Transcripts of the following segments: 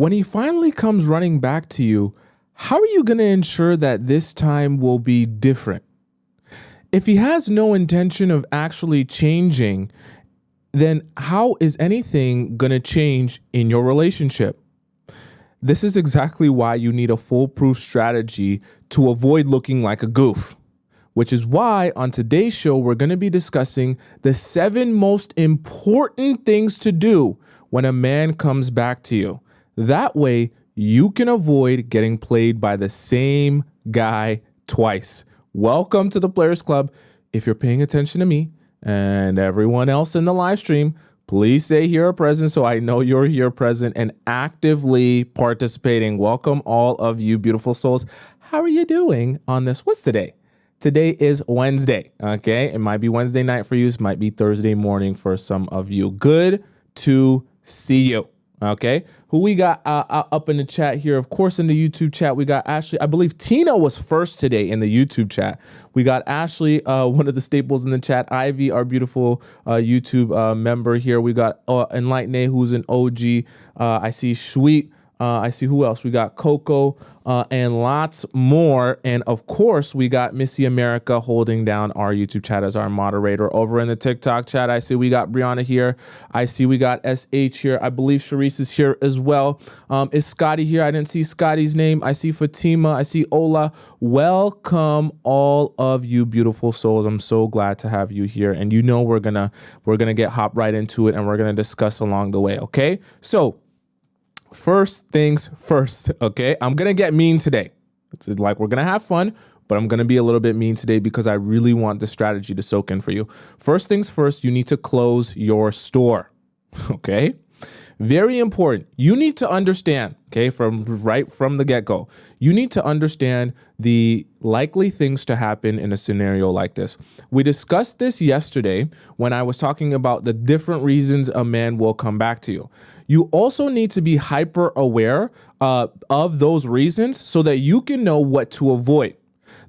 When he finally comes running back to you, how are you going to ensure that this time will be different? If he has no intention of actually changing, then how is anything going to change in your relationship? This is exactly why you need a foolproof strategy to avoid looking like a goof, which is why on today's show, we're going to be discussing the 7 most important things to do when a man comes back to you. That way, you can avoid getting played by the same guy twice. Welcome to the Players Club. If you're paying attention to me and everyone else in the live stream, please say here present so I know you're here present and actively participating. Welcome all of you beautiful souls. How are you doing on this? What's today? Today is Wednesday, okay? It might be Wednesday night for you. It might be Thursday morning for some of you. Good to see you, okay? Who we got up in the chat here? Of course, in the YouTube chat, we got Ashley. I believe Tina was first today in the YouTube chat. We got Ashley, one of the staples in the chat. Ivy, our beautiful YouTube member here. We got Enlighten, who's an OG. I see Sweet. I see who else. We got Coco and lots more. And of course, we got Missy America holding down our YouTube chat as our moderator. Over in the TikTok chat, I see we got Brianna here. I see we got SH here. I believe Sharice is here as well. Is Scotty here? I didn't see Scotty's name. I see Fatima. I see Ola. Welcome all of you beautiful souls. I'm so glad to have you here. And you know we're gonna hop right into it and we're gonna discuss along the way. Okay, so first things first, okay? I'm going to get mean today. It's like we're going to have fun, but I'm going to be a little bit mean today because I really want the strategy to soak in for you. First things first, you need to close your store, okay? Very important. You need to understand, okay, from the get-go, you need to understand the likely things to happen in a scenario like this. We discussed this yesterday when I was talking about the different reasons a man will come back to you. You also need to be hyper aware of those reasons so that you can know what to avoid.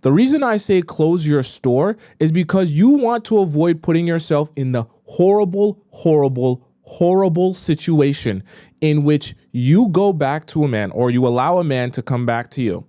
The reason I say close your store is because you want to avoid putting yourself in the horrible situation in which you go back to a man or you allow a man to come back to you.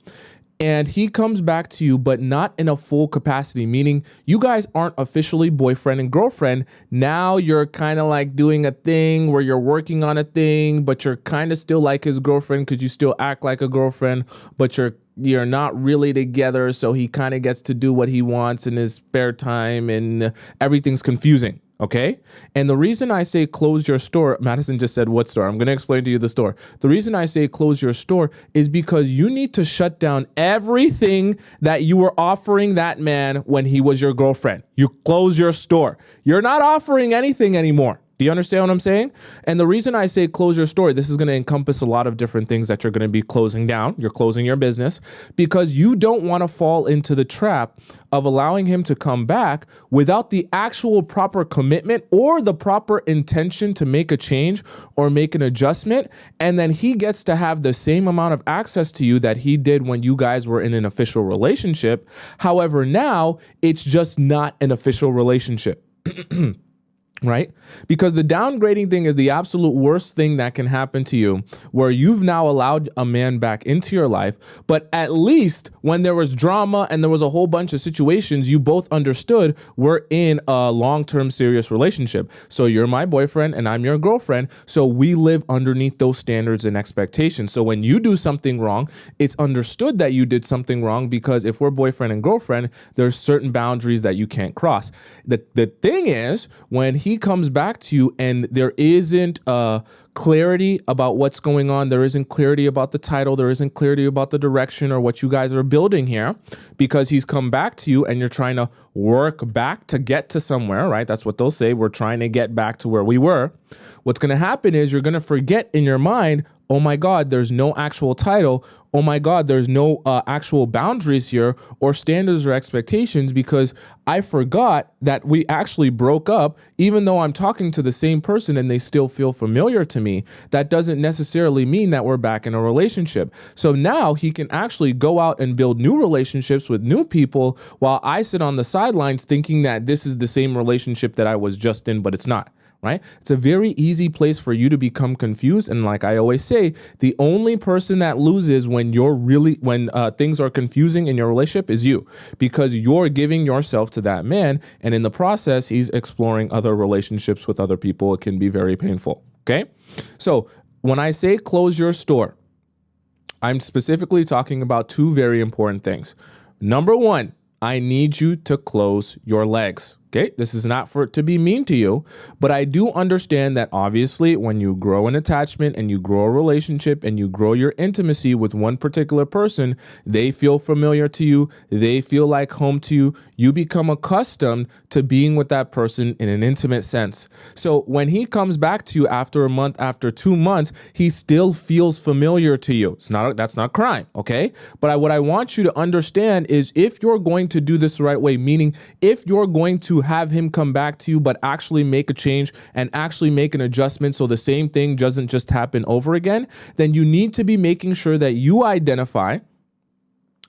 And he comes back to you, but not in a full capacity, meaning you guys aren't officially boyfriend and girlfriend. Now you're kind of like doing a thing where you're working on a thing, but you're kind of still like his girlfriend because you still act like a girlfriend, but you're not really together. So he kind of gets to do what he wants in his spare time and everything's confusing. Okay. And the reason I say close your store, Madison just said, what store? I'm going to explain to you the store. The reason I say close your store is because you need to shut down everything that you were offering that man when he was your girlfriend. You close your store. You're not offering anything anymore. Do you understand what I'm saying? And the reason I say close your store, this is going to encompass a lot of different things that you're going to be closing down. You're closing your business because you don't want to fall into the trap of allowing him to come back without the actual proper commitment or the proper intention to make a change or make an adjustment. And then he gets to have the same amount of access to you that he did when you guys were in an official relationship. However, now it's just not an official relationship. Right? Because the downgrading thing is the absolute worst thing that can happen to you, where you've now allowed a man back into your life. But at least when there was drama and there was a whole bunch of situations, you both understood we're in a long-term serious relationship. So you're my boyfriend and I'm your girlfriend. So we live underneath those standards and expectations. So when you do something wrong, it's understood that you did something wrong because if we're boyfriend and girlfriend, there's certain boundaries that you can't cross. The thing is, when he comes back to you and there isn't clarity about what's going on, there isn't clarity about the title, there isn't clarity about the direction or what you guys are building here, because he's come back to you and you're trying to work back to get to somewhere, right? That's what they'll say. We're trying to get back to where we were. What's going to happen is you're going to forget in your mind, oh my God, there's no actual title. Oh my God, there's no actual boundaries here or standards or expectations, because I forgot that we actually broke up. Even though I'm talking to the same person and they still feel familiar to me, that doesn't necessarily mean that we're back in a relationship. So now he can actually go out and build new relationships with new people while I sit on the sidelines thinking that this is the same relationship that I was just in, but it's not. right? It's a very easy place for you to become confused. And like I always say, the only person that loses when things are confusing in your relationship is you, because you're giving yourself to that man. And in the process, he's exploring other relationships with other people. It can be very painful. Okay. So when I say close your store, I'm specifically talking about two very important things. Number one, I need you to close your legs. Okay, this is not for it to be mean to you, but I do understand that obviously when you grow an attachment and you grow a relationship and you grow your intimacy with one particular person, they feel familiar to you, they feel like home to you, you become accustomed to being with that person in an intimate sense. So when he comes back to you after a month, after 2 months, he still feels familiar to you. That's not crime, okay? But what I want you to understand is if you're going to do this the right way, meaning if you're going to have him come back to you, but actually make a change and actually make an adjustment so the same thing doesn't just happen over again, then you need to be making sure that you identify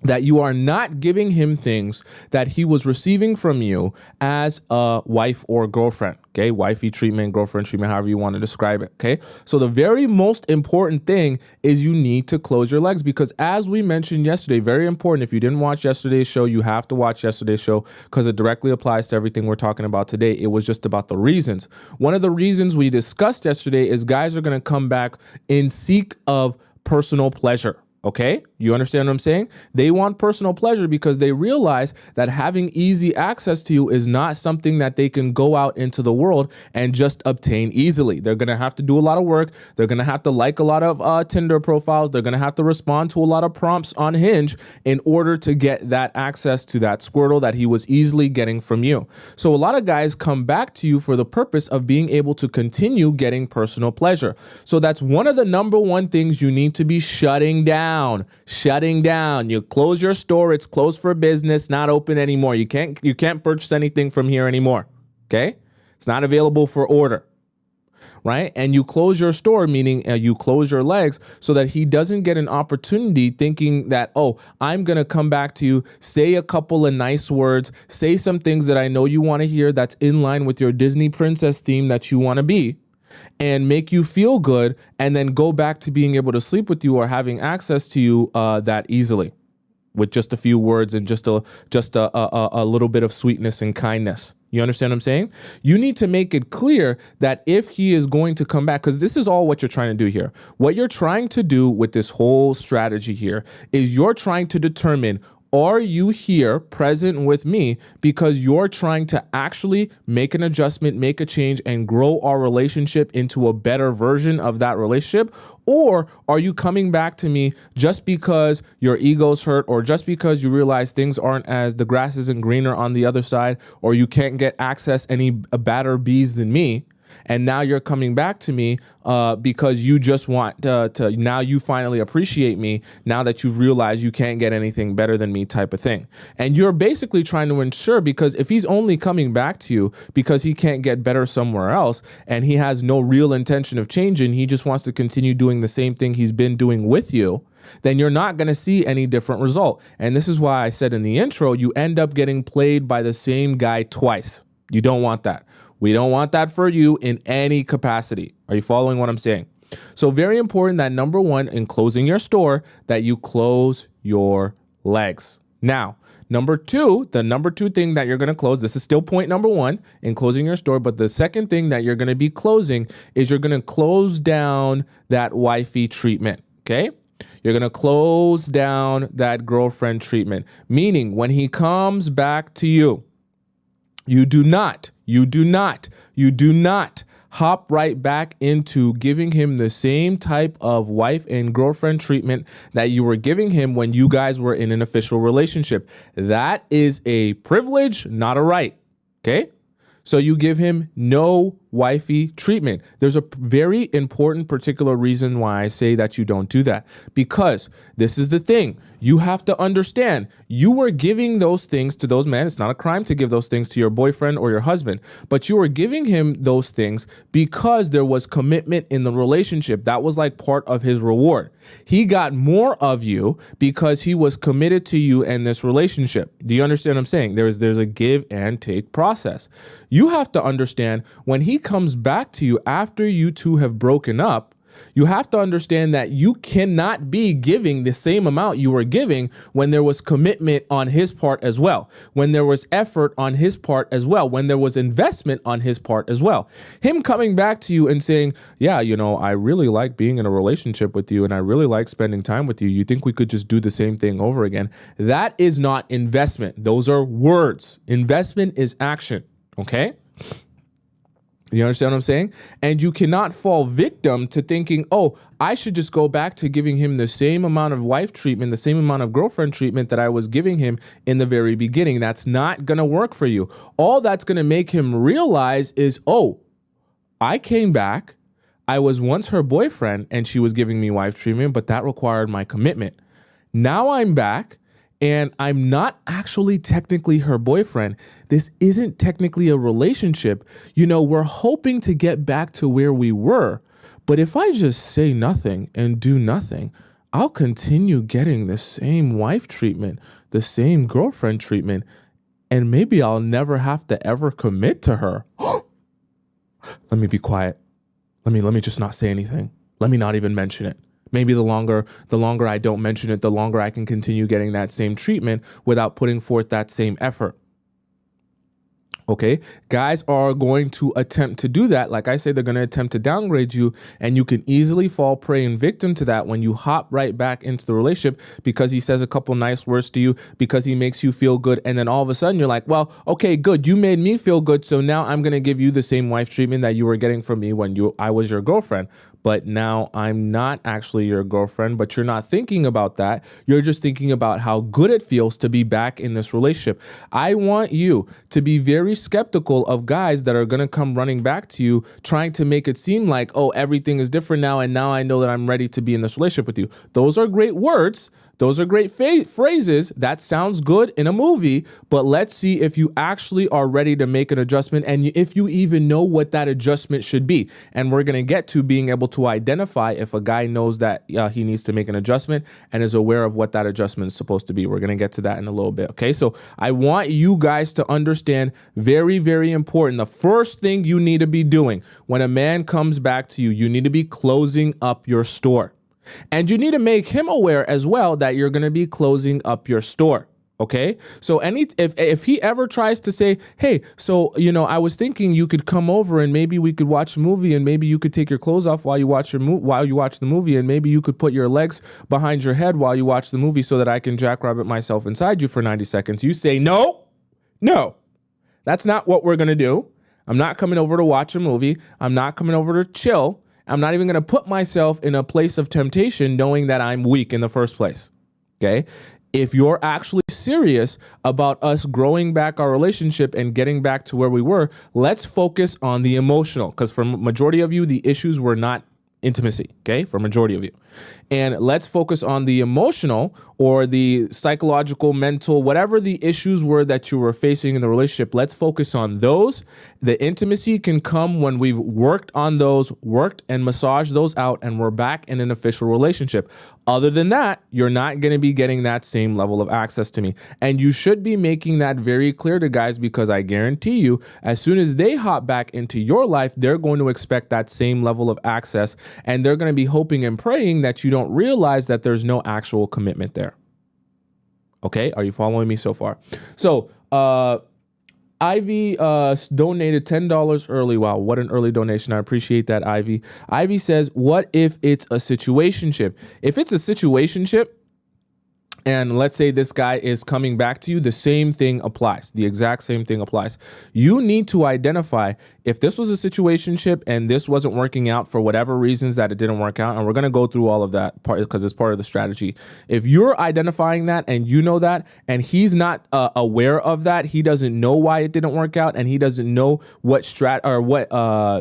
that you are not giving him things that he was receiving from you as a wife or girlfriend, okay? Wifey treatment, girlfriend treatment, however you want to describe it, okay? So the very most important thing is you need to close your legs, because as we mentioned yesterday, very important, if you didn't watch yesterday's show, you have to watch yesterday's show because it directly applies to everything we're talking about today. It was just about the reasons. One of the reasons we discussed yesterday is guys are going to come back in seek of personal pleasure. Okay, you understand what I'm saying? They want personal pleasure because they realize that having easy access to you is not something that they can go out into the world and just obtain easily. They're going to have to do a lot of work. They're going to have to like a lot of Tinder profiles. They're going to have to respond to a lot of prompts on Hinge in order to get that access to that Squirtle that he was easily getting from you. So a lot of guys come back to you for the purpose of being able to continue getting personal pleasure. So that's one of the number one things you need to be shutting down. You close your store. It's closed for business, not open anymore. You can't purchase anything from here anymore. Okay. It's not available for order. Right. And you close your store, meaning you close your legs so that he doesn't get an opportunity thinking that, oh, I'm going to come back to you, say a couple of nice words, say some things that I know you want to hear that's in line with your Disney princess theme that you want to be, and make you feel good, and then go back to being able to sleep with you or having access to you that easily with just a few words and just a little bit of sweetness and kindness. You understand what I'm saying? You need to make it clear that if he is going to come back, because this is all what you're trying to do here. What you're trying to do with this whole strategy here is you're trying to determine, are you here present with me because you're trying to actually make an adjustment, make a change, and grow our relationship into a better version of that relationship? Or are you coming back to me just because your ego's hurt, or just because you realize things aren't as the grass isn't greener on the other side, or you can't get access any better bees than me? And now you're coming back to me because you just want to now you finally appreciate me now that you've realized you can't get anything better than me, type of thing. And you're basically trying to ensure, because if he's only coming back to you because he can't get better somewhere else and he has no real intention of changing, he just wants to continue doing the same thing he's been doing with you, then you're not going to see any different result. And this is why I said in the intro, you end up getting played by the same guy twice. You don't want that. We don't want that for you in any capacity. Are you following what I'm saying? So very important that number one, in closing your store, that you close your legs. Now, number two, the number two thing that you're going to close, this is still point number one in closing your store, but the second thing that you're going to be closing is you're going to close down that wifey treatment. Okay. You're going to close down that girlfriend treatment, meaning when he comes back to you, you do not hop right back into giving him the same type of wife and girlfriend treatment that you were giving him when you guys were in an official relationship. That is a privilege, not a right. Okay? So you give him no wifey treatment. There's a very important particular reason why I say that you don't do that, because this is the thing. You have to understand, you were giving those things to those men. It's not a crime to give those things to your boyfriend or your husband, but you were giving him those things because there was commitment in the relationship. That was like part of his reward. He got more of you because he was committed to you and this relationship. Do you understand what I'm saying? There's a give and take process. You have to understand, when he comes back to you after you two have broken up, you have to understand that you cannot be giving the same amount you were giving when there was commitment on his part as well, when there was effort on his part as well, when there was investment on his part as well. Him coming back to you and saying, yeah, I really like being in a relationship with you and I really like spending time with you. You think we could just do the same thing over again? That is not investment. Those are words. Investment is action. Okay? You understand what I'm saying? And you cannot fall victim to thinking, oh, I should just go back to giving him the same amount of wife treatment, the same amount of girlfriend treatment that I was giving him in the very beginning. That's not going to work for you. All that's going to make him realize is, oh, I came back. I was once her boyfriend and she was giving me wife treatment, but that required my commitment. Now I'm back. And I'm not actually technically her boyfriend. This isn't technically a relationship. We're hoping to get back to where we were. But if I just say nothing and do nothing, I'll continue getting the same wife treatment, the same girlfriend treatment, and maybe I'll never have to ever commit to her. Let me be quiet. Let me just not say anything. Let me not even mention it. Maybe the longer I don't mention it, the longer I can continue getting that same treatment without putting forth that same effort. Okay, guys are going to attempt to do that. Like I say, they're going to attempt to downgrade you, and you can easily fall prey and victim to that when you hop right back into the relationship because he says a couple nice words to you, because he makes you feel good. And then all of a sudden you're like, well, okay, good. You made me feel good. So now I'm going to give you the same wife treatment that you were getting from me when I was your girlfriend. But now I'm not actually your girlfriend, but you're not thinking about that. You're just thinking about how good it feels to be back in this relationship. I want you to be very skeptical of guys that are going to come running back to you, trying to make it seem like, oh, everything is different now, and now I know that I'm ready to be in this relationship with you. Those are great words. Those are great phrases. That sounds good in a movie, but let's see if you actually are ready to make an adjustment and if you even know what that adjustment should be. And we're going to get to being able to identify if a guy knows that he needs to make an adjustment and is aware of what that adjustment is supposed to be. We're going to get to that in a little bit. Okay, so I want you guys to understand, very, very important. The first thing you need to be doing when a man comes back to you, you need to be closing up your store. And you need to make him aware as well that you're going to be closing up your store. Okay, so if he ever tries to say, hey, so, I was thinking you could come over and maybe we could watch a movie and maybe you could take your clothes off while you watch the movie and maybe you could put your legs behind your head while you watch the movie so that I can jackrabbit myself inside you for 90 seconds. You say, no, that's not what we're going to do. I'm not coming over to watch a movie. I'm not coming over to chill. I'm not even going to put myself in a place of temptation knowing that I'm weak in the first place. Okay? If you're actually serious about us growing back our relationship and getting back to where we were, let's focus on the emotional, because for majority of you, the issues were not intimacy, okay, for majority of you. And let's focus on the emotional or the psychological, mental, whatever the issues were that you were facing in the relationship. Let's focus on those. The intimacy can come when we've worked on those, worked and massaged those out, and we're back in an official relationship. Other than that, you're not going to be getting that same level of access to me. And you should be making that very clear to guys, because I guarantee you, as soon as they hop back into your life, they're going to expect that same level of access. And they're going to be hoping and praying that you don't realize that there's no actual commitment there. Okay, are you following me so far? So, Ivy donated $10 early. Wow, what an early donation. I appreciate that, Ivy. Ivy says, what if it's a situationship? If it's a situationship, and let's say this guy is coming back to you, the same thing applies. The exact same thing applies. You need to identify if this was a situationship and this wasn't working out for whatever reasons that it didn't work out. And we're going to go through all of that part because it's part of the strategy. If you're identifying that and you know that, and he's not aware of that, he doesn't know why it didn't work out, and he doesn't know what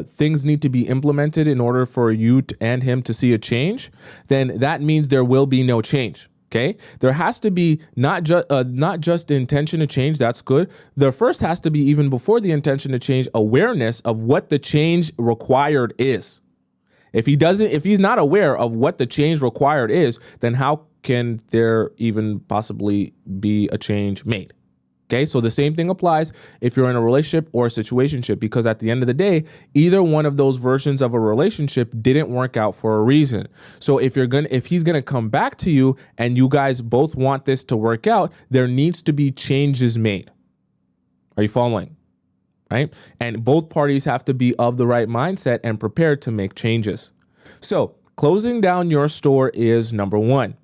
things need to be implemented in order for you and him to see a change, then that means there will be no change. Okay, there has to be not just the intention to change. That's good. There first has to be, even before the intention to change, awareness of what the change required is. If he's not aware of what the change required is, then how can there even possibly be a change made? Okay, so the same thing applies if you're in a relationship or a situationship, because at the end of the day, either one of those versions of a relationship didn't work out for a reason. So if he's gonna come back to you and you guys both want this to work out, there needs to be changes made. Are you following? Right? And both parties have to be of the right mindset and prepared to make changes. So closing down your store is number one.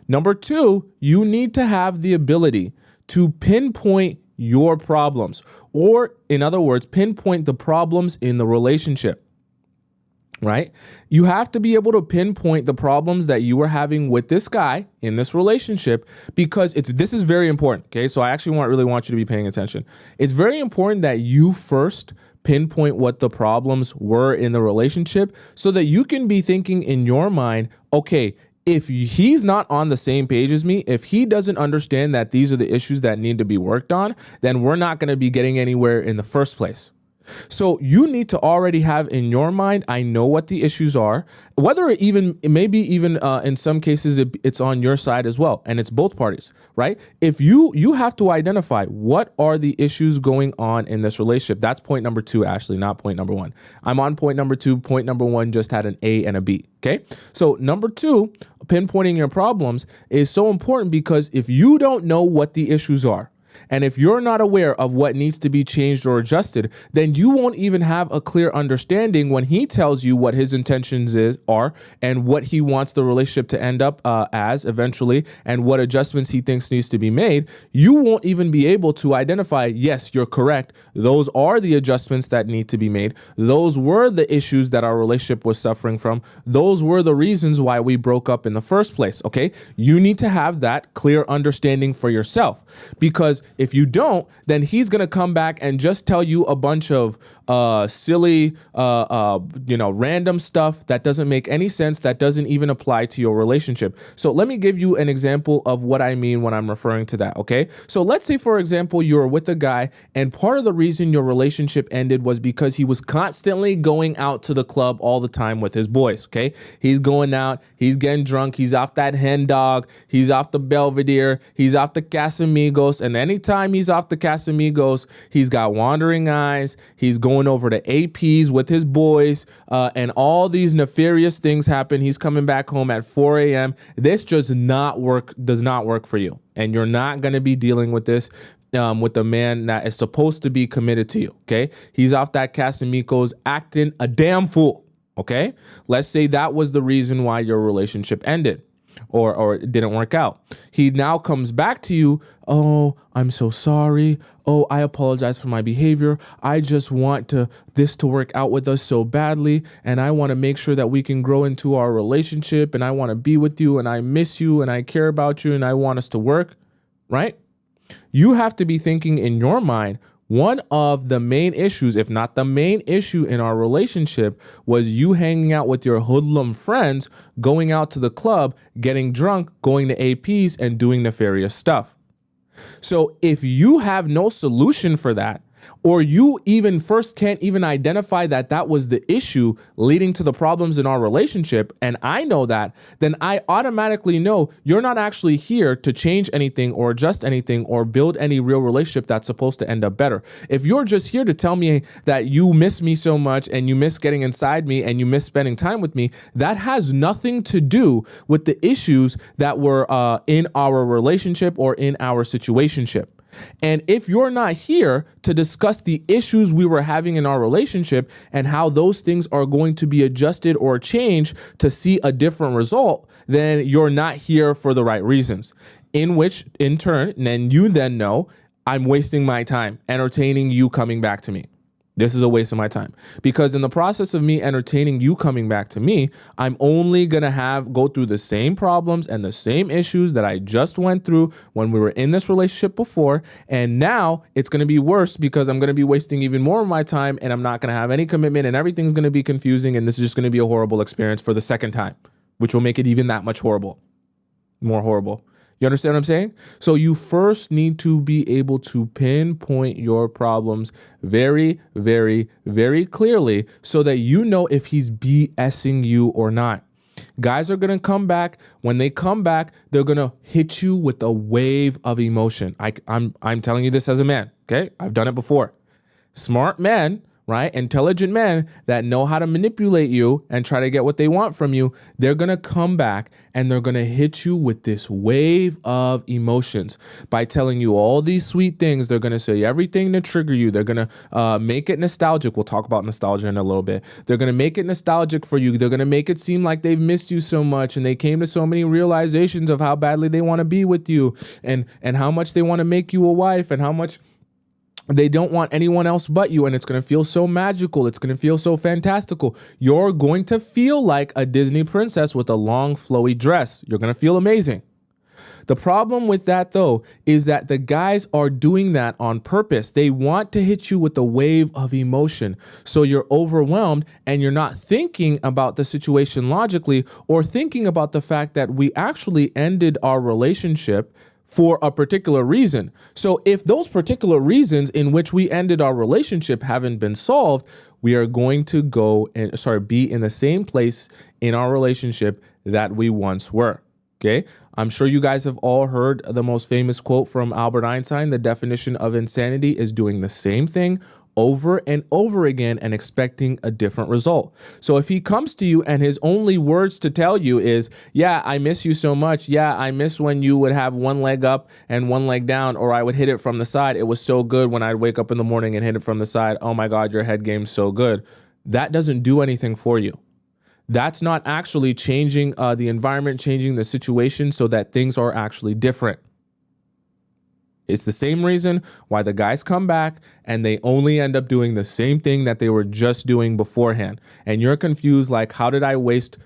Number two, you need to have the ability to pinpoint your problems, or in other words, pinpoint the problems in the relationship, right? You have to be able to pinpoint the problems that you are having with this guy in this relationship, because this is very important. Okay. So I actually really want you to be paying attention. It's very important that you first pinpoint what the problems were in the relationship, so that you can be thinking in your mind, okay, if he's not on the same page as me, if he doesn't understand that these are the issues that need to be worked on, then we're not going to be getting anywhere in the first place. So you need to already have in your mind, I know what the issues are, whether maybe even in some cases it's on your side as well, and it's both parties, right? If you have to identify what are the issues going on in this relationship. That's point number two, Ashley, not point number one. I'm on point number two. Point number one just had an A and a B. Okay. So number two, pinpointing your problems is so important, because if you don't know what the issues are, and if you're not aware of what needs to be changed or adjusted, then you won't even have a clear understanding when he tells you what his intentions are and what he wants the relationship to end up as eventually, and what adjustments he thinks needs to be made. You won't even be able to identify, yes, you're correct. Those are the adjustments that need to be made. Those were the issues that our relationship was suffering from. Those were the reasons why we broke up in the first place. Okay. You need to have that clear understanding for yourself, because if you don't, then he's going to come back and just tell you a bunch of silly, random stuff that doesn't make any sense, that doesn't even apply to your relationship. So let me give you an example of what I mean when I'm referring to that, okay? So let's say, for example, you're with a guy, and part of the reason your relationship ended was because he was constantly going out to the club all the time with his boys, okay? He's going out, he's getting drunk, he's off that hen dog, he's off the Belvedere, he's off the Casamigos, and anytime he's off the Casamigos, he's got wandering eyes, he's going over to APs with his boys, and all these nefarious things happen. He's coming back home at 4 a.m. This does not work for you. And you're not going to be dealing with this with the man that is supposed to be committed to you, okay? He's off that Casamigos acting a damn fool, okay? Let's say that was the reason why your relationship ended, or it didn't work out. He now comes back to you. Oh, I'm so sorry. Oh, I apologize for my behavior. I just want this to work out with us so badly. And I want to make sure that we can grow into our relationship. And I want to be with you. And I miss you. And I care about you. And I want us to work, right? You have to be thinking in your mind, one of the main issues, if not the main issue in our relationship, was you hanging out with your hoodlum friends, going out to the club, getting drunk, going to APs, and doing nefarious stuff. So if you have no solution for that, or you even first can't even identify that that was the issue leading to the problems in our relationship, and I know that, then I automatically know you're not actually here to change anything or adjust anything or build any real relationship that's supposed to end up better. If you're just here to tell me that you miss me so much and you miss getting inside me and you miss spending time with me, that has nothing to do with the issues that were in our relationship or in our situationship. And if you're not here to discuss the issues we were having in our relationship and how those things are going to be adjusted or changed to see a different result, then you're not here for the right reasons. In turn, then you know I'm wasting my time entertaining you coming back to me. This is a waste of my time, because in the process of me entertaining you coming back to me, I'm only going to go through the same problems and the same issues that I just went through when we were in this relationship before. And now it's going to be worse, because I'm going to be wasting even more of my time, and I'm not going to have any commitment, and everything's going to be confusing. And this is just going to be a horrible experience for the second time, which will make it even that much more horrible. You understand what I'm saying? So you first need to be able to pinpoint your problems very, very, very clearly, so that you know if he's BSing you or not. Guys are going to come back. When they come back, they're going to hit you with a wave of emotion. I'm telling you this as a man, okay? I've done it before. Smart men, right? Intelligent men that know how to manipulate you and try to get what they want from you, they're going to come back and they're going to hit you with this wave of emotions by telling you all these sweet things. They're going to say everything to trigger you. They're going to make it nostalgic. We'll talk about nostalgia in a little bit. They're going to make it nostalgic for you. They're going to make it seem like they've missed you so much and they came to so many realizations of how badly they want to be with you and how much they want to make you a wife and how much they don't want anyone else but you, and it's going to feel so magical. It's going to feel so fantastical. You're going to feel like a Disney princess with a long, flowy dress. You're going to feel amazing. The problem with that, though, is that the guys are doing that on purpose. They want to hit you with a wave of emotion. So you're overwhelmed and you're not thinking about the situation logically or thinking about the fact that we actually ended our relationship for a particular reason. So if those particular reasons in which we ended our relationship haven't been solved, we are going to be in the same place in our relationship that we once were. Okay. I'm sure you guys have all heard the most famous quote from Albert Einstein. The definition of insanity is doing the same thing over and over again and expecting a different result. So if he comes to you and his only words to tell you is, yeah, I miss you so much. Yeah, I miss when you would have one leg up and one leg down, or I would hit it from the side. It was so good when I'd wake up in the morning and hit it from the side. Oh my God, your head game's so good. That doesn't do anything for you. That's not actually changing the environment, changing the situation so that things are actually different. It's the same reason why the guys come back and they only end up doing the same thing that they were just doing beforehand. And you're confused, like, how did I waste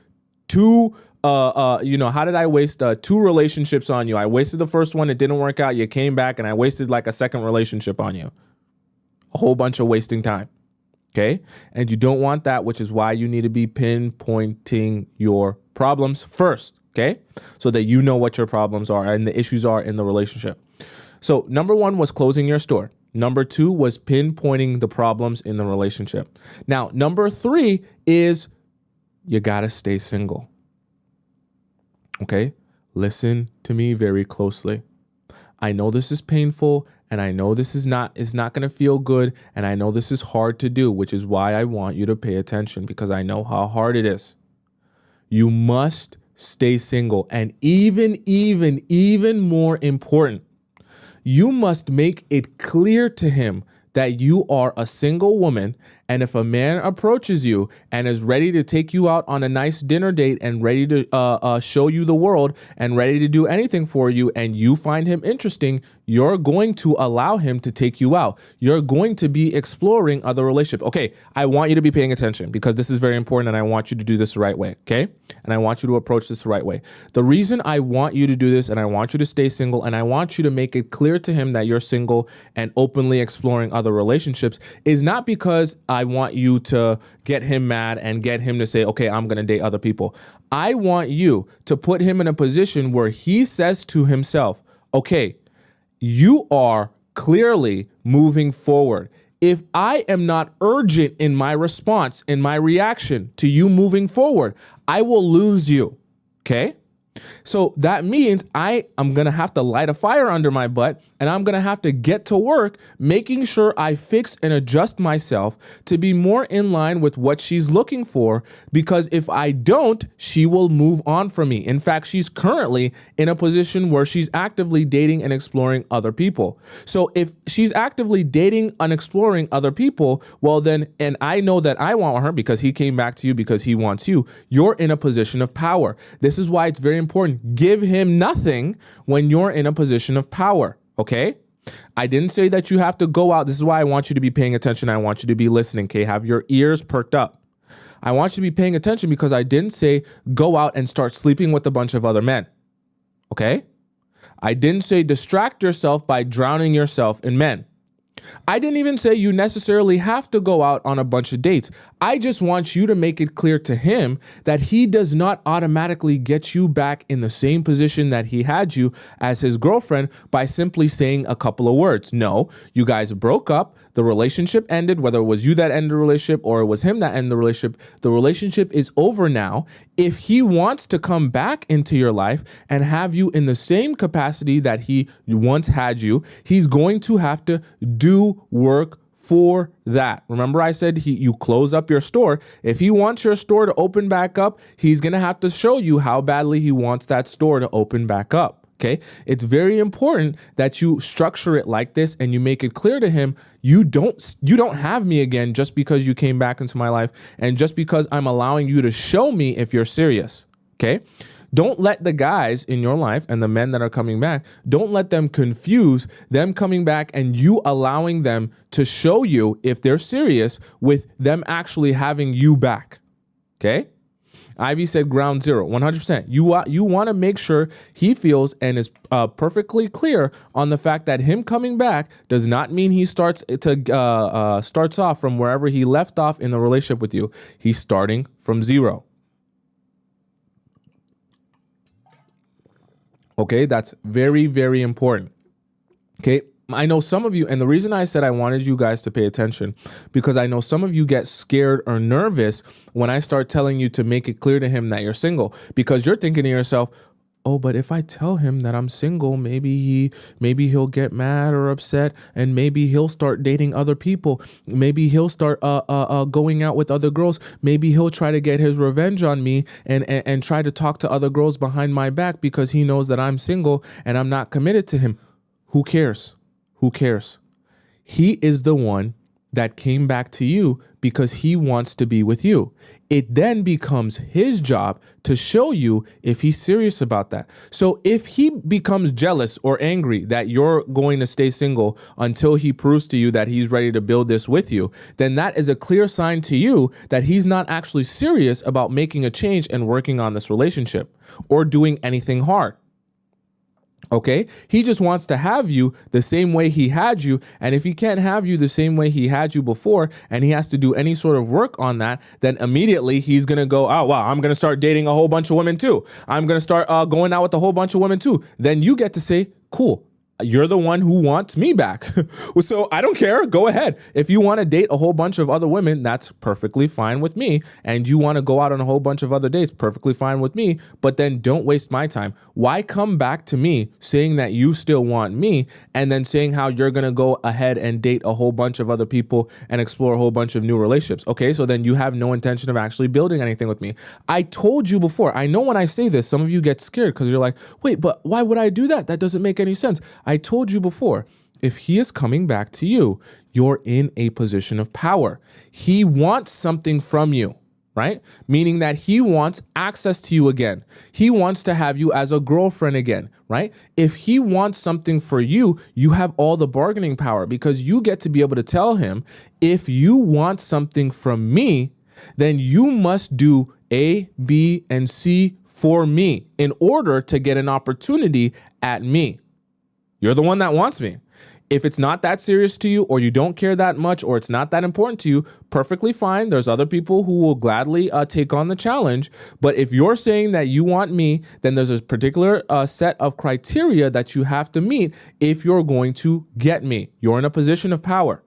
two relationships on you? I wasted the first one. It didn't work out. You came back and I wasted like a second relationship on you. A whole bunch of wasting time. Okay. And you don't want that, which is why you need to be pinpointing your problems first. Okay. So that you know what your problems are and the issues are in the relationship. So number one was closing your store. Number two was pinpointing the problems in the relationship. Now, number three is you got to stay single. Okay. Listen to me very closely. I know this is painful and I know this is not going to feel good. And I know this is hard to do, which is why I want you to pay attention because I know how hard it is. You must stay single. And even more important, you must make it clear to him that you are a single woman. And if a man approaches you and is ready to take you out on a nice dinner date and ready to show you the world and ready to do anything for you and you find him interesting, you're going to allow him to take you out. You're going to be exploring other relationships. Okay, I want you to be paying attention because this is very important and I want you to do this the right way, okay? And I want you to approach this the right way. The reason I want you to do this and I want you to stay single and I want you to make it clear to him that you're single and openly exploring other relationships is not because I want you to get him mad and get him to say, okay, I'm going to date other people. I want you to put him in a position where he says to himself, okay, you are clearly moving forward. If I am not urgent in my response, in my reaction to you moving forward, I will lose you. Okay? So that means I am going to have to light a fire under my butt and I'm going to have to get to work making sure I fix and adjust myself to be more in line with what she's looking for, because if I don't, she will move on from me. In fact, she's currently in a position where she's actively dating and exploring other people. So if she's actively dating and exploring other people, well then, and I know that I want her because he came back to you because he wants you, you're in a position of power. This is why it's very important. Give him nothing when you're in a position of power. Okay? I didn't say that you have to go out. This is why I want you to be paying attention. I want you to be listening. Okay? Have your ears perked up. I want you to be paying attention because I didn't say go out and start sleeping with a bunch of other men. Okay? I didn't say distract yourself by drowning yourself in men. I didn't even say you necessarily have to go out on a bunch of dates. I just want you to make it clear to him that he does not automatically get you back in the same position that he had you as his girlfriend by simply saying a couple of words. No, you guys broke up. the relationship ended, whether it was you that ended the relationship or it was him that ended the relationship is over now. If he wants to come back into your life and have you in the same capacity that he once had you, he's going to have to do work for that. Remember I said you close up your store. If he wants your store to open back up, he's going to have to show you how badly he wants that store to open back up. Okay. It's very important that you structure it like this and you make it clear to him, you don't have me again just because you came back into my life and just because I'm allowing you to show me if you're serious. Okay. Don't let the guys in your life and the men that are coming back, don't let them confuse them coming back and you allowing them to show you if they're serious with them actually having you back. Okay. Ivy said ground zero, 100%. You want to make sure he feels and is perfectly clear on the fact that him coming back does not mean he starts off from wherever he left off in the relationship with you. He's starting from zero. Okay, that's very, very important. Okay, I know some of you, and the reason I said I wanted you guys to pay attention, because I know some of you get scared or nervous when I start telling you to make it clear to him that you're single, because you're thinking to yourself, oh, but if I tell him that I'm single, maybe he'll get mad or upset, and maybe he'll start dating other people. Maybe he'll start going out with other girls. Maybe he'll try to get his revenge on me and try to talk to other girls behind my back because he knows that I'm single and I'm not committed to him. Who cares? Who cares? He is the one that came back to you because he wants to be with you. It then becomes his job to show you if he's serious about that. So if he becomes jealous or angry that you're going to stay single until he proves to you that he's ready to build this with you, then that is a clear sign to you that he's not actually serious about making a change and working on this relationship or doing anything hard. Okay, he just wants to have you the same way he had you. And if he can't have you the same way he had you before, and he has to do any sort of work on that, then immediately he's going to go, oh, wow, I'm going to start dating a whole bunch of women too. I'm going to start going out with a whole bunch of women too. Then you get to say, cool. You're the one who wants me back. So I don't care. Go ahead. If you want to date a whole bunch of other women, that's perfectly fine with me. And you want to go out on a whole bunch of other dates, perfectly fine with me. But then don't waste my time. Why come back to me saying that you still want me and then saying how you're going to go ahead and date a whole bunch of other people and explore a whole bunch of new relationships? Okay, so then you have no intention of actually building anything with me. I told you before. I know when I say this, some of you get scared because you're like, wait, but why would I do that? That doesn't make any sense. I told you before, if he is coming back to you, you're in a position of power. He wants something from you, right? Meaning that he wants access to you again. He wants to have you as a girlfriend again, right? If he wants something for you, you have all the bargaining power because you get to be able to tell him, if you want something from me, then you must do A, B, and C for me in order to get an opportunity at me. You're the one that wants me. If it's not that serious to you or you don't care that much or it's not that important to you, perfectly fine. There's other people who will gladly take on the challenge. But if you're saying that you want me, then there's a particular set of criteria that you have to meet if you're going to get me. You're in a position of power.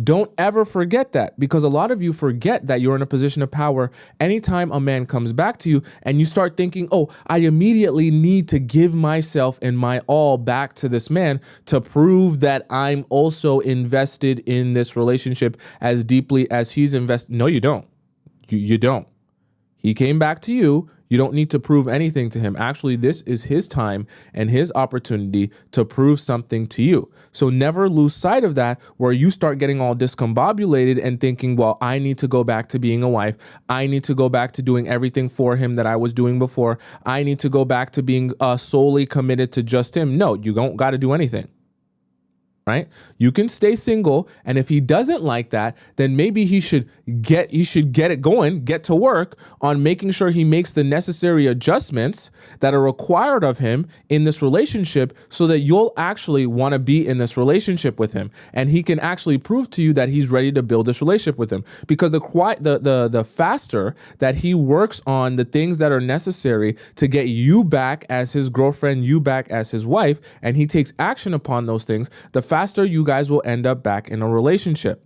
Don't ever forget that, because a lot of you forget that you're in a position of power anytime a man comes back to you and you start thinking, oh, I immediately need to give myself and my all back to this man to prove that I'm also invested in this relationship as deeply as he's invested. No, you don't. You don't. He came back to you. You don't need to prove anything to him. Actually, this is his time and his opportunity to prove something to you. So never lose sight of that, where you start getting all discombobulated and thinking, well, I need to go back to being a wife. I need to go back to doing everything for him that I was doing before. I need to go back to being solely committed to just him. No, you don't got to do anything. Right? You can stay single, and if he doesn't like that, then maybe you should get it going, get to work on making sure he makes the necessary adjustments that are required of him in this relationship so that you'll actually want to be in this relationship with him, and he can actually prove to you that he's ready to build this relationship with him. Because the faster that he works on the things that are necessary to get you back as his girlfriend, you back as his wife, and he takes action upon those things, the faster you guys will end up back in a relationship.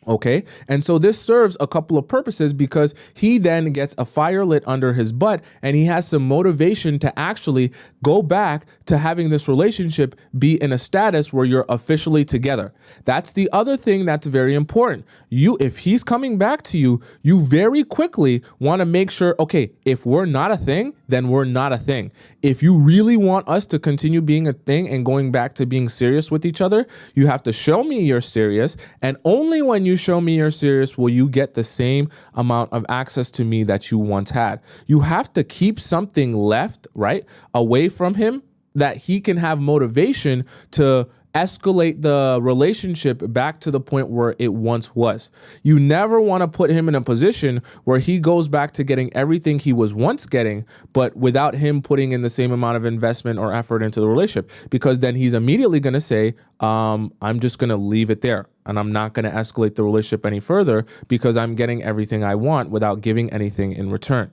Okay. And so this serves a couple of purposes because he then gets a fire lit under his butt and he has some motivation to actually go back to having this relationship be in a status where you're officially together. That's the other thing that's very important. If he's coming back to you, you very quickly want to make sure, okay, if we're not a thing, then we're not a thing. If you really want us to continue being a thing and going back to being serious with each other, you have to show me you're serious. And only when you show me you're serious will you get the same amount of access to me that you once had. You have to keep something left, right, away from him that he can have motivation to escalate the relationship back to the point where it once was. You never want to put him in a position where he goes back to getting everything he was once getting, but without him putting in the same amount of investment or effort into the relationship, because then he's immediately going to say, I'm just going to leave it there and I'm not going to escalate the relationship any further because I'm getting everything I want without giving anything in return.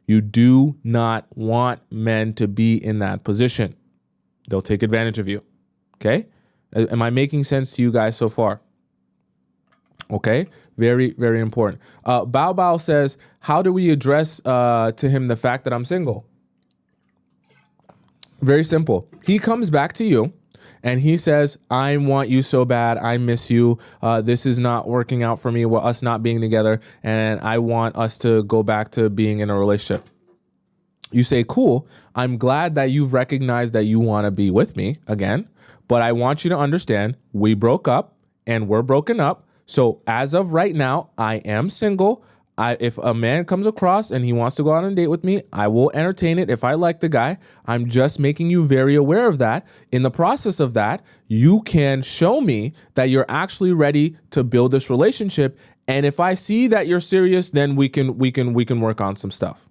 You do not want men to be in that position. They'll take advantage of you. Okay? Am I making sense to you guys so far? Okay, very, very important. Bao Bao says, how do we address to him the fact that I'm single? Very simple. He comes back to you and he says, I want you so bad. I miss you. This is not working out for me with us not being together. And I want us to go back to being in a relationship. You say, cool. I'm glad that you've recognized that you want to be with me again. But I want you to understand we broke up and we're broken up. So as of right now, I am single. If a man comes across and he wants to go out on a date with me, I will entertain it if I like the guy. I'm just making you very aware of that. In the process of that, you can show me that you're actually ready to build this relationship. And if I see that you're serious, then we can work on some stuff.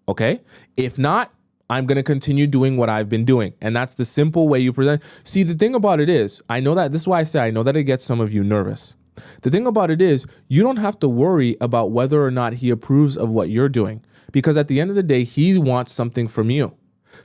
Okay? If not, I'm going to continue doing what I've been doing. And that's the simple way you present. See, the thing about it is, I know that this is why I say I know that it gets some of you nervous. The thing about it is, you don't have to worry about whether or not he approves of what you're doing, because at the end of the day, he wants something from you.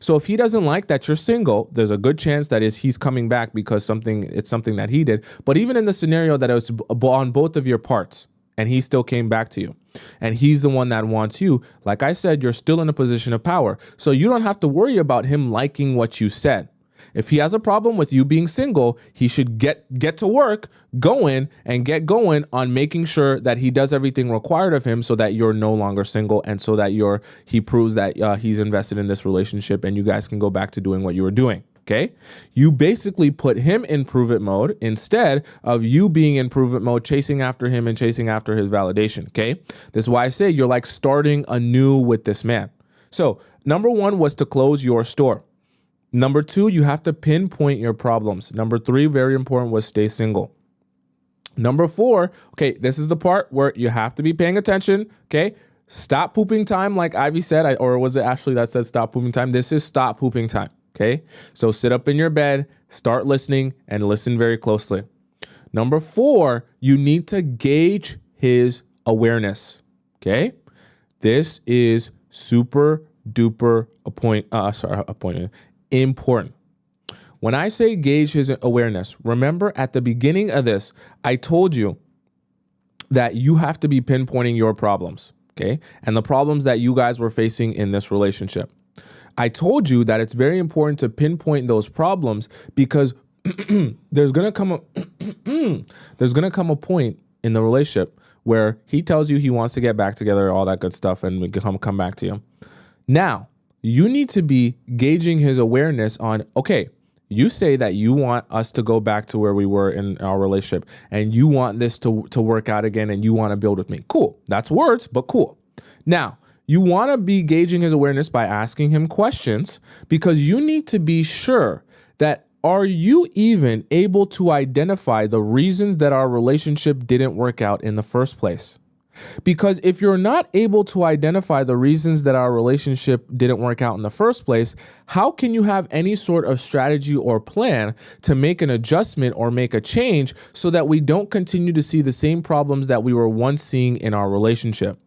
So if he doesn't like that you're single, there's a good chance that he's coming back because it's something that he did. But even in the scenario that it was on both of your parts, and he still came back to you, and he's the one that wants you, like I said, you're still in a position of power. So you don't have to worry about him liking what you said. If he has a problem with you being single, he should get to work, get going on making sure that he does everything required of him so that you're no longer single and so that he proves that he's invested in this relationship and you guys can go back to doing what you were doing. Okay, you basically put him in prove-it mode instead of you being in prove-it mode, chasing after him and chasing after his validation. Okay, this is why I say you're like starting anew with this man. So number one was to close your store. Number two, you have to pinpoint your problems. Number three, very important, was stay single. Number four, okay, this is the part where you have to be paying attention. Okay, stop pooping time, like Ivy said, or was it Ashley that said stop pooping time? This is stop pooping time. Okay, so sit up in your bed, start listening, and listen very closely. Number four, you need to gauge his awareness. Okay, this is super duper important. When I say gauge his awareness, remember at the beginning of this, I told you that you have to be pinpointing your problems. Okay, and the problems that you guys were facing in this relationship. I told you that it's very important to pinpoint those problems because there's gonna come a point in the relationship where he tells you he wants to get back together, all that good stuff, and we come back to you. Now, you need to be gauging his awareness on, okay, you say that you want us to go back to where we were in our relationship and you want this to work out again and you want to build with me. Cool. That's words, but cool. Now, you want to be gauging his awareness by asking him questions because you need to be sure that are you even able to identify the reasons that our relationship didn't work out in the first place? Because if you're not able to identify the reasons that our relationship didn't work out in the first place, how can you have any sort of strategy or plan to make an adjustment or make a change so that we don't continue to see the same problems that we were once seeing in our relationship?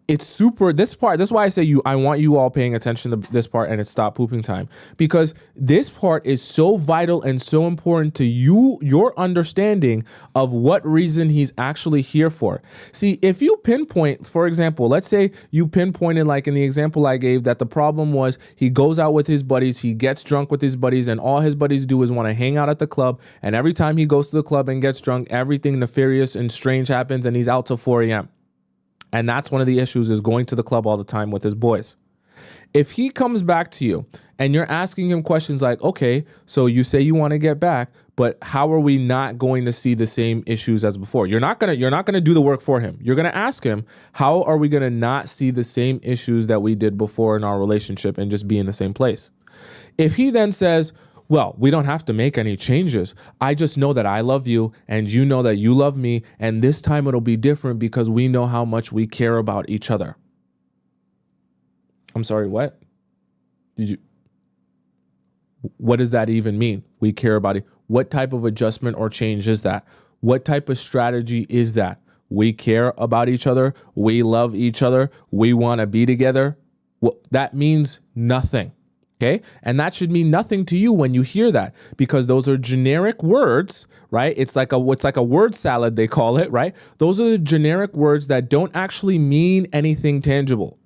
it's super this part. That's why I say I want you all paying attention to this part, and it's stop pooping time, because this part is so vital and so important to your understanding of what reason he's actually here for. See, if you pinpoint, for example, let's say you pinpointed, like in the example I gave, that the problem was he goes out with his buddies, he gets drunk with his buddies, and all his buddies do is want to hang out at the club, and every time he goes to the club and gets drunk, everything nefarious and strange happens, and he's out till 4 a.m. And that's one of the issues, is going to the club all the time with his boys. If he comes back to you and you're asking him questions like, okay, so you say you want to get back, but how are we not going to see the same issues as before? You're not going to do the work for him. You're going to ask him, how are we going to not see the same issues that we did before in our relationship and just be in the same place? If he then says, well, we don't have to make any changes. I just know that I love you and you know that you love me. And this time it'll be different because we know how much we care about each other. I'm sorry, what? What does that even mean? We care about it. What type of adjustment or change is that? What type of strategy is that? We care about each other. We love each other. We want to be together. Well, that means nothing. Okay. And that should mean nothing to you when you hear that, because those are generic words, right? It's like a word salad, they call it, right? Those are the generic words that don't actually mean anything tangible.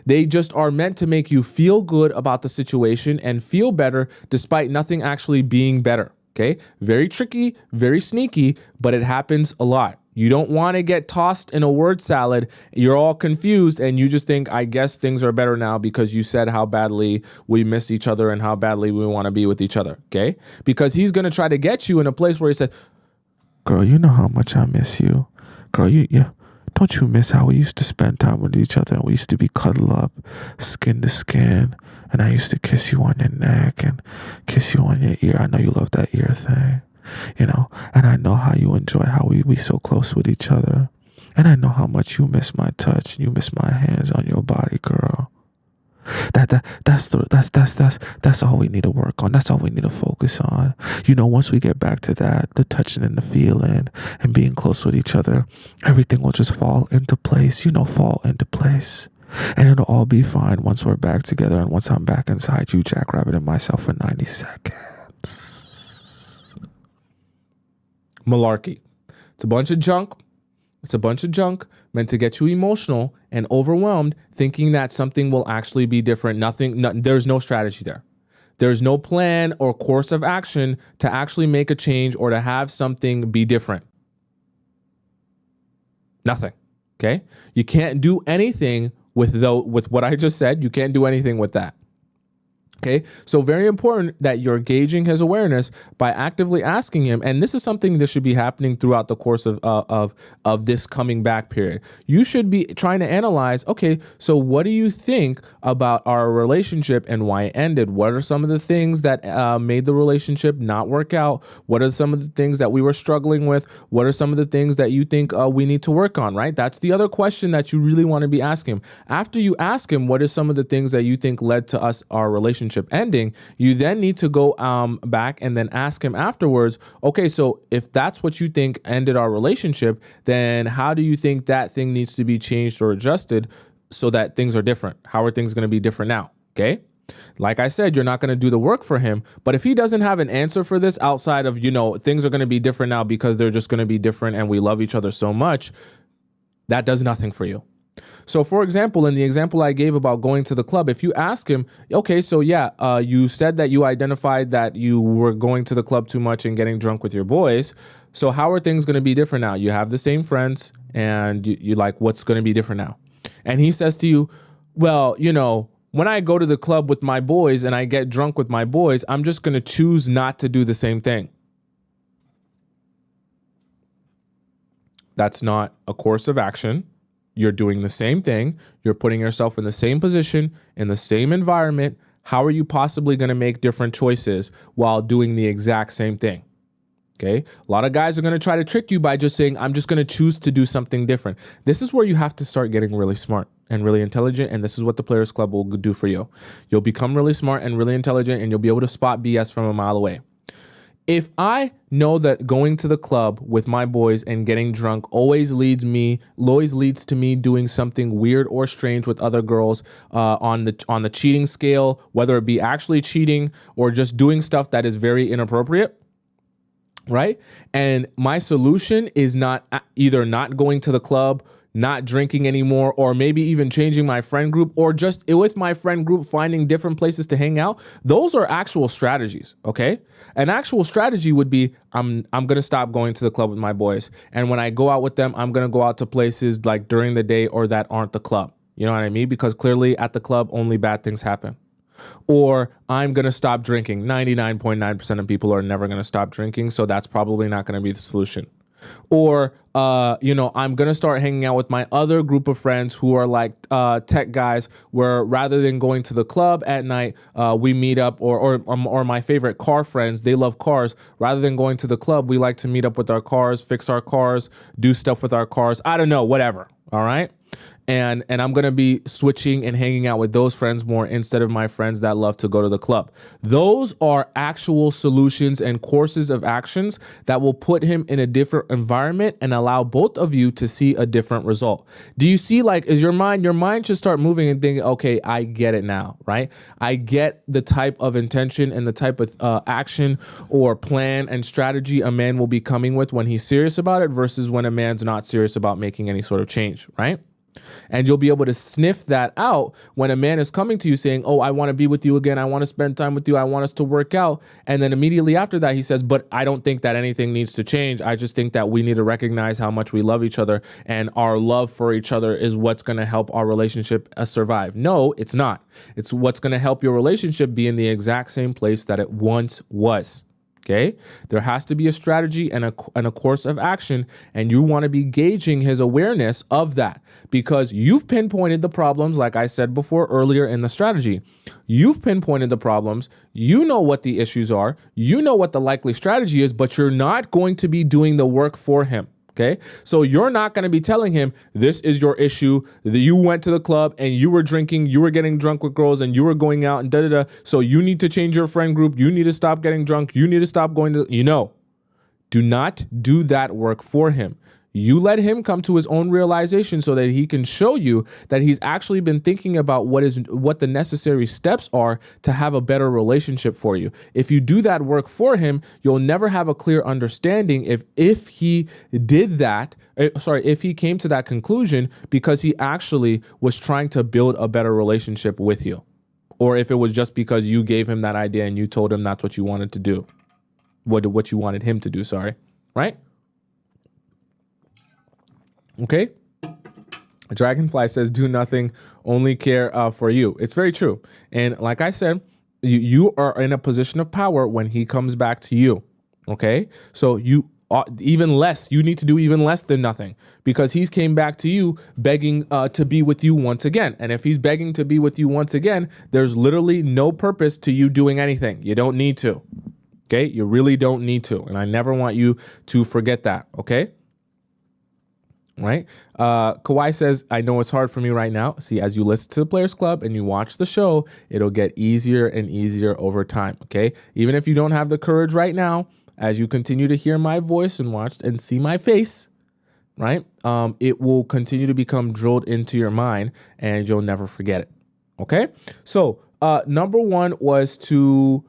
They just are meant to make you feel good about the situation and feel better despite nothing actually being better. Okay. Very tricky, very sneaky, but it happens a lot. You don't want to get tossed in a word salad. You're all confused and you just think, I guess things are better now because you said how badly we miss each other and how badly we want to be with each other. Okay. Because he's going to try to get you in a place where he said, girl, you know how much I miss you. Girl, don't you miss how we used to spend time with each other and we used to be cuddled up, skin to skin, and I used to kiss you on your neck and kiss you on your ear. I know you love that ear thing. And I know how you enjoy how we so close with each other. And I know how much you miss my touch and you miss my hands on your body, girl. That's all we need to work on. That's all we need to focus on. Once we get back to that, the touching and the feeling and being close with each other, everything will just fall into place, fall into place. And it'll all be fine once we're back together and once I'm back inside you, Jackrabbit, and myself for 90 seconds. Malarkey. It's a bunch of junk. It's a bunch of junk meant to get you emotional and overwhelmed, thinking that something will actually be different. There's no strategy there. There's no plan or course of action to actually make a change or to have something be different. Nothing. Okay? You can't do anything with what I just said. You can't do anything with that. Okay, so very important that you're gauging his awareness by actively asking him, and this is something that should be happening throughout the course of this coming back period. You should be trying to analyze, okay, so what do you think about our relationship and why it ended? What are some of the things that made the relationship not work out? What are some of the things that we were struggling with? What are some of the things that you think we need to work on, right? That's the other question that you really want to be asking him. After you ask him, what are some of the things that you think led to our relationship ending, you then need to go back and then ask him afterwards, okay, so if that's what you think ended our relationship, then how do you think that thing needs to be changed or adjusted so that things are different? How are things going to be different now? Okay. Like I said, you're not going to do the work for him, but if he doesn't have an answer for this outside of, things are going to be different now because they're just going to be different and we love each other so much, that does nothing for you. So, for example, in the example I gave about going to the club, if you ask him, okay, so you said that you identified that you were going to the club too much and getting drunk with your boys. So how are things going to be different now? You have the same friends and you like, what's going to be different now? And he says to you, well, when I go to the club with my boys and I get drunk with my boys, I'm just going to choose not to do the same thing. That's not a course of action. You're doing the same thing. You're putting yourself in the same position, in the same environment. How are you possibly going to make different choices while doing the exact same thing? Okay. A lot of guys are going to try to trick you by just saying, I'm just going to choose to do something different. This is where you have to start getting really smart and really intelligent. And this is what the Players Club will do for you. You'll become really smart and really intelligent and you'll be able to spot BS from a mile away. If I know that going to the club with my boys and getting drunk always leads to me doing something weird or strange with other girls on the cheating scale, whether it be actually cheating or just doing stuff that is very inappropriate, right? And my solution is not either not going to the club, not drinking anymore, or maybe even changing my friend group, or just with my friend group finding different places to hang out. Those are actual strategies, okay? An actual strategy would be I'm going to stop going to the club with my boys. And when I go out with them, I'm going to go out to places like during the day or that aren't the club. You know what I mean? Because clearly at the club, only bad things happen. Or I'm going to stop drinking. 99.9% of people are never going to stop drinking, so that's probably not going to be the solution. Or, I'm going to start hanging out with my other group of friends who are like tech guys, where rather than going to the club at night, we meet up, or my favorite car friends, they love cars. Rather than going to the club, we like to meet up with our cars, fix our cars, do stuff with our cars. I don't know, whatever. All right. And I'm going to be switching and hanging out with those friends more instead of my friends that love to go to the club. Those are actual solutions and courses of actions that will put him in a different environment and allow both of you to see a different result. Do you see, like, is your mind should start moving and thinking, okay, I get it now, right? I get the type of intention and the type of action or plan and strategy a man will be coming with when he's serious about it versus when a man's not serious about making any sort of change, right? And you'll be able to sniff that out when a man is coming to you saying, oh, I want to be with you again. I want to spend time with you. I want us to work out. And then immediately after that, he says, but I don't think that anything needs to change. I just think that we need to recognize how much we love each other, and our love for each other is what's going to help our relationship survive. No, it's not. It's what's going to help your relationship be in the exact same place that it once was. Okay, there has to be a strategy and a course of action, and you want to be gauging his awareness of that, because you've pinpointed the problems. Like I said before earlier in the strategy, you've pinpointed the problems. You know what the issues are. You know what the likely strategy is, but you're not going to be doing the work for him. Okay, so you're not going to be telling him this is your issue. You went to the club and you were drinking, you were getting drunk with girls, and you were going out and da-da-da. So you need to change your friend group. You need to stop getting drunk. You need to stop going to, do not do that work for him. You let him come to his own realization so that he can show you that he's actually been thinking about what the necessary steps are to have a better relationship for you. If you do that work for him, you'll never have a clear understanding if he did that, if he came to that conclusion because he actually was trying to build a better relationship with you, or if it was just because you gave him that idea and you told him that's what you wanted to do, what you wanted him to do, right? Okay. Dragonfly says, do nothing, only care for you. It's very true. And like I said, you are in a position of power when he comes back to you. Okay. So you need to do even less than nothing, because he's came back to you begging to be with you once again. And if he's begging to be with you once again, there's literally no purpose to you doing anything. You don't need to. Okay. You really don't need to. And I never want you to forget that. Okay. Right. Kawhi says, I know it's hard for me right now. See, as you listen to the Players Club and you watch the show, it'll get easier and easier over time. OK, even if you don't have the courage right now, as you continue to hear my voice and watch and see my face, right, it will continue to become drilled into your mind and you'll never forget it. OK, so number one was to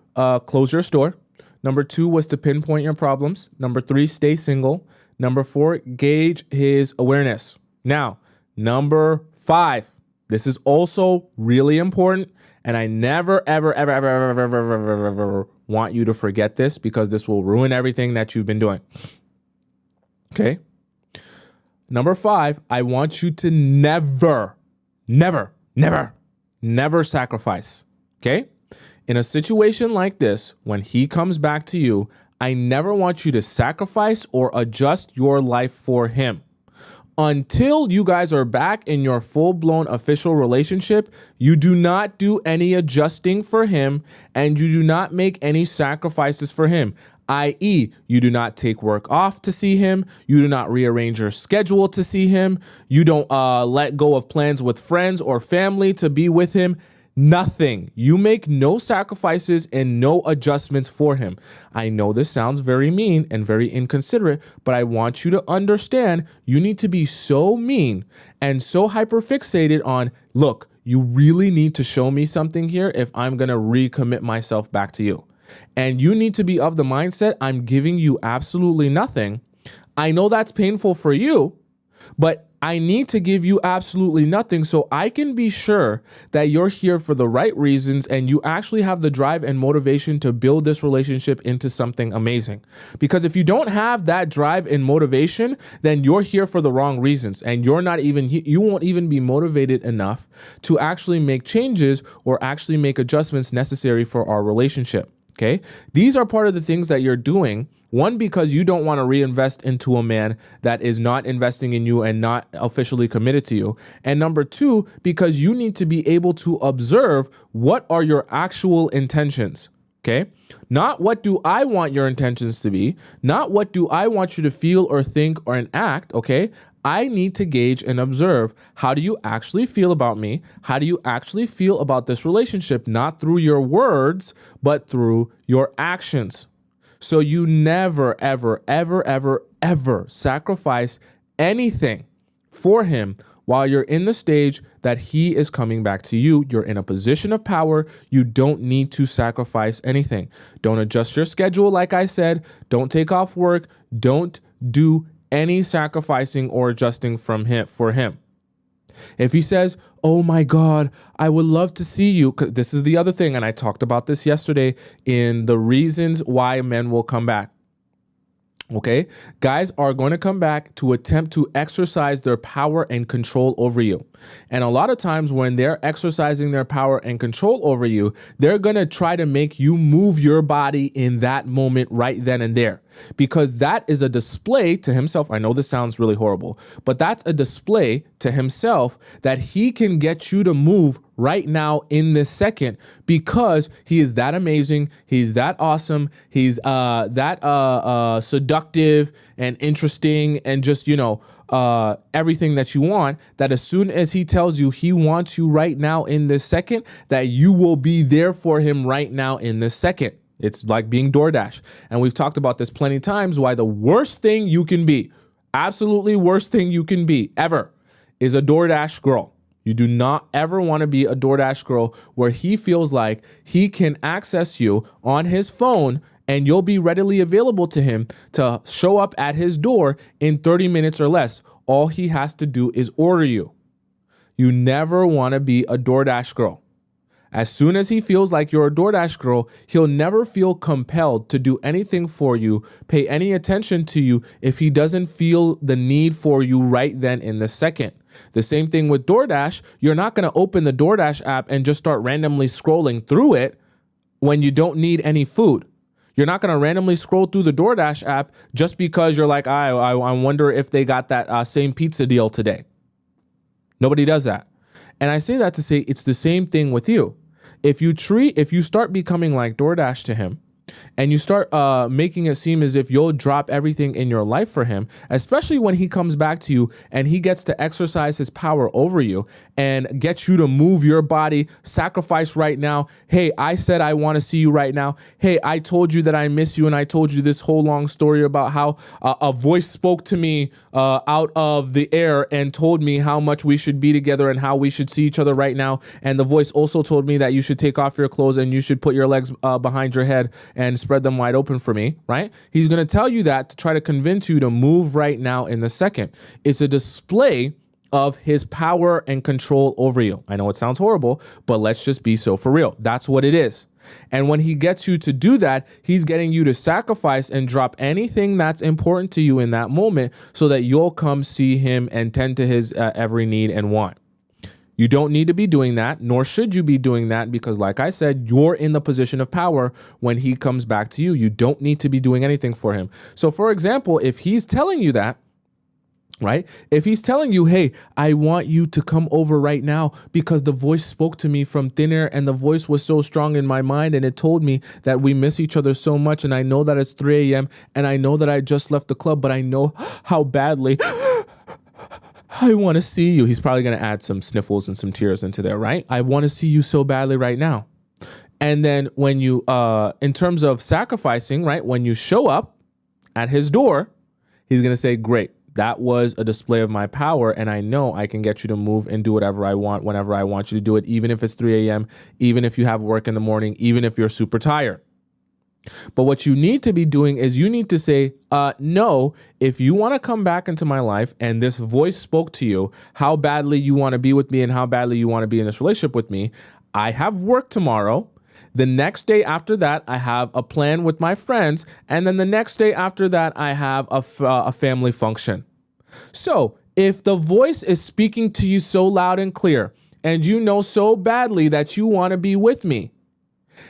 close your store. Number two was to pinpoint your problems. Number three, stay single. Number four, gauge his awareness. Now, number five, this is also really important, and I never, ever, ever, ever, ever, ever, ever, ever, ever want you to forget this, because this will ruin everything that you've been doing. Okay? Number five, I want you to never, never, never, never sacrifice. Okay? In a situation like this, when he comes back to you, I never want you to sacrifice or adjust your life for him. Until you guys are back in your full-blown official relationship, you do not do any adjusting for him, and you do not make any sacrifices for him. I.e., you do not take work off to see him. You do not rearrange your schedule to see him. You don't let go of plans with friends or family to be with him. Nothing. You make no sacrifices and no adjustments for him. I know this sounds very mean and very inconsiderate, but I want you to understand you need to be so mean and so hyperfixated on, look, you really need to show me something here if I'm going to recommit myself back to you. And you need to be of the mindset, I'm giving you absolutely nothing. I know that's painful for you, but I need to give you absolutely nothing so I can be sure that you're here for the right reasons and you actually have the drive and motivation to build this relationship into something amazing. Because if you don't have that drive and motivation, then you're here for the wrong reasons and you won't even be motivated enough to actually make changes or actually make adjustments necessary for our relationship. Okay? These are part of the things that you're doing. One, because you don't want to reinvest into a man that is not investing in you and not officially committed to you. And number two, because you need to be able to observe what are your actual intentions. Okay? Not what do I want your intentions to be, not what do I want you to feel or think or act. Okay? I need to gauge and observe, how do you actually feel about me? How do you actually feel about this relationship? Not through your words, but through your actions. So you never, ever, ever, ever, ever sacrifice anything for him while you're in the stage that he is coming back to you. You're in a position of power. You don't need to sacrifice anything. Don't adjust your schedule, like I said. Don't take off work. Don't do any sacrificing or adjusting for him. If he says, oh my God, I would love to see you. 'Cause this is the other thing. And I talked about this yesterday in the reasons why men will come back. Okay. Guys are going to come back to attempt to exercise their power and control over you. And a lot of times when they're exercising their power and control over you, they're going to try to make you move your body in that moment right then and there, because that is a display to himself. I know this sounds really horrible, but that's a display to himself that he can get you to move right now in this second, because he is that amazing. He's that awesome. He's that seductive and interesting and just, everything that you want, that as soon as he tells you he wants you right now in this second, that you will be there for him right now in this second. It's like being DoorDash. And we've talked about this plenty of times, why the worst thing you can be, absolutely worst thing you can be ever, is a DoorDash girl. You do not ever want to be a DoorDash girl where he feels like he can access you on his phone and you'll be readily available to him to show up at his door in 30 minutes or less. All he has to do is order you. You never want to be a DoorDash girl. As soon as he feels like you're a DoorDash girl, he'll never feel compelled to do anything for you, pay any attention to you, if he doesn't feel the need for you right then in the second. The same thing with DoorDash. You're not going to open the DoorDash app and just start randomly scrolling through it when you don't need any food. You're not going to randomly scroll through the DoorDash app just because you're like, I wonder if they got that same pizza deal today. Nobody does that. And I say that to say it's the same thing with you. If you start becoming like DoorDash to him, and you start making it seem as if you'll drop everything in your life for him, especially when he comes back to you and he gets to exercise his power over you and get you to move your body, sacrifice right now. Hey, I said I want to see you right now. Hey, I told you that I miss you, and I told you this whole long story about how a voice spoke to me out of the air and told me how much we should be together and how we should see each other right now. And the voice also told me that you should take off your clothes and you should put your legs behind your head and spread them wide open for me, right? He's going to tell you that to try to convince you to move right now in the second. It's a display of his power and control over you. I know it sounds horrible, but let's just be so for real. That's what it is. And when he gets you to do that, he's getting you to sacrifice and drop anything that's important to you in that moment so that you'll come see him and tend to his every need and want. You don't need to be doing that, nor should you be doing that, because like I said, you're in the position of power when he comes back to you. You don't need to be doing anything for him. So for example, if he's telling you that, right? If he's telling you, hey, I want you to come over right now because the voice spoke to me from thin air and the voice was so strong in my mind and it told me that we miss each other so much, and I know that it's 3 a.m. and I know that I just left the club, but I know how badly I want to see you. He's probably going to add some sniffles and some tears into there, right? I want to see you so badly right now. And then when you, in terms of sacrificing, right? When you show up at his door, he's going to say, great, that was a display of my power. And I know I can get you to move and do whatever I want, whenever I want you to do it, even if it's 3 a.m., even if you have work in the morning, even if you're super tired. But what you need to be doing is you need to say, no, if you want to come back into my life and this voice spoke to you, how badly you want to be with me and how badly you want to be in this relationship with me, I have work tomorrow. The next day after that, I have a plan with my friends. And then the next day after that, I have a family function. So if the voice is speaking to you so loud and clear and you know so badly that you want to be with me,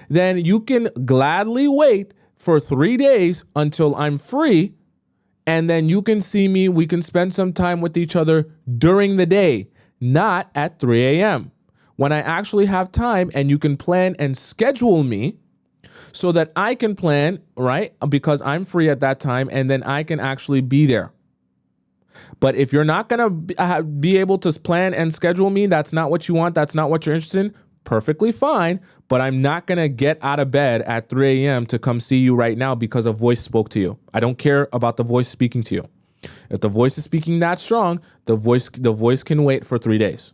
then you can gladly wait for 3 days until I'm free. And then you can see me. We can spend some time with each other during the day, not at 3 a.m. when I actually have time, and you can plan and schedule me so that I can plan, right? Because I'm free at that time, and then I can actually be there. But if you're not going to be able to plan and schedule me, that's not what you want, that's not what you're interested in, perfectly fine. But I'm not going to get out of bed at 3 a.m. to come see you right now because a voice spoke to you. I don't care about the voice speaking to you. If the voice is speaking that strong, the voice can wait for 3 days.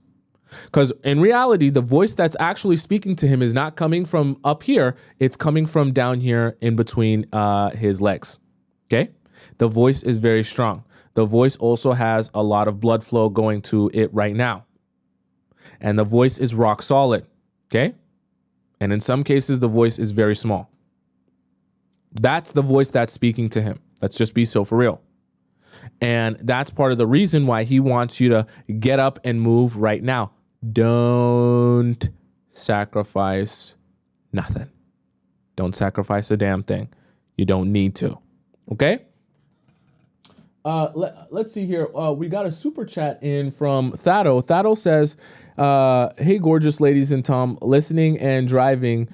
Because in reality, the voice that's actually speaking to him is not coming from up here. It's coming from down here in between his legs. Okay? The voice is very strong. The voice also has a lot of blood flow going to it right now. And the voice is rock solid. Okay? And in some cases, the voice is very small. That's the voice that's speaking to him. Let's just be so for real. And that's part of the reason why he wants you to get up and move right now. Don't sacrifice nothing. Don't sacrifice a damn thing. You don't need to. Okay? Let's see here. We got a super chat in from Thado. Thado says, hey, gorgeous ladies and Tom, listening and driving,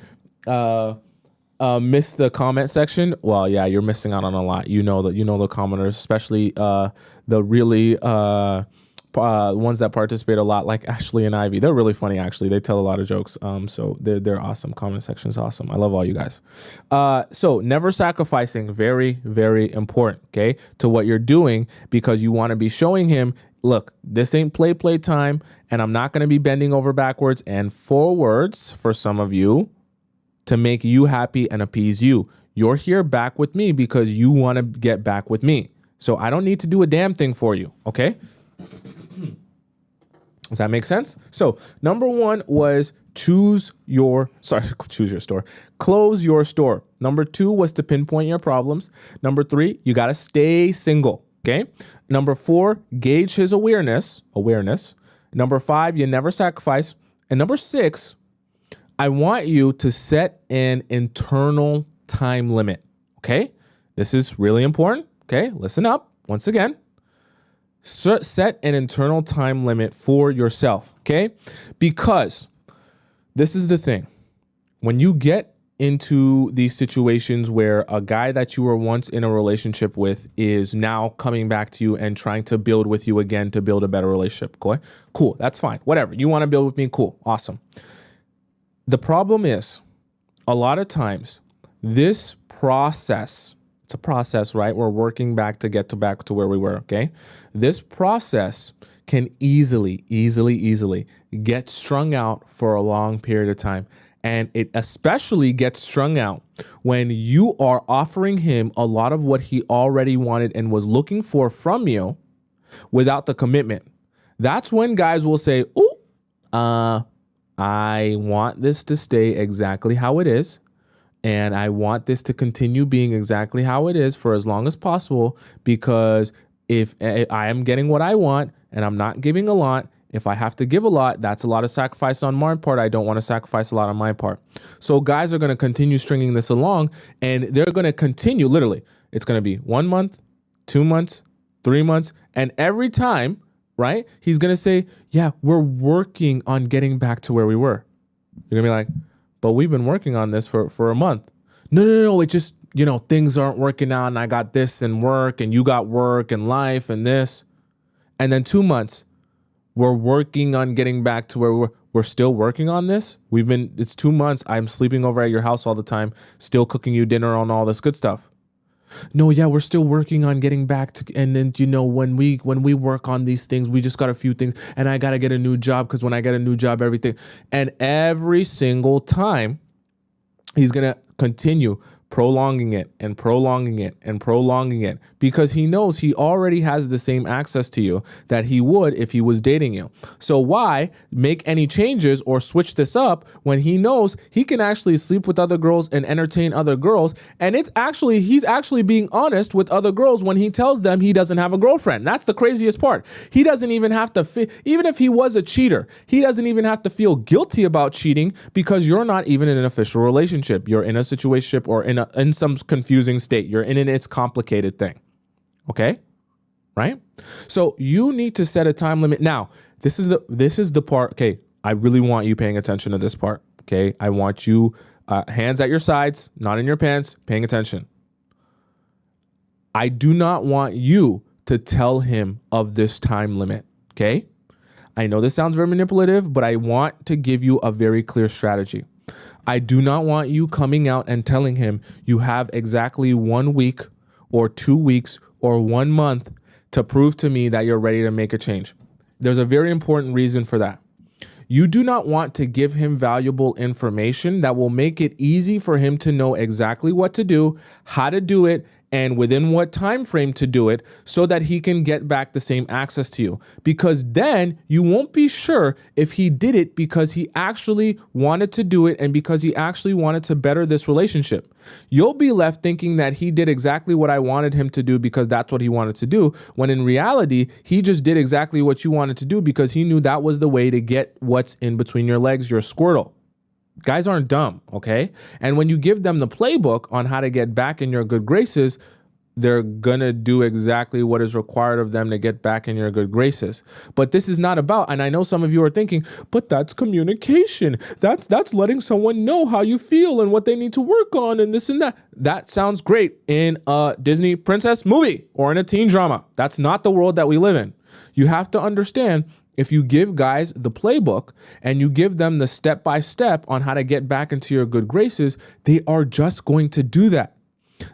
missed the comment section. Well, yeah, you're missing out on a lot. You know the commenters, especially the really ones that participate a lot, like Ashley and Ivy. They're really funny, actually. They tell a lot of jokes. So they're awesome. Comment section is awesome. I love all you guys. So never sacrificing, very, very important, okay, to what you're doing, because you want to be showing him, look, this ain't play time, and I'm not going to be bending over backwards and forwards for some of you to make you happy and appease you. You're here back with me because you want to get back with me. So I don't need to do a damn thing for you, okay? Does that make sense? So number one was close your store. Close your store. Number two was to pinpoint your problems. Number three, you got to stay single, okay? Number four, gauge his awareness. Number five, you never sacrifice. And number six, I want you to set an internal time limit, okay? This is really important, okay? Listen up once again. Set an internal time limit for yourself, okay? Because this is the thing. When you get into these situations where a guy that you were once in a relationship with is now coming back to you and trying to build with you again to build a better relationship, okay? Cool, that's fine. Whatever. You want to build with me? Cool, awesome. The problem is, a lot of times, this process, it's a process, right? We're working back to get back to where we were, okay? This process can easily get strung out for a long period of time. And it especially gets strung out when you are offering him a lot of what he already wanted and was looking for from you without the commitment. That's when guys will say, I want this to stay exactly how it is. And I want this to continue being exactly how it is for as long as possible, because if I am getting what I want and I'm not giving a lot, if I have to give a lot, that's a lot of sacrifice on my part. I don't want to sacrifice a lot on my part. So guys are going to continue stringing this along, and they're going to continue, literally. It's going to be 1 month, 2 months, 3 months. And every time, right, he's going to say, yeah, we're working on getting back to where we were. You're going to be like, but we've been working on this for a month. No. It just, things aren't working out, and I got this and work, and you got work and life and this. And then 2 months. We're working on getting back to where we're still working on this. It's 2 months. I'm sleeping over at your house all the time, still cooking you dinner on all this good stuff. No, yeah, we're still working on getting back to, and then, when we work on these things, we just got a few things, and I got to get a new job, because when I get a new job, everything. And every single time he's going to continue prolonging it and prolonging it and prolonging it, because he knows he already has the same access to you that he would if he was dating you. So why make any changes or switch this up when he knows he can actually sleep with other girls and entertain other girls? And he's actually being honest with other girls when he tells them he doesn't have a girlfriend. That's the craziest part. He doesn't even have to, even if he was a cheater, he doesn't even have to feel guilty about cheating, because you're not even in an official relationship. You're in a situationship, or in some confusing state. You're in it's complicated thing. Okay? Right? So you need to set a time limit. Now, this is the part. Okay. I really want you paying attention to this part. Okay. I want you, hands at your sides, not in your pants, paying attention. I do not want you to tell him of this time limit. Okay. I know this sounds very manipulative, but I want to give you a very clear strategy. I do not want you coming out and telling him you have exactly 1 week or 2 weeks or 1 month to prove to me that you're ready to make a change. There's a very important reason for that. You do not want to give him valuable information that will make it easy for him to know exactly what to do, how to do it, and within what time frame to do it, so that he can get back the same access to you. Because then you won't be sure if he did it because he actually wanted to do it and because he actually wanted to better this relationship. You'll be left thinking that he did exactly what I wanted him to do because that's what he wanted to do, when in reality, he just did exactly what you wanted to do because he knew that was the way to get what's in between your legs, your Squirtle. Guys aren't dumb, okay? And when you give them the playbook on how to get back in your good graces, they're gonna do exactly what is required of them to get back in your good graces. But this is not about, and I know some of you are thinking, but that's communication. That's letting someone know how you feel and what they need to work on and this and that. That sounds great in a Disney princess movie or in a teen drama. That's not the world that we live in. You have to understand, if you give guys the playbook and you give them the step-by-step on how to get back into your good graces, they are just going to do that.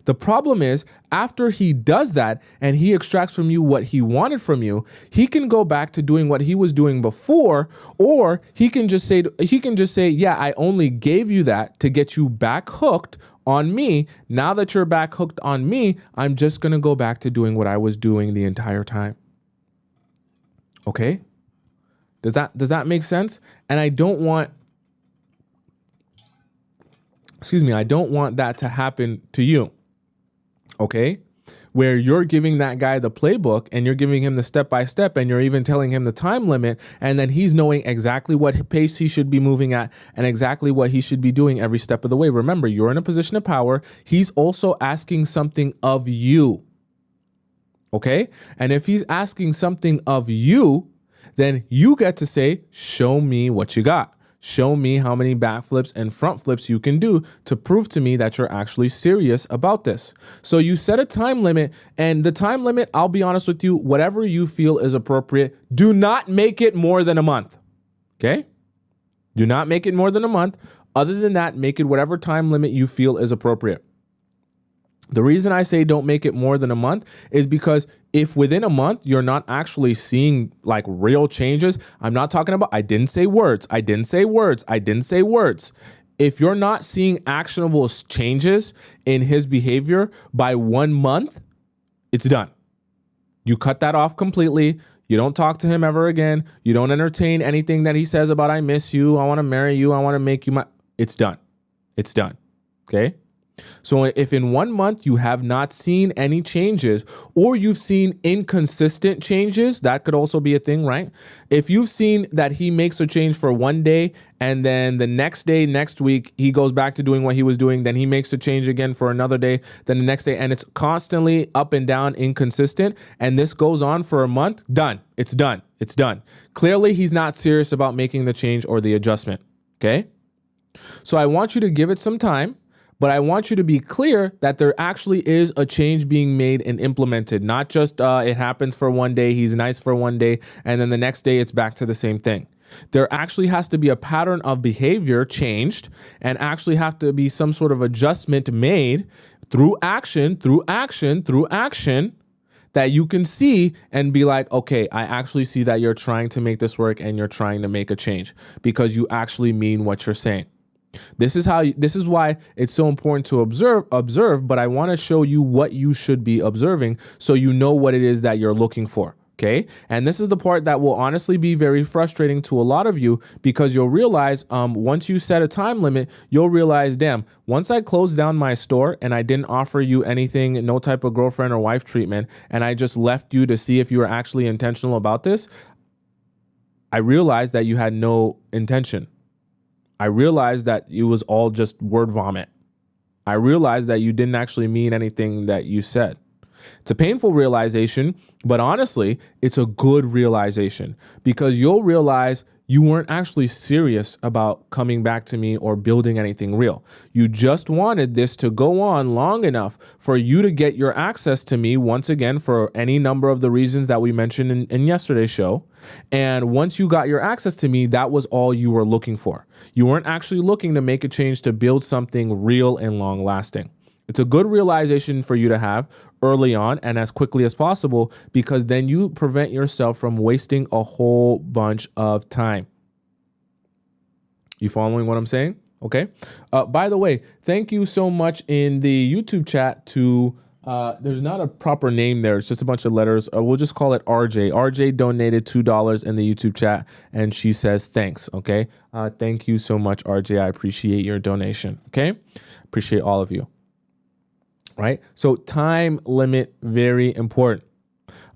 The problem is, after he does that and he extracts from you what he wanted from you, he can go back to doing what he was doing before, or he can just say, yeah, I only gave you that to get you back hooked on me. Now that you're back hooked on me, I'm just going to go back to doing what I was doing the entire time. Okay? Does that make sense? And I don't want that to happen to you. Okay? Where you're giving that guy the playbook and you're giving him the step-by-step and you're even telling him the time limit, and then he's knowing exactly what pace he should be moving at and exactly what he should be doing every step of the way. Remember, you're in a position of power. He's also asking something of you. Okay? And if he's asking something of you, then you get to say, show me what you got. Show me how many backflips and front flips you can do to prove to me that you're actually serious about this. So you set a time limit, and the time limit, I'll be honest with you, whatever you feel is appropriate. Do not make it more than a month. Okay? Do not make it more than a month. Other than that, make it whatever time limit you feel is appropriate. The reason I say don't make it more than a month is because if within a month you're not actually seeing like real changes, I'm not talking about, I didn't say words. If you're not seeing actionable changes in his behavior by 1 month, it's done. You cut that off completely. You don't talk to him ever again. You don't entertain anything that he says about, I miss you, I want to marry you, I want to make you my, it's done. It's done. Okay? So if in 1 month you have not seen any changes, or you've seen inconsistent changes, that could also be a thing, right? If you've seen that he makes a change for 1 day and then the next day, next week, he goes back to doing what he was doing, then he makes a change again for another day, then the next day, and it's constantly up and down, inconsistent, and this goes on for a month, done. It's done. It's done. Clearly, he's not serious about making the change or the adjustment, okay? So I want you to give it some time. But I want you to be clear that there actually is a change being made and implemented, not just it happens for one day, he's nice for one day, and then the next day it's back to the same thing. There actually has to be a pattern of behavior changed and actually have to be some sort of adjustment made through action, that you can see and be like, okay, I actually see that you're trying to make this work and you're trying to make a change because you actually mean what you're saying. This is why it's so important to observe, but I want to show you what you should be observing so you know what it is that you're looking for. Okay. And this is the part that will honestly be very frustrating to a lot of you because you'll realize once you set a time limit, you'll realize, damn, once I closed down my store and I didn't offer you anything, no type of girlfriend or wife treatment, and I just left you to see if you were actually intentional about this, I realized that you had no intention. I realized that it was all just word vomit. I realized that you didn't actually mean anything that you said. It's a painful realization, but honestly, it's a good realization because you'll realize you weren't actually serious about coming back to me or building anything real. You just wanted this to go on long enough for you to get your access to me once again for any number of the reasons that we mentioned in yesterday's show. And once you got your access to me, that was all you were looking for. You weren't actually looking to make a change to build something real and long lasting. It's a good realization for you to have early on and as quickly as possible because then you prevent yourself from wasting a whole bunch of time. You following what I'm saying? Okay. By the way, thank you so much in the YouTube chat to, there's not a proper name there. It's just a bunch of letters. We'll just call it RJ. RJ donated $2 in the YouTube chat and she says, thanks. Okay. Thank you so much, RJ. I appreciate your donation. Okay. Appreciate all of you. Right? So time limit, very important.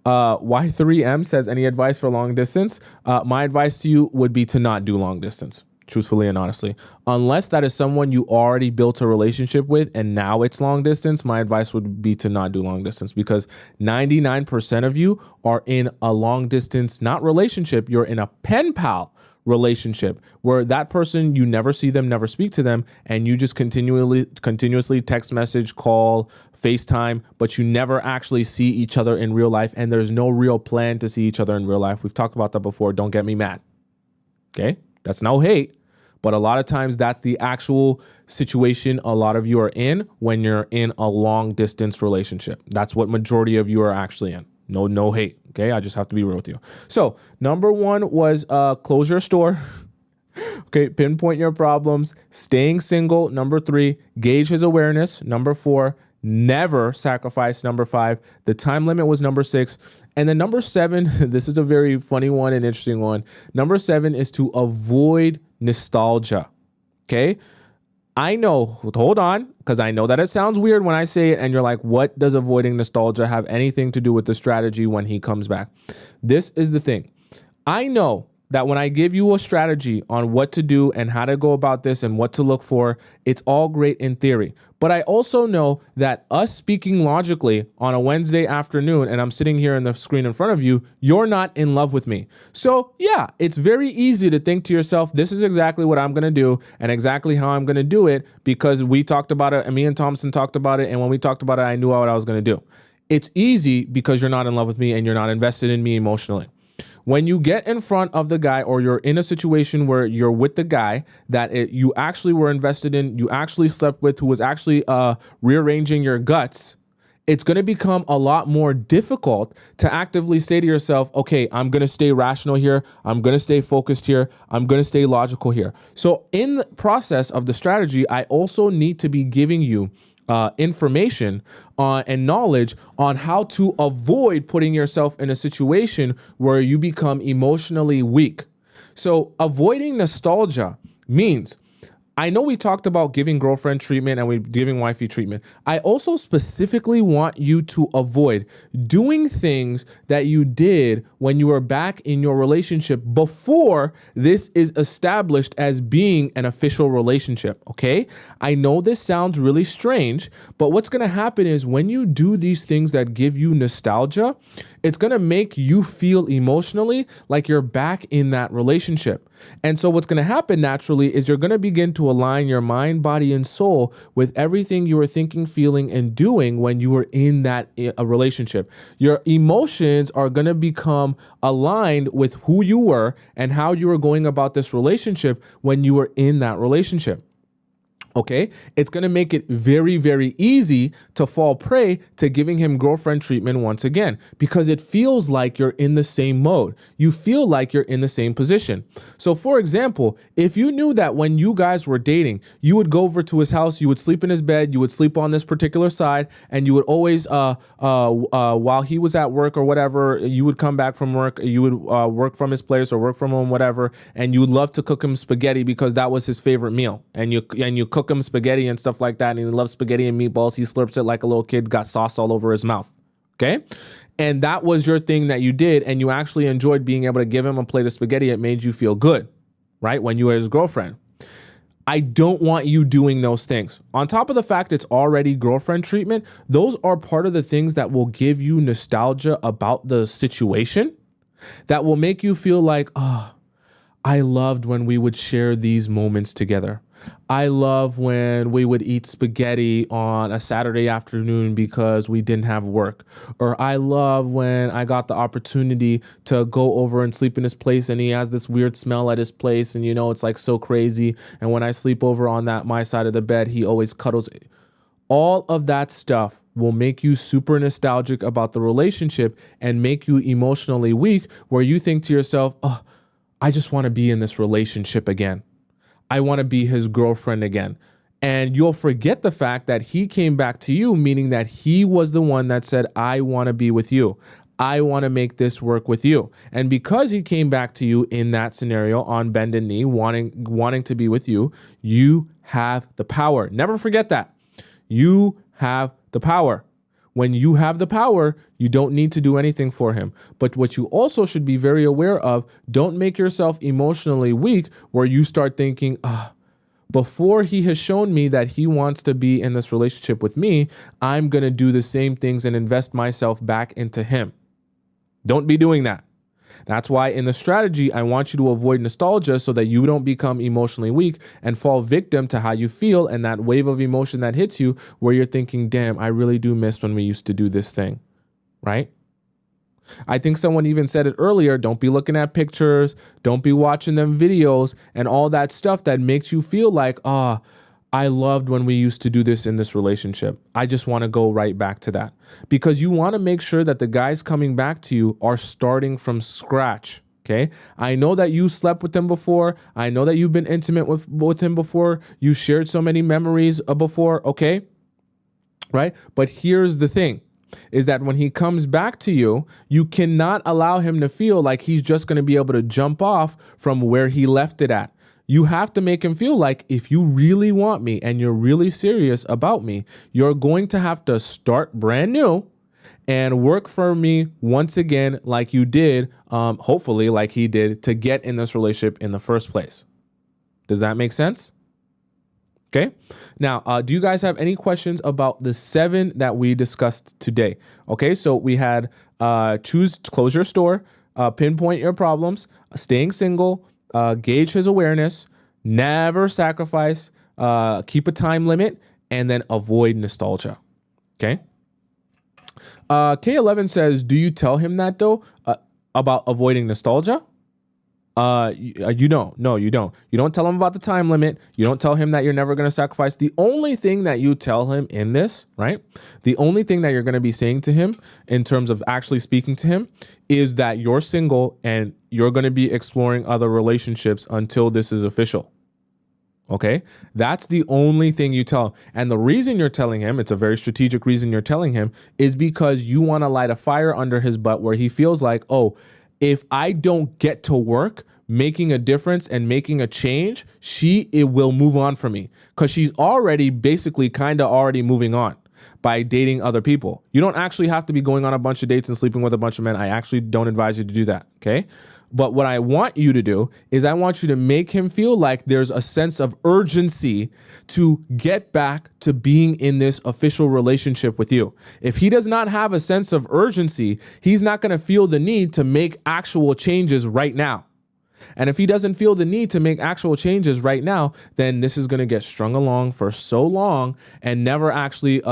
Y3M says, any advice for long distance? My advice to you would be to not do long distance, truthfully and honestly. Unless that is someone you already built a relationship with and now it's long distance, my advice would be to not do long distance because 99% of you are in a long distance, not relationship, you're in a pen pal relationship where that person, you never see them, never speak to them, and you just continuously text message, call, FaceTime, but you never actually see each other in real life, and there's no real plan to see each other in real life. We've talked about that before. Don't get me mad. Okay? That's no hate, but a lot of times that's the actual situation a lot of you are in when you're in a long distance relationship. That's what majority of you are actually in. No hate. Okay, I just have to be real with you. So number one was close your store. Okay, pinpoint your problems. Staying single. Number 3, gauge his awareness. Number 4, never sacrifice. Number 5, the time limit was number 6. And then number 7, this is a very funny one and interesting one. Number 7 is to avoid nostalgia. Okay. I know, hold on, because I know that it sounds weird when I say it and you're like, what does avoiding nostalgia have anything to do with the strategy when he comes back? This is the thing. I know that when I give you a strategy on what to do and how to go about this and what to look for, it's all great in theory. But I also know that us speaking logically on a Wednesday afternoon, and I'm sitting here in the screen in front of you, you're not in love with me. So yeah, it's very easy to think to yourself, this is exactly what I'm going to do and exactly how I'm going to do it because we talked about it and me and Tomisin talked about it. And when we talked about it, I knew what I was going to do. It's easy because you're not in love with me and you're not invested in me emotionally. When you get in front of the guy or you're in a situation where you're with the guy that you actually were invested in, you actually slept with, who was actually rearranging your guts, it's going to become a lot more difficult to actively say to yourself, okay, I'm going to stay rational here. I'm going to stay focused here. I'm going to stay logical here. So in the process of the strategy, I also need to be giving you information and knowledge on how to avoid putting yourself in a situation where you become emotionally weak. So avoiding nostalgia means, I know we talked about giving girlfriend treatment and we're giving wifey treatment. I also specifically want you to avoid doing things that you did when you are back in your relationship before this is established as being an official relationship, okay? I know this sounds really strange, but what's going to happen is when you do these things that give you nostalgia, it's going to make you feel emotionally like you're back in that relationship. And so what's going to happen naturally is you're going to begin to align your mind, body, and soul with everything you were thinking, feeling, and doing when you were in that relationship. Your emotions are going to become aligned with who you were and how you were going about this relationship when you were in that relationship. Okay, it's going to make it very, very easy to fall prey to giving him girlfriend treatment once again, because it feels like you're in the same mode. You feel like you're in the same position. So for example, if you knew that when you guys were dating, you would go over to his house, you would sleep in his bed, you would sleep on this particular side, and you would always, while he was at work or whatever, you would come back from work, you would work from his place or work from home, whatever, and you would love to cook him spaghetti because that was his favorite meal. And you cook him spaghetti and stuff like that, and he loves spaghetti and meatballs. He slurps it like a little kid, got sauce all over his mouth. Okay? And that was your thing that you did, and you actually enjoyed being able to give him a plate of spaghetti. It made you feel good, right? When you were his girlfriend. I don't want you doing those things. On top of the fact it's already girlfriend treatment, those are part of the things that will give you nostalgia about the situation, that will make you feel like, oh, I loved when we would share these moments together. I love when we would eat spaghetti on a Saturday afternoon because we didn't have work. Or I love when I got the opportunity to go over and sleep in his place and he has this weird smell at his place and it's like so crazy. And when I sleep over on my side of the bed, he always cuddles. All of that stuff will make you super nostalgic about the relationship and make you emotionally weak, where you think to yourself, oh, I just want to be in this relationship again. I want to be his girlfriend again. And you'll forget the fact that he came back to you, meaning that he was the one that said, I want to be with you. I want to make this work with you. And because he came back to you in that scenario on bended knee, wanting to be with you, you have the power. Never forget that. You have the power. When you have the power, you don't need to do anything for him. But what you also should be very aware of, don't make yourself emotionally weak where you start thinking, before he has shown me that he wants to be in this relationship with me, I'm going to do the same things and invest myself back into him. Don't be doing that. That's why in the strategy, I want you to avoid nostalgia so that you don't become emotionally weak and fall victim to how you feel and that wave of emotion that hits you where you're thinking, damn, I really do miss when we used to do this thing, right? I think someone even said it earlier, don't be looking at pictures, don't be watching them videos and all that stuff that makes you feel like, I loved when we used to do this in this relationship. I just want to go right back to that, because you want to make sure that the guys coming back to you are starting from scratch. Okay. I know that you slept with him before. I know that you've been intimate with him before. You shared so many memories before. Okay. Right. But here's the thing is that when he comes back to you, you cannot allow him to feel like he's just going to be able to jump off from where he left it at. You have to make him feel like if you really want me and you're really serious about me, you're going to have to start brand new and work for me once again, like you did, hopefully like he did, to get in this relationship in the first place. Does that make sense? Okay. Now, do you guys have any questions about the 7 that we discussed today? Okay. So we had close your store, pinpoint your problems, staying single, gauge his awareness, never sacrifice, keep a time limit, and then avoid nostalgia. Okay. K11 says, do you tell him that though, about avoiding nostalgia? You don't. No, you don't. You don't tell him about the time limit. You don't tell him that you're never going to sacrifice. The only thing that you tell him in this, right? The only thing that you're going to be saying to him in terms of actually speaking to him is that you're single and you're going to be exploring other relationships until this is official. Okay. That's the only thing you tell him. And the reason you're telling him, it's a very strategic reason you're telling him, is because you want to light a fire under his butt where he feels like, oh, if I don't get to work making a difference and making a change, it will move on from me, because she's already basically kind of already moving on. by dating other people. You don't actually have to be going on a bunch of dates and sleeping with a bunch of men. I actually don't advise you to do that, okay? But what I want you to do is I want you to make him feel like there's a sense of urgency to get back to being in this official relationship with you. If he does not have a sense of urgency, he's not going to feel the need to make actual changes right now. And if he doesn't feel the need to make actual changes right now, then this is going to get strung along for so long and never actually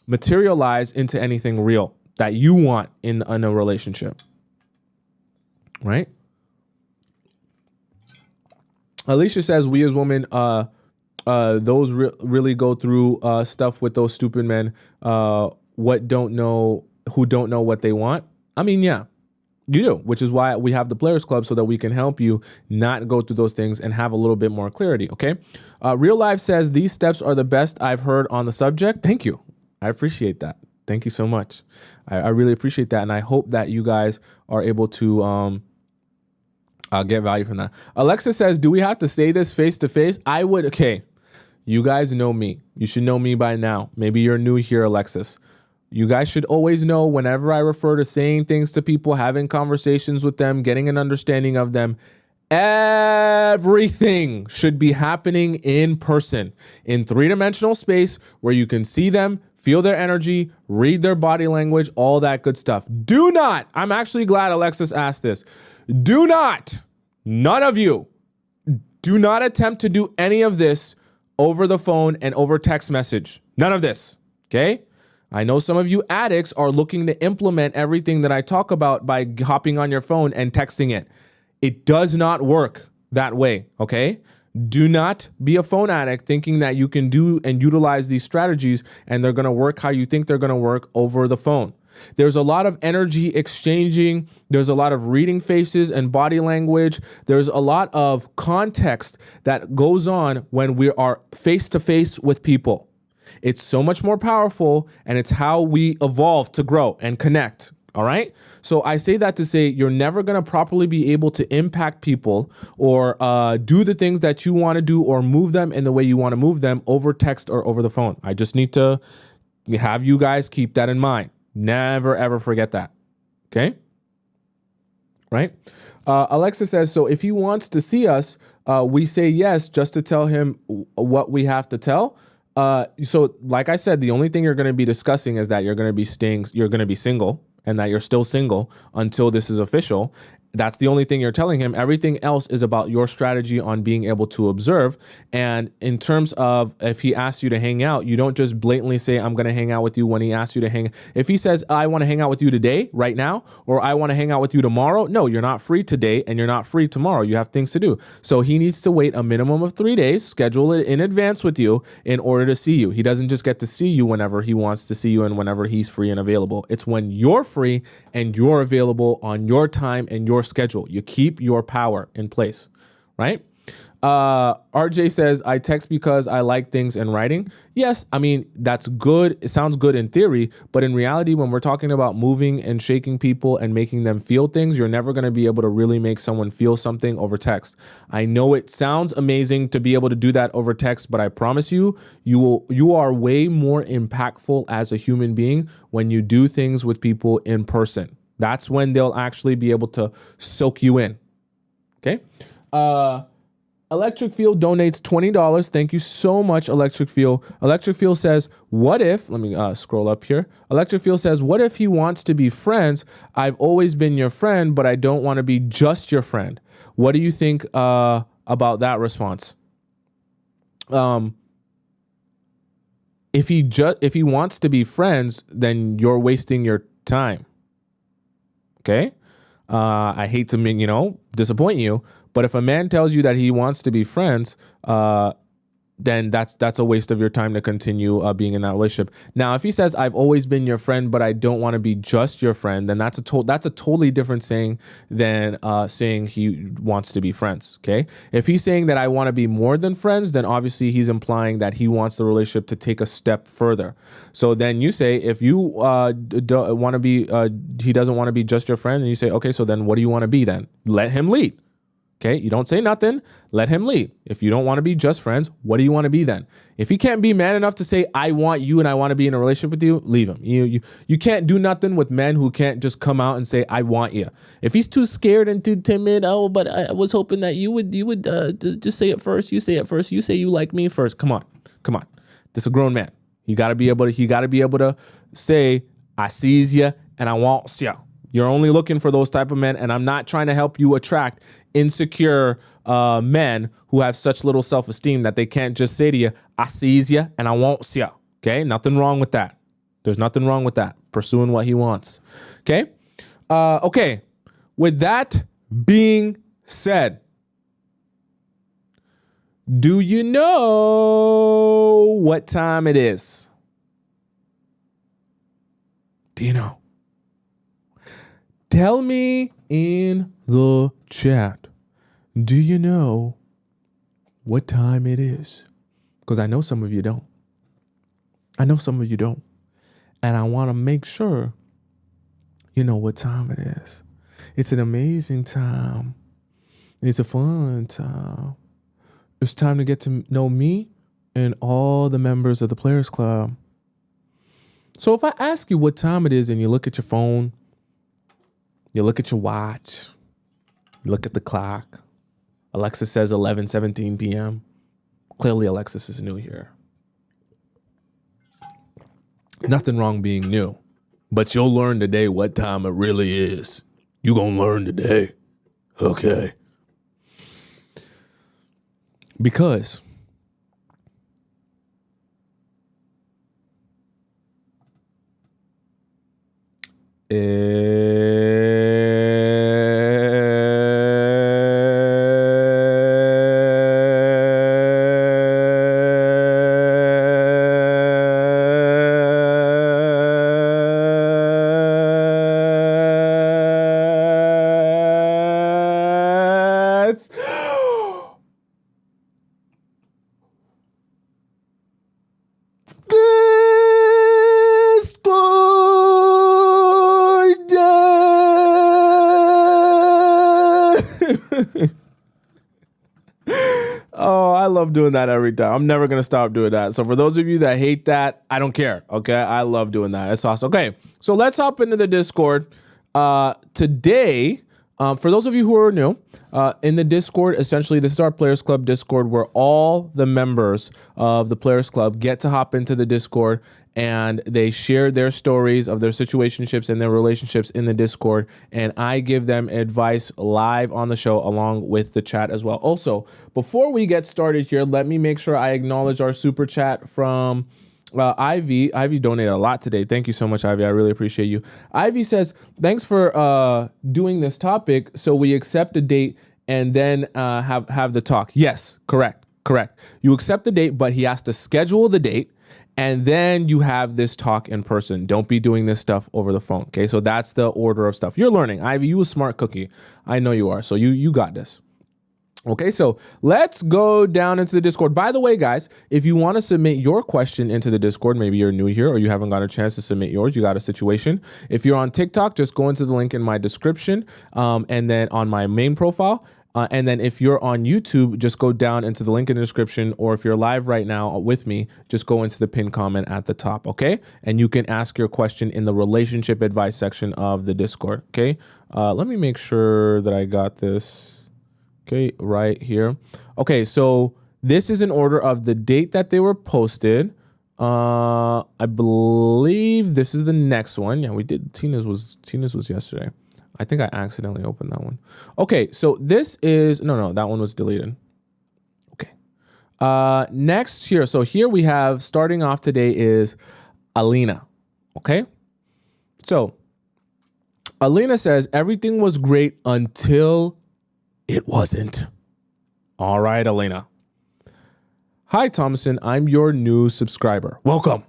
materialize into anything real that you want in a relationship. Right? Alicia says, we as women, those really go through stuff with those stupid men who don't know what they want. I mean, yeah, you do, which is why we have the Players Club, so that we can help you not go through those things and have a little bit more clarity, okay? Real Life says, these steps are the best I've heard on the subject. Thank you. I appreciate that. Thank you so much. I really appreciate that, and I hope that you guys are able to get value from that. Alexa says, do we have to say this face to face? I would. Okay, you guys know me. You should know me by now. Maybe you're new here, Alexis. You guys should always know whenever I refer to saying things to people, having conversations with them, getting an understanding of them, everything should be happening in person, in three-dimensional space where you can see them, feel their energy, read their body language, all that good stuff. Do not, I'm actually glad Alexis asked this. Do not, none of you, do not attempt to do any of this over the phone and over text message. None of this, okay? I know some of you addicts are looking to implement everything that I talk about by hopping on your phone and texting it. It does not work that way, okay? Do not be a phone addict thinking that you can do and utilize these strategies and they're going to work how you think they're going to work over the phone. There's a lot of energy exchanging. There's a lot of reading faces and body language. There's a lot of context that goes on when we are face to face with people. It's so much more powerful, and it's how we evolve to grow and connect. All right. So I say that to say you're never going to properly be able to impact people or do the things that you want to do or move them in the way you want to move them over text or over the phone. I just need to have you guys keep that in mind. Never, ever forget that. Okay. Right. Alexa says, so if he wants to see us, we say yes just to tell him what we have to tell. So like I said, the only thing you're going to be discussing is that you're going to be single and that you're still single until this is official. That's the only thing you're telling him. Everything else is about your strategy on being able to observe. And in terms of if he asks you to hang out, you don't just blatantly say, I'm going to hang out with you when he asks you to hang. If he says, I want to hang out with you today, right now, or I want to hang out with you tomorrow. No, you're not free today and you're not free tomorrow. You have things to do. So he needs to wait a minimum of 3 days, schedule it in advance with you in order to see you. He doesn't just get to see you whenever he wants to see you and whenever he's free and available. It's when you're free and you're available on your time and your schedule. You keep your power in place, right? RJ says, I text because I like things in writing. Yes, I mean, that's good. It sounds good in theory, but in reality, when we're talking about moving and shaking people and making them feel things, you're never going to be able to really make someone feel something over text. I know it sounds amazing to be able to do that over text, but I promise you, you are way more impactful as a human being when you do things with people in person. That's when they'll actually be able to soak you in. Okay. Electric Field donates $20. Thank you so much, Electric Field. Electric Field says, what if, let me scroll up here. Electric Field says, what if he wants to be friends? I've always been your friend, but I don't want to be just your friend. What do you think about that response? If he wants to be friends, then you're wasting your time. Okay. I hate to, disappoint you, but if a man tells you that he wants to be friends, then that's a waste of your time to continue being in that relationship. Now, if he says, I've always been your friend, but I don't want to be just your friend, then that's a totally different saying than saying he wants to be friends. Okay. If he's saying that I want to be more than friends, then obviously he's implying that he wants the relationship to take a step further. So then you say, if you don't want to be, he doesn't want to be just your friend, and you say, okay, so then what do you want to be then? Let him lead. Okay, you don't say nothing. Let him lead. If you don't want to be just friends, what do you want to be then? If he can't be man enough to say, I want you and I want to be in a relationship with you, leave him. You can't do nothing with men who can't just come out and say, I want you. If he's too scared and too timid, oh, but I was hoping that you would just say it first. You say it first. You say you like me first. Come on. This is a grown man. He got to be able to say, I sees you and I wants you. You're only looking for those type of men, and I'm not trying to help you attract insecure men who have such little self-esteem that they can't just say to you, I sees you and I wants you. Okay? Nothing wrong with that. There's nothing wrong with that. Pursuing what he wants. Okay? Okay. With that being said, do you know what time it is? Do you know? Tell me in the chat, do you know what time it is? Because I know some of you don't. And I want to make sure you know what time it is. It's an amazing time. It's a fun time. It's time to get to know me and all the members of the Players Club. So if I ask you what time it is and you look at your phone, you look at your watch, you look at the clock, Alexa says 11:17 p.m. Clearly Alexis is new here. Nothing wrong being new, but you'll learn today what time it really is. You're going to learn today. Okay. Because oh, I love doing that every time. I'm never going to stop doing that. So for those of you that hate that, I don't care. Okay. I love doing that. It's awesome. Okay. So let's hop into the Discord. Today, for those of you who are new, in the Discord, essentially, this is our Players Club Discord where all the members of the Players Club get to hop into the Discord and they share their stories of their situationships and their relationships in the Discord. And I give them advice live on the show along with the chat as well. Also, before we get started here, let me make sure I acknowledge our super chat from Ivy. Ivy donated a lot today. Thank you so much, Ivy. I really appreciate you. Ivy says, thanks for doing this topic so we accept a date and then have the talk. Yes, correct. You accept the date, but he has to schedule the date and then you have this talk in person. Don't be doing this stuff over the phone. Okay, so that's the order of stuff. You're learning. Ivy, you a smart cookie. I know you are. So you got this. Okay, so let's go down into the Discord. By the way, guys, if you want to submit your question into the Discord, maybe you're new here or you haven't got a chance to submit yours, you got a situation. If you're on TikTok, just go into the link in my description and then on my main profile. And then if you're on YouTube, just go down into the link in the description, or if you're live right now with me, just go into the pinned comment at the top, okay? And you can ask your question in the relationship advice section of the Discord, okay? Let me make sure that I got this, okay, right here. Okay, so this is in order of the date that they were posted. I believe this is the next one. Yeah, we did, Tina's was yesterday. I think I accidentally opened that one. Okay, so this is, no, that one was deleted. Okay. Next here, so here we have, starting off today is Alina, okay? So, Alina says, everything was great until it wasn't. All right, Alina. Hi, Tomisin, I'm your new subscriber. Welcome.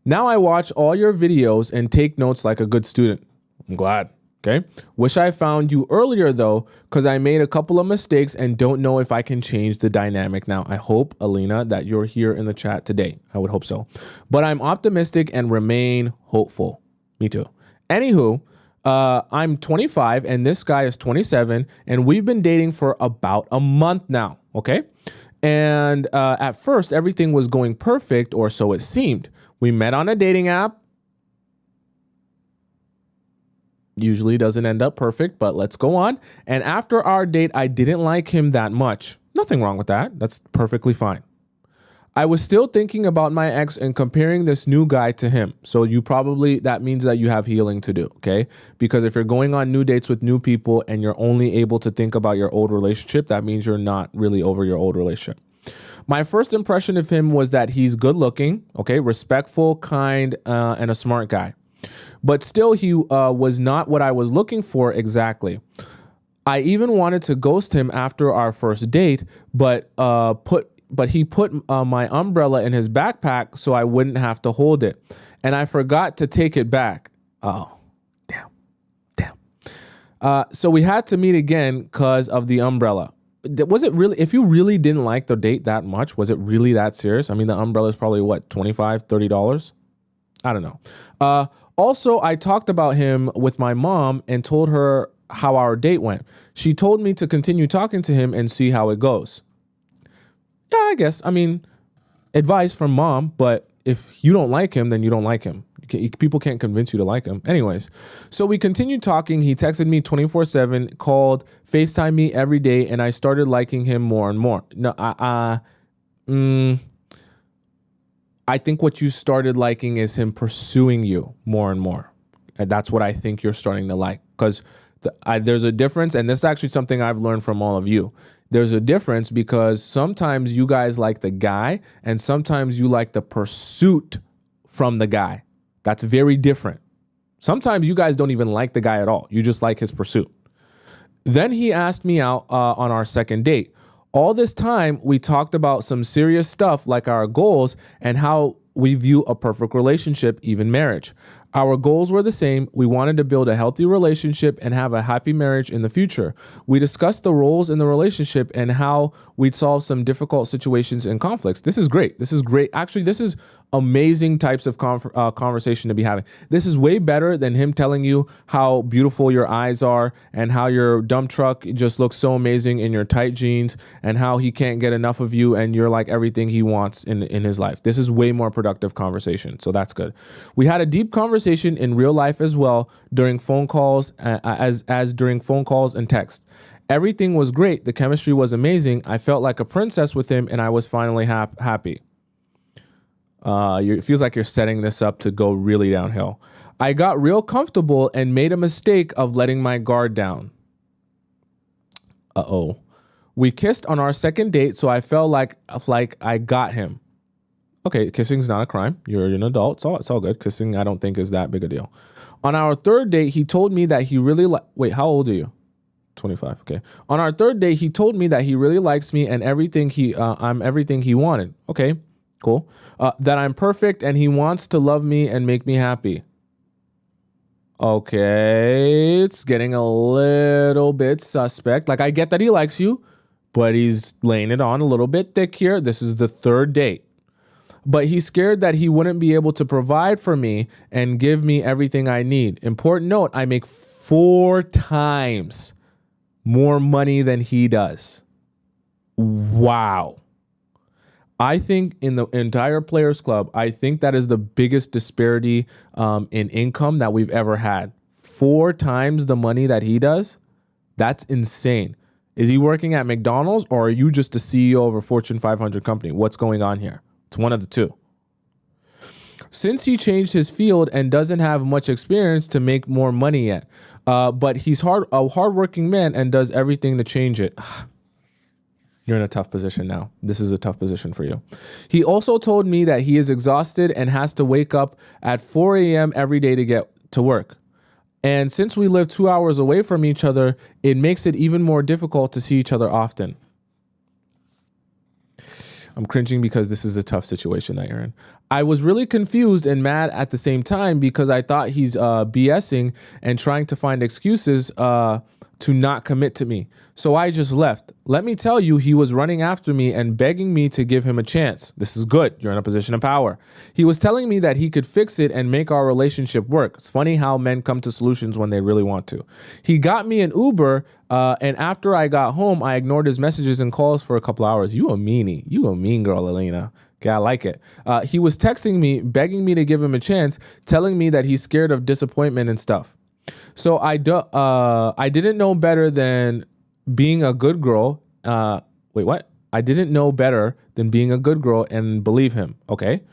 Now I watch all your videos and take notes like a good student. I'm glad. Okay. Wish I found you earlier though, because I made a couple of mistakes and don't know if I can change the dynamic now. I hope, Alina, that you're here in the chat today. I would hope so. But I'm optimistic and remain hopeful. Me too. Anywho, I'm 25 and this guy is 27, and we've been dating for about a month now. Okay. And at first, everything was going perfect, or so it seemed. We met on a dating app. Usually doesn't end up perfect, but let's go on. And after our date, I didn't like him that much. Nothing wrong with that. That's perfectly fine. I was still thinking about my ex and comparing this new guy to him. So that means that you have healing to do, okay? Because if you're going on new dates with new people and you're only able to think about your old relationship, that means you're not really over your old relationship. My first impression of him was that he's good looking, okay, respectful, kind, and a smart guy. But still, he was not what I was looking for exactly. I even wanted to ghost him after our first date, but he put my umbrella in his backpack so I wouldn't have to hold it. And I forgot to take it back. Oh, damn. So we had to meet again because of the umbrella. Was it really, if you really didn't like the date that much, was it really that serious? I mean, the umbrella is probably what, $25, $30? I don't know. Also, I talked about him with my mom and told her how our date went. She told me to continue talking to him and see how it goes. Yeah, I guess. I mean, advice from mom, but if you don't like him, then you don't like him. People can't convince you to like him. Anyways, so we continued talking. He texted me 24/7, called, FaceTime me every day, and I started liking him more and more. No, I think what you started liking is him pursuing you more and more. And that's what I think you're starting to like, because there's a difference. And this is actually something I've learned from all of you. There's a difference because sometimes you guys like the guy and sometimes you like the pursuit from the guy. That's very different. Sometimes you guys don't even like the guy at all. You just like his pursuit. Then he asked me out on our second date. All this time, we talked about some serious stuff like our goals and how we view a perfect relationship, even marriage. Our goals were the same. We wanted to build a healthy relationship and have a happy marriage in the future. We discussed the roles in the relationship and how we'd solve some difficult situations and conflicts. This is great. This is great. Actually, this is amazing types of conversation to be having. This is way better than him telling you how beautiful your eyes are and how your dump truck just looks so amazing in your tight jeans and how he can't get enough of you and you're like everything he wants in his life. This is way more productive conversation. So that's good. We had a deep conversation in real life as well during phone calls, as during phone calls and text. Everything was great. The chemistry was amazing. I felt like a princess with him and I was finally happy. It feels like you're setting this up to go really downhill. I got real comfortable and made a mistake of letting my guard down. Uh-oh. We kissed on our second date, so I felt like I got him. Okay, kissing's not a crime. You're an adult. It's all good. Kissing, I don't think, is that big a deal. On our third date, he told me that he really wait, how old are you? 25. Okay. On our third date, he told me that he really likes me and I'm everything he wanted. Okay. Cool. That I'm perfect and he wants to love me and make me happy. Okay. It's getting a little bit suspect. Like, I get that he likes you, but he's laying it on a little bit thick here. This is the third date. But he's scared that he wouldn't be able to provide for me and give me everything I need. Important note, I make 4 times more money than he does. Wow. I think in the entire Players Club, I think that is the biggest disparity in income that we've ever had. 4 times the money that he does. That's insane. Is he working at McDonald's or are you just the CEO of a Fortune 500 company? What's going on here? It's one of the two. Since he changed his field and doesn't have much experience to make more money yet, but he's a hardworking man and does everything to change it. You're in a tough position now. This is a tough position for you. He also told me that he is exhausted and has to wake up at 4 a.m. every day to get to work. And since we live 2 hours away from each other, it makes it even more difficult to see each other often. I'm cringing because this is a tough situation that you're in. I was really confused and mad at the same time because I thought he's BSing and trying to find excuses to not commit to me. So I just left. Let me tell you, he was running after me and begging me to give him a chance. This is good. You're in a position of power. He was telling me that he could fix it and make our relationship work. It's funny how men come to solutions when they really want to. He got me an Uber, and after I got home, I ignored his messages and calls for a couple hours. You a meanie. You a mean girl, Elena. Okay, I like it. He was texting me, begging me to give him a chance, telling me that he's scared of disappointment and stuff. So I didn't know better than being a good girl. Wait, what? I didn't know better than being a good girl and believe him. Okay.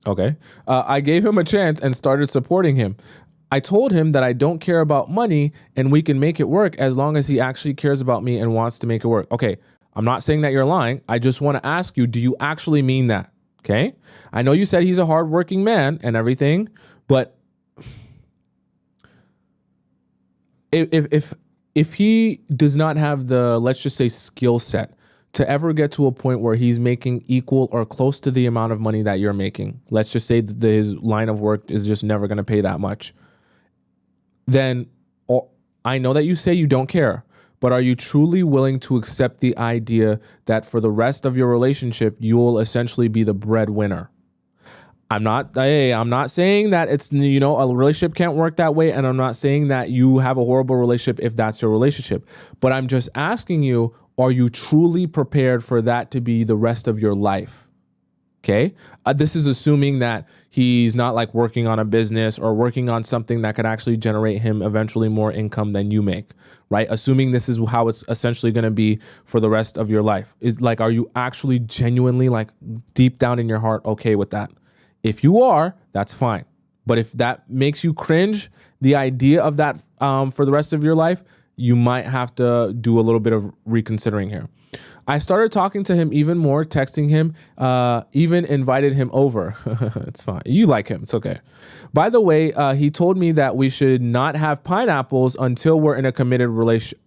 Okay. I gave him a chance and started supporting him. I told him that I don't care about money and we can make it work as long as he actually cares about me and wants to make it work. Okay. I'm not saying that you're lying. I just want to ask you, do you actually mean that? Okay. I know you said he's a hardworking man and everything, but if he does not have the, let's just say, skill set to ever get to a point where he's making equal or close to the amount of money that you're making, let's just say that his line of work is just never going to pay that much, then I know that you say you don't care, but are you truly willing to accept the idea that for the rest of your relationship, you will essentially be the breadwinner? I'm not saying that it's, a relationship can't work that way. And I'm not saying that you have a horrible relationship if that's your relationship, but I'm just asking you, are you truly prepared for that to be the rest of your life? Okay. This is assuming that he's not like working on a business or working on something that could actually generate him eventually more income than you make, right? Assuming this is how it's essentially going to be for the rest of your life. Is like, are you actually genuinely, like, deep down in your heart okay with that? If you are, that's fine. But if that makes you cringe, the idea of that for the rest of your life, you might have to do a little bit of reconsidering here. I started talking to him even more, texting him, even invited him over. It's fine. You like him. It's okay. By the way, he told me that we should not have pineapples until we're in a committed relationship.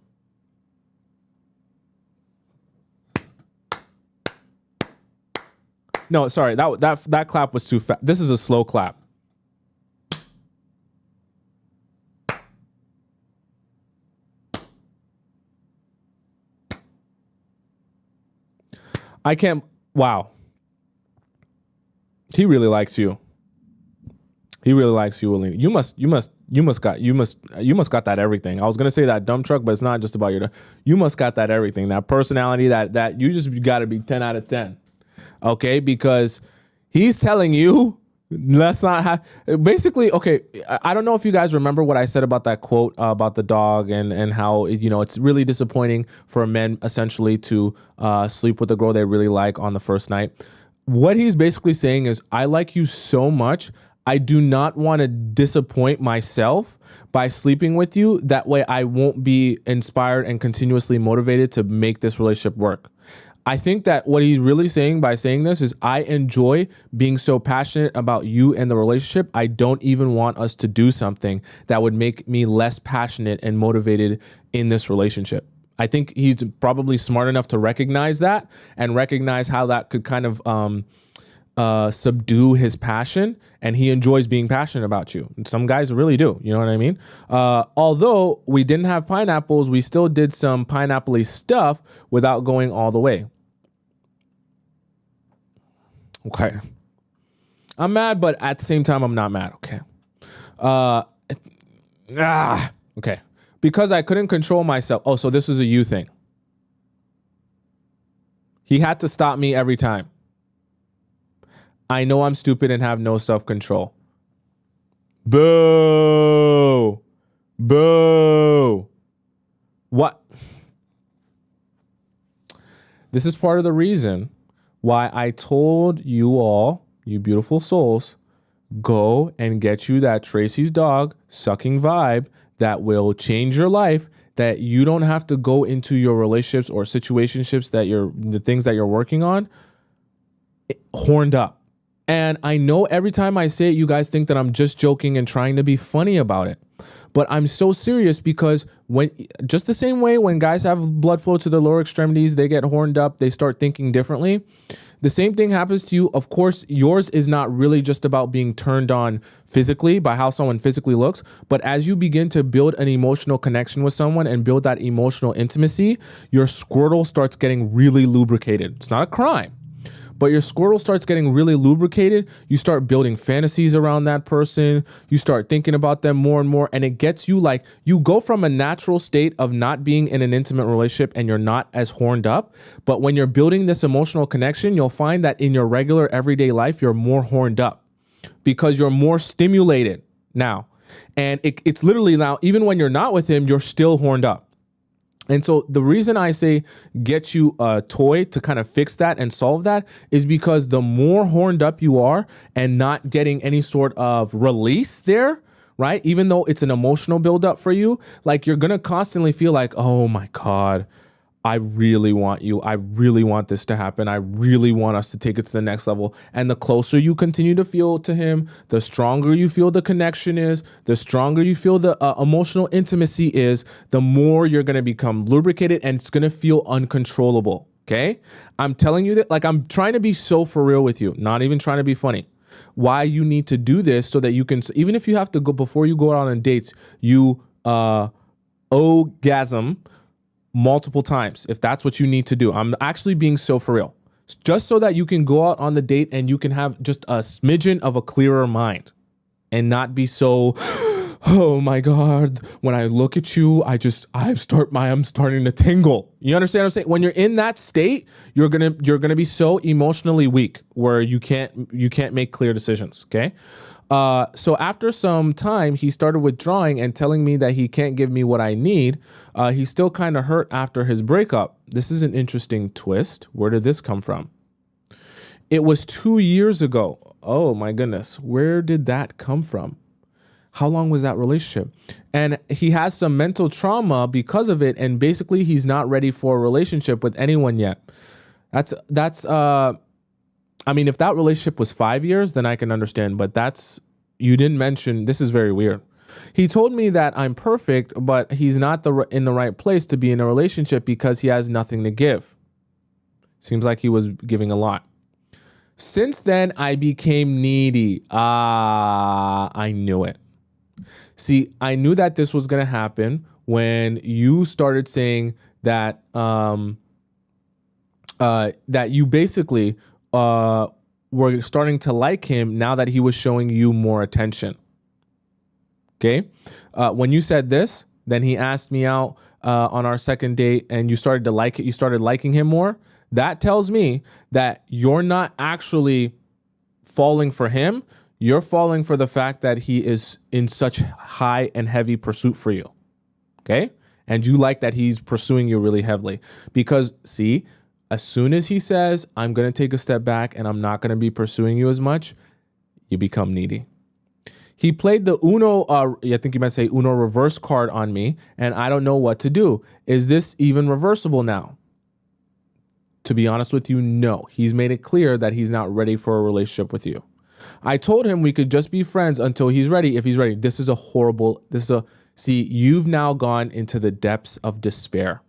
No, sorry, that clap was too fast. This is a slow clap. I can't. Wow. He really likes you. He really likes you, Alina. You must got that everything. I was gonna say that dump truck, but it's not just about your. You must got that everything. That personality. That you got to be 10 out of 10. Okay, because he's telling you let's not have. Basically, okay. I don't know if you guys remember what I said about that quote about the dog and how it's really disappointing for men essentially to sleep with a girl they really like on the first night. What he's basically saying is, I like you so much, I do not want to disappoint myself by sleeping with you. That way I won't be inspired and continuously motivated to make this relationship work. I think that what he's really saying by saying this is, I enjoy being so passionate about you and the relationship. I don't even want us to do something that would make me less passionate and motivated in this relationship. I think he's probably smart enough to recognize that and recognize how that could kind of subdue his passion, and he enjoys being passionate about you. And some guys really do, you know what I mean? Although we didn't have pineapples, we still did some pineapple-y stuff without going all the way. Okay. I'm mad, but at the same time, I'm not mad. Okay. Okay. Because I couldn't control myself. Oh, so this was a you thing. He had to stop me every time. I know I'm stupid and have no self-control. Boo. Boo. What? This is part of the reason why I told you all, you beautiful souls, go and get you that Tracy's dog sucking vibe that will change your life, that you don't have to go into your relationships or situationships the things that you're working on horned up. And I know every time I say it, you guys think that I'm just joking and trying to be funny about it. But I'm so serious because when just the same way when guys have blood flow to their lower extremities, they get horned up, they start thinking differently. The same thing happens to you. Of course, yours is not really just about being turned on physically by how someone physically looks, but as you begin to build an emotional connection with someone and build that emotional intimacy, your squirtle starts getting really lubricated. It's not a crime, but your squirtle starts getting really lubricated. You start building fantasies around that person. You start thinking about them more and more. And it gets you like, you go from a natural state of not being in an intimate relationship and you're not as horned up. But when you're building this emotional connection, you'll find that in your regular everyday life, you're more horned up because you're more stimulated now. And it's literally now, even when you're not with him, you're still horned up. And so the reason I say get you a toy to kind of fix that and solve that is because the more horned up you are and not getting any sort of release there, right? Even though it's an emotional buildup for you, like you're going to constantly feel like, oh my God, I really want you. I really want this to happen. I really want us to take it to the next level. And the closer you continue to feel to him, the stronger you feel the connection is, the stronger you feel the emotional intimacy is, the more you're going to become lubricated and it's going to feel uncontrollable. Okay. I'm telling you that, like, I'm trying to be so for real with you, not even trying to be funny. Why you need to do this so that you can, even if you have to go before you go out on dates, you orgasm multiple times, if that's what you need to do. I'm actually being so for real. Just so that you can go out on the date and you can have just a smidgen of a clearer mind and not be so, oh my God, when I look at you, I'm starting to tingle. You understand what I'm saying? When you're in that state, you're gonna be so emotionally weak where you can't make clear decisions. Okay. So after some time, he started withdrawing and telling me that he can't give me what I need. He's still kind of hurt after his breakup. This is an interesting twist. Where did this come from? It was 2 years ago. Oh my goodness. Where did that come from? How long was that relationship? And he has some mental trauma because of it. And basically he's not ready for a relationship with anyone yet. I mean, if that relationship was 5 years, then I can understand. But you didn't mention, this is very weird. He told me that I'm perfect, but he's not in the right place to be in a relationship because he has nothing to give. Seems like he was giving a lot. Since then, I became needy. I knew it. See, I knew that this was going to happen when you started saying that that you basically were starting to like him now that he was showing you more attention. Okay. When you said this, then he asked me out on our second date and you started to like it. You started liking him more. That tells me that you're not actually falling for him. You're falling for the fact that he is in such high and heavy pursuit for you. Okay. And you like that he's pursuing you really heavily because see, as soon as he says, I'm going to take a step back and I'm not going to be pursuing you as much, you become needy. He played the Uno, I think you might say Uno reverse card on me, and I don't know what to do. Is this even reversible now? To be honest with you, no. He's made it clear that he's not ready for a relationship with you. I told him we could just be friends until he's ready. If he's ready, see, you've now gone into the depths of despair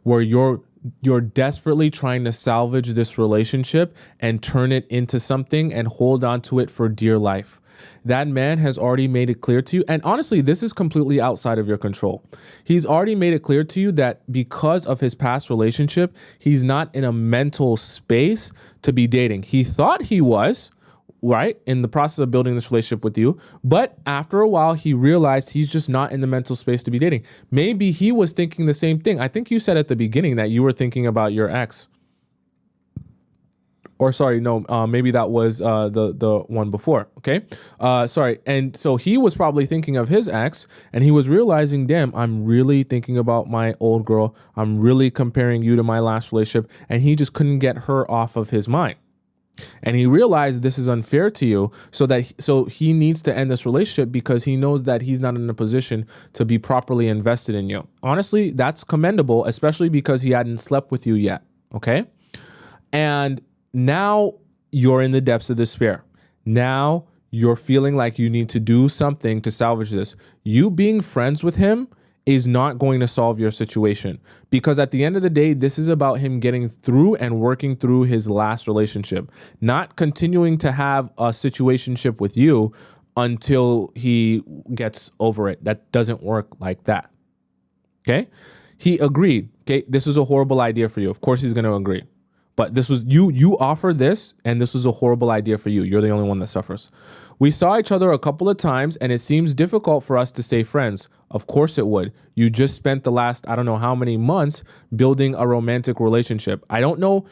where you're desperately trying to salvage this relationship and turn it into something and hold on to it for dear life. That man has already made it clear to you. And honestly, this is completely outside of your control. He's already made it clear to you that because of his past relationship, he's not in a mental space to be dating. He thought he was, right, in the process of building this relationship with you. But after a while, he realized he's just not in the mental space to be dating. Maybe he was thinking the same thing. I think you said at the beginning that you were thinking about your ex. Or sorry, no, maybe that was the one before. Okay. Sorry. And so he was probably thinking of his ex and he was realizing, damn, I'm really thinking about my old girl. I'm really comparing you to my last relationship. And he just couldn't get her off of his mind. And he realized this is unfair to you, so he needs to end this relationship because he knows that he's not in a position to be properly invested in you. Honestly, that's commendable, especially because he hadn't slept with you yet. Okay. And now you're in the depths of despair. Now you're feeling like you need to do something to salvage this. You being friends with him is not going to solve your situation, because at the end of the day, this is about him getting through and working through his last relationship, not continuing to have a situationship with you until he gets over it. That doesn't work like that. Okay. He agreed. Okay. This was a horrible idea for you. Of course he's going to agree. But this was you offered this, and this was a horrible idea for you. You're the only one that suffers. We saw each other a couple of times, and it seems difficult for us to stay friends. Of course it would. You just spent the last, I don't know how many months building a romantic relationship. I don't know,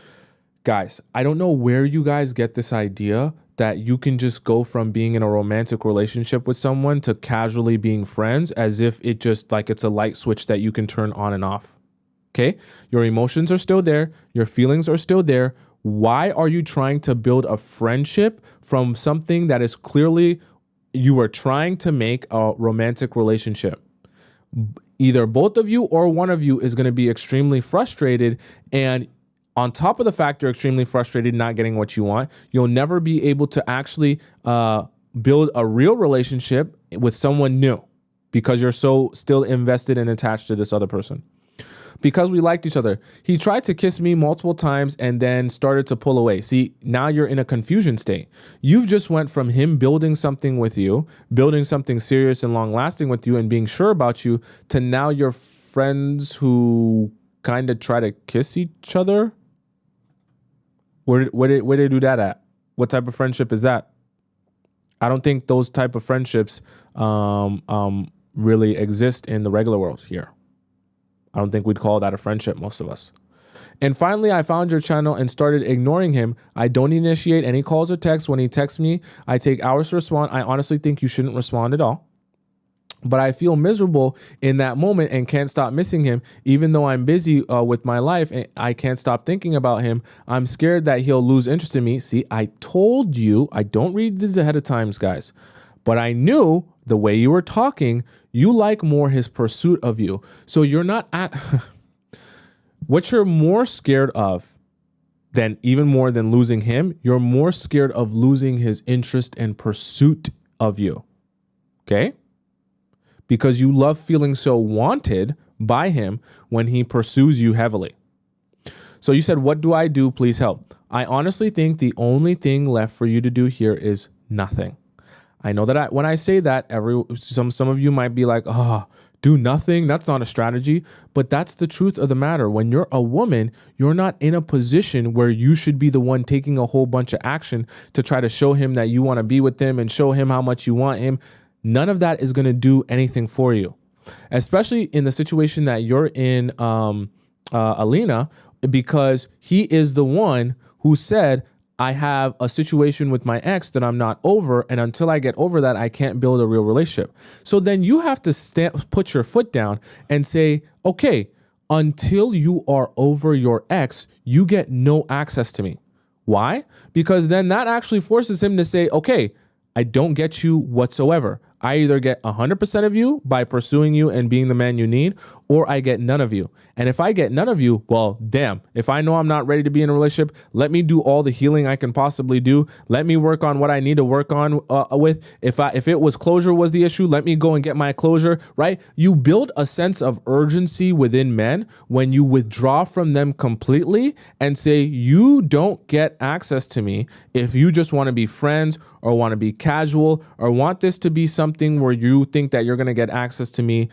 guys, I don't know where you guys get this idea that you can just go from being in a romantic relationship with someone to casually being friends, as if it just like it's a light switch that you can turn on and off. Okay, your emotions are still there. Your feelings are still there. Why are you trying to build a friendship from something that is clearly you are trying to make a romantic relationship? Either both of you or one of you is going to be extremely frustrated. And on top of the fact you're extremely frustrated, not getting what you want, you'll never be able to actually build a real relationship with someone new, because you're so still invested and attached to this other person. Because we liked each other. He tried to kiss me multiple times and then started to pull away. See, now you're in a confusion state. You've just went from him building something with you, building something serious and long lasting with you and being sure about you, to now you're friends who kind of try to kiss each other. Where they do that at? What type of friendship is that? I don't think those type of friendships really exist in the regular world here. I don't think we'd call that a friendship, most of us. And finally, I found your channel and started ignoring him. I don't initiate any calls or texts. When he texts me, I take hours to respond. I honestly think you shouldn't respond at all. But I feel miserable in that moment and can't stop missing him. Even though I'm busy with my life and I can't stop thinking about him, I'm scared that he'll lose interest in me. See, I told you, I don't read this ahead of times, guys. But I knew the way you were talking, you like more his pursuit of you. So you're not at what you're more scared of than even more than losing him. You're more scared of losing his interest and pursuit of you. Okay? Because you love feeling so wanted by him when he pursues you heavily. So you said, what do I do? Please help. I honestly think the only thing left for you to do here is nothing. I know that when I say that, some of you might be like, do nothing. That's not a strategy. But that's the truth of the matter. When you're a woman, you're not in a position where you should be the one taking a whole bunch of action to try to show him that you want to be with him and show him how much you want him. None of that is going to do anything for you, especially in the situation that you're in, Alina, because he is the one who said, I have a situation with my ex that I'm not over, and until I get over that, I can't build a real relationship. So then you have to put your foot down and say, okay, until you are over your ex, you get no access to me. Why? Because then that actually forces him to say, okay, I don't get you whatsoever. I either get 100% of you by pursuing you and being the man you need, or I get none of you. And if I get none of you, well, damn, if I know I'm not ready to be in a relationship, let me do all the healing I can possibly do. Let me work on what I need to work on with. If it was closure was the issue, let me go and get my closure, right? You build a sense of urgency within men when you withdraw from them completely and say, you don't get access to me if you just want to be friends or want to be casual or want this to be something where you think that you're going to get access to me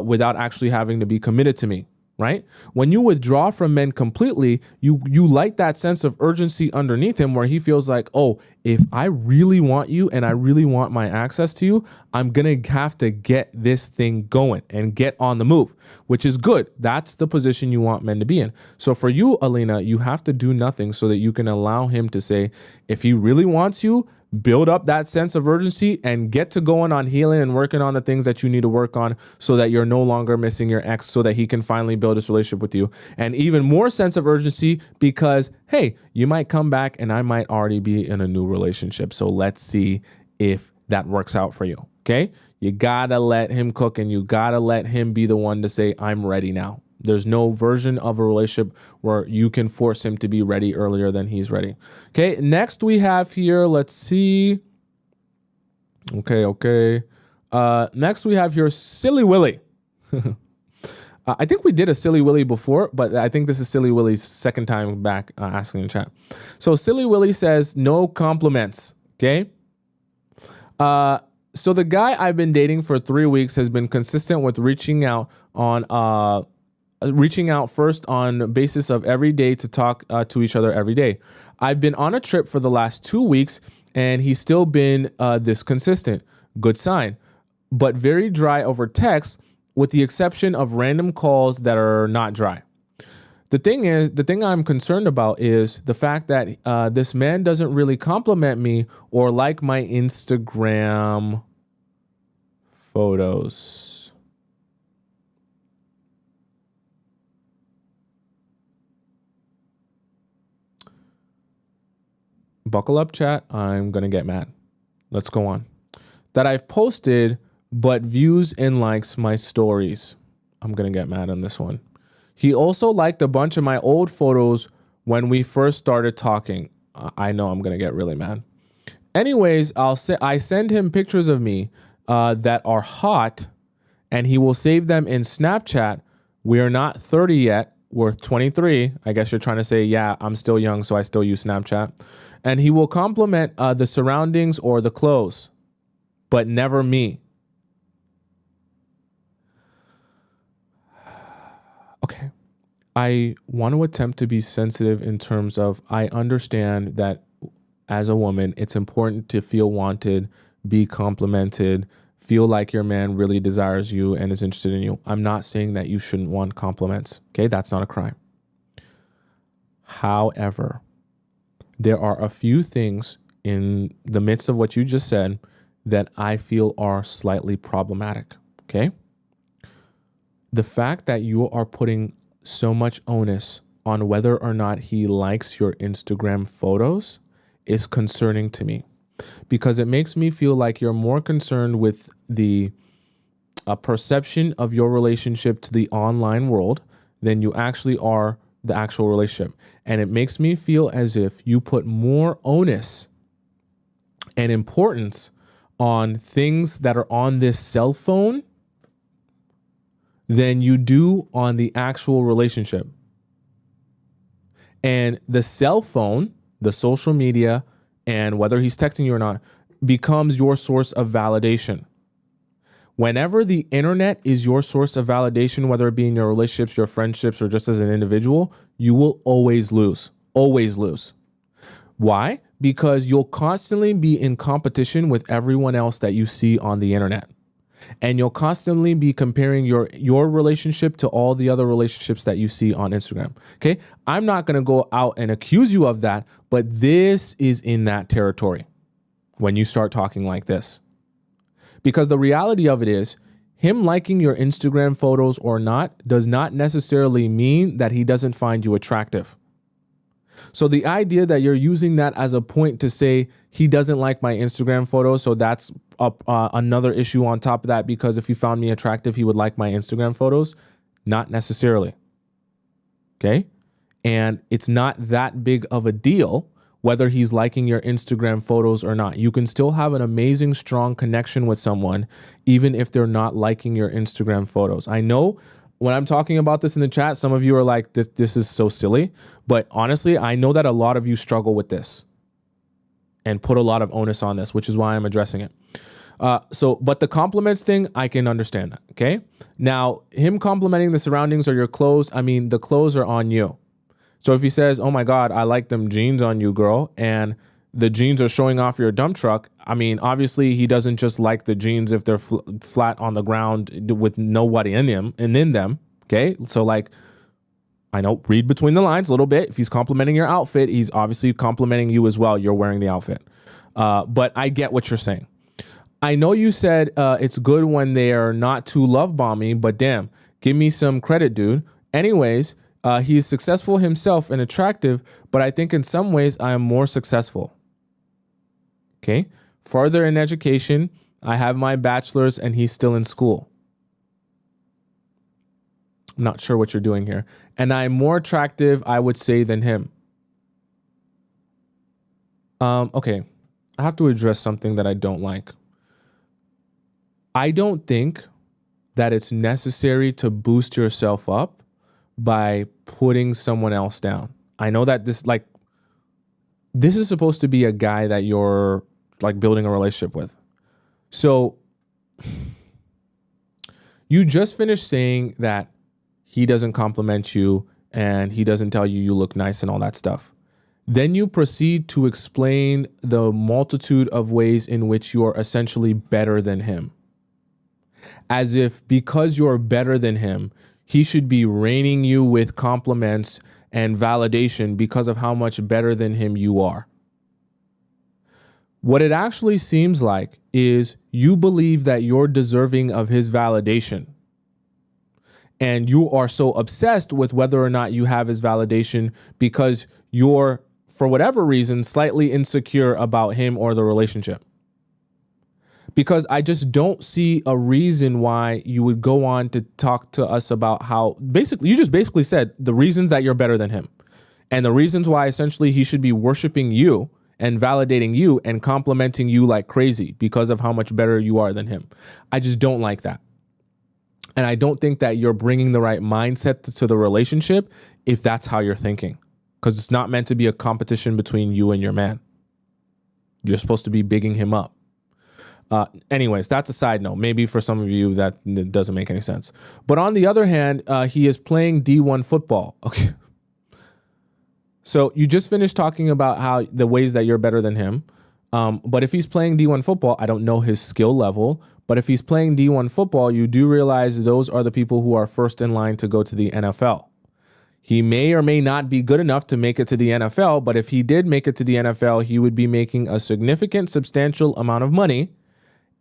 without actually having to be committed to me, right? When you withdraw from men completely, you like that sense of urgency underneath him where he feels like, oh, if I really want you and I really want my access to you, I'm going to have to get this thing going and get on the move, which is good. That's the position you want men to be in. So for you, Alina, you have to do nothing so that you can allow him to say, if he really wants you, build up that sense of urgency and get to going on healing and working on the things that you need to work on so that you're no longer missing your ex, so that he can finally build this relationship with you. And even more sense of urgency because, hey, you might come back and I might already be in a new relationship. So let's see if that works out for you. Okay. You gotta let him cook and you gotta let him be the one to say, I'm ready now. There's no version of a relationship where you can force him to be ready earlier than he's ready. Okay, next we have here, let's see. Okay. Next we have here Silly Willy. I think we did a Silly Willy before, but I think this is Silly Willy's second time back asking in chat. So Silly Willy says, no compliments. Okay. So the guy I've been dating for 3 weeks has been consistent with reaching out first on basis of every day to talk to each other every day. I've been on a trip for the last 2 weeks and he's still been this consistent. Good sign, but very dry over text with the exception of random calls that are not dry. The thing I'm concerned about is the fact that this man doesn't really compliment me or like my Instagram photos. Buckle up, chat. I'm going to get mad. Let's go on. That I've posted, but views and likes my stories. I'm going to get mad on this one. He also liked a bunch of my old photos when we first started talking. I know I'm going to get really mad. Anyways, I send him pictures of me that are hot and he will save them in Snapchat. We are not 30 yet. We're 23. I guess you're trying to say, yeah, I'm still young, so I still use Snapchat. And he will compliment the surroundings or the clothes, but never me. Okay. I want to attempt to be sensitive in terms of I understand that as a woman, it's important to feel wanted, be complimented, feel like your man really desires you and is interested in you. I'm not saying that you shouldn't want compliments. Okay, that's not a crime. However, there are a few things in the midst of what you just said that I feel are slightly problematic. Okay. The fact that you are putting so much onus on whether or not he likes your Instagram photos is concerning to me because it makes me feel like you're more concerned with the perception of your relationship to the online world than you actually are the actual relationship. And it makes me feel as if you put more onus and importance on things that are on this cell phone than you do on the actual relationship. And the cell phone, the social media, and whether he's texting you or not, becomes your source of validation. Whenever the internet is your source of validation, whether it be in your relationships, your friendships, or just as an individual, you will always lose. Always lose. Why? Because you'll constantly be in competition with everyone else that you see on the internet. And you'll constantly be comparing your relationship to all the other relationships that you see on Instagram. Okay. I'm not going to go out and accuse you of that, but this is in that territory when you start talking like this. Because the reality of it is, him liking your Instagram photos or not does not necessarily mean that he doesn't find you attractive. So the idea that you're using that as a point to say he doesn't like my Instagram photos, so that's another issue on top of that, because if he found me attractive, he would like my Instagram photos. Not necessarily. Okay. And it's not that big of a deal whether he's liking your Instagram photos or not. You can still have an amazing, strong connection with someone, even if they're not liking your Instagram photos. I know when I'm talking about this in the chat, some of you are like, this is so silly. But honestly, I know that a lot of you struggle with this and put a lot of onus on this, which is why I'm addressing it. But the compliments thing, I can understand that. Okay. Now, him complimenting the surroundings or your clothes, I mean, the clothes are on you. So if he says, oh my God, I like them jeans on you, girl, and the jeans are showing off your dump truck, I mean, obviously he doesn't just like the jeans if they're flat on the ground with nobody in them. Okay. So like, I know, read between the lines a little bit. If he's complimenting your outfit, he's obviously complimenting you as well. You're wearing the outfit. But I get what you're saying. I know you said it's good when they are not too love bombing, but damn, give me some credit, dude. Anyways, he is successful himself and attractive, but I think in some ways I am more successful. Okay. Further in education, I have my bachelor's and he's still in school. I'm not sure what you're doing here. And I'm more attractive, I would say, than him. Okay. I have to address something that I don't like. I don't think that it's necessary to boost yourself up by putting someone else down. I know that this is supposed to be a guy that you're like building a relationship with. So you just finished saying that he doesn't compliment you and he doesn't tell you you look nice and all that stuff. Then you proceed to explain the multitude of ways in which you're essentially better than him. As if because you're better than him, he should be raining you with compliments and validation because of how much better than him you are. What it actually seems like is you believe that you're deserving of his validation. And you are so obsessed with whether or not you have his validation because you're, for whatever reason, slightly insecure about him or the relationship. Because I just don't see a reason why you would go on to talk to us about how you just basically said the reasons that you're better than him and the reasons why essentially he should be worshiping you and validating you and complimenting you like crazy because of how much better you are than him. I just don't like that. And I don't think that you're bringing the right mindset to the relationship if that's how you're thinking, because it's not meant to be a competition between you and your man. You're supposed to be bigging him up. Anyways, that's a side note. Maybe for some of you that doesn't make any sense. But on the other hand, he is playing D1 football. Okay. So you just finished talking about how the ways that you're better than him. But if he's playing D1 football, I don't know his skill level. But if he's playing D1 football, you do realize those are the people who are first in line to go to the NFL. He may or may not be good enough to make it to the NFL. But if he did make it to the NFL, he would be making a significant, substantial amount of money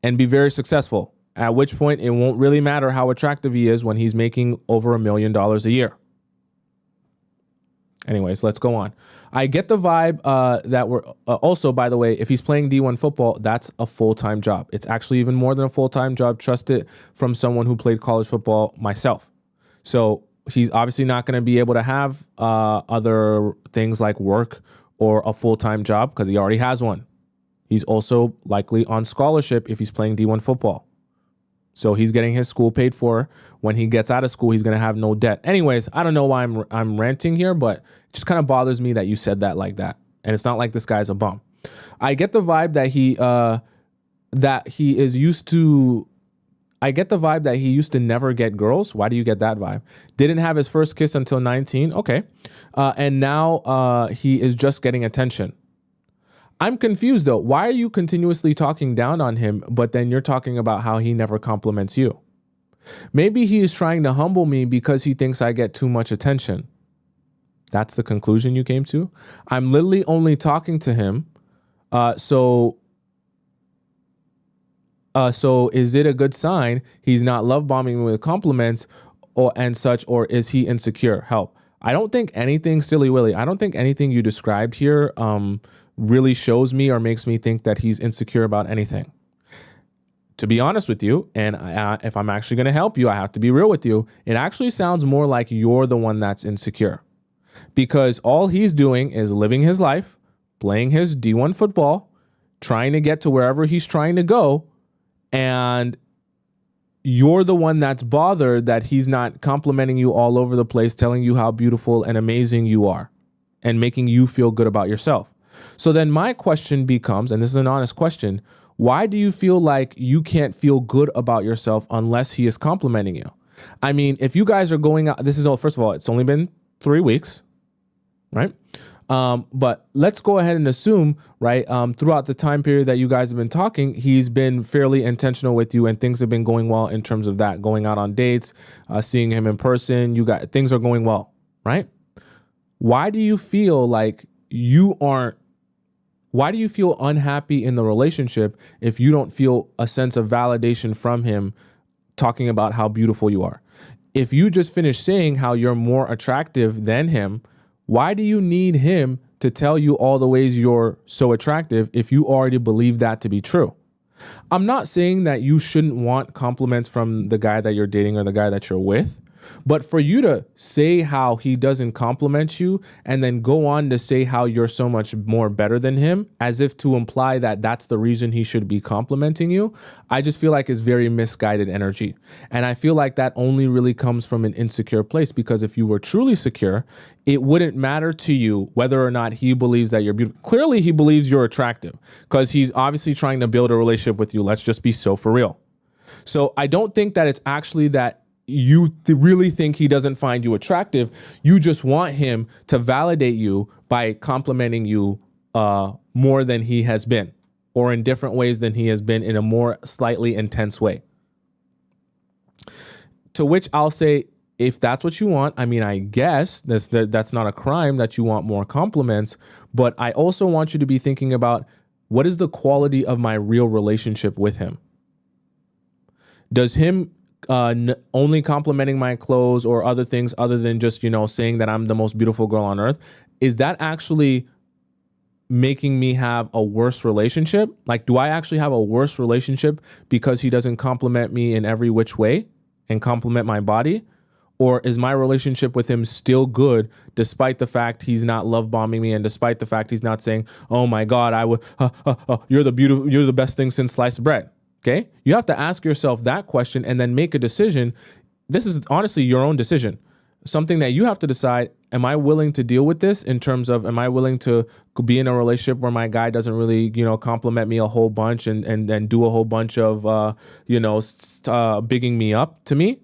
and be very successful, at which point it won't really matter how attractive he is when he's making over $1 million a year. Anyways, let's go on. I get the vibe that we're also, by the way, if he's playing D1 football, that's a full-time job. It's actually even more than a full-time job. Trust it from someone who played college football myself. So he's obviously not going to be able to have other things like work or a full-time job because he already has one. He's also likely on scholarship if he's playing D1 football. So he's getting his school paid for. When he gets out of school, he's going to have no debt. Anyways, I don't know why I'm ranting here, but it just kind of bothers me that you said that like that. And it's not like this guy's a bum. I get the vibe that he is used to. I get the vibe that he used to never get girls. Why do you get that vibe? Didn't have his first kiss until 19. Okay. And now he is just getting attention. I'm confused though. Why are you continuously talking down on him, but then you're talking about how he never compliments you? Maybe he is trying to humble me because he thinks I get too much attention. That's the conclusion you came to? I'm literally only talking to him. So is it a good sign he's not love bombing me with compliments and such, or is he insecure? Help. I don't think anything, Silly Willy, I don't think anything you described here really shows me or makes me think that he's insecure about anything. To be honest with you, and if I'm actually going to help you, I have to be real with you. It actually sounds more like you're the one that's insecure, because all he's doing is living his life, playing his D1 football, trying to get to wherever he's trying to go. And you're the one that's bothered that he's not complimenting you all over the place, telling you how beautiful and amazing you are and making you feel good about yourself. So then my question becomes, and this is an honest question, why do you feel like you can't feel good about yourself unless he is complimenting you? I mean, if you guys are going out, first of all, it's only been 3 weeks, right? But let's go ahead and assume, right, throughout the time period that you guys have been talking, he's been fairly intentional with you and things have been going well in terms of that, going out on dates, seeing him in person, things are going well, right? Why do you feel like why do you feel unhappy in the relationship if you don't feel a sense of validation from him talking about how beautiful you are? If you just finished saying how you're more attractive than him, why do you need him to tell you all the ways you're so attractive if you already believe that to be true? I'm not saying that you shouldn't want compliments from the guy that you're dating or the guy that you're with, But for you to say how he doesn't compliment you and then go on to say how you're so much more better than him, as if to imply that that's the reason he should be complimenting you, I just feel like it's very misguided energy. And I feel like that only really comes from an insecure place, because if you were truly secure, it wouldn't matter to you whether or not he believes that you're beautiful. Clearly, he believes you're attractive because he's obviously trying to build a relationship with you. Let's just be so for real. So I don't think that it's actually that you really think he doesn't find you attractive. You just want him to validate you by complimenting you more than he has been, or in different ways than he has been, in a more slightly intense way. To which I'll say, if that's what you want, I mean, I guess that's not a crime that you want more compliments, but I also want you to be thinking about, what is the quality of my real relationship with him? Does him only complimenting my clothes or other things other than just, saying that I'm the most beautiful girl on earth, is that actually making me have a worse relationship? Like, do I actually have a worse relationship because he doesn't compliment me in every which way and compliment my body? Or is my relationship with him still good despite the fact he's not love bombing me, and despite the fact he's not saying, "Oh my God, you're the best thing since sliced bread"? Okay, you have to ask yourself that question and then make a decision. This is honestly your own decision, something that you have to decide. Am I willing to deal with this in terms of, am I willing to be in a relationship where my guy doesn't really, compliment me a whole bunch and do a whole bunch of, bigging me up to me?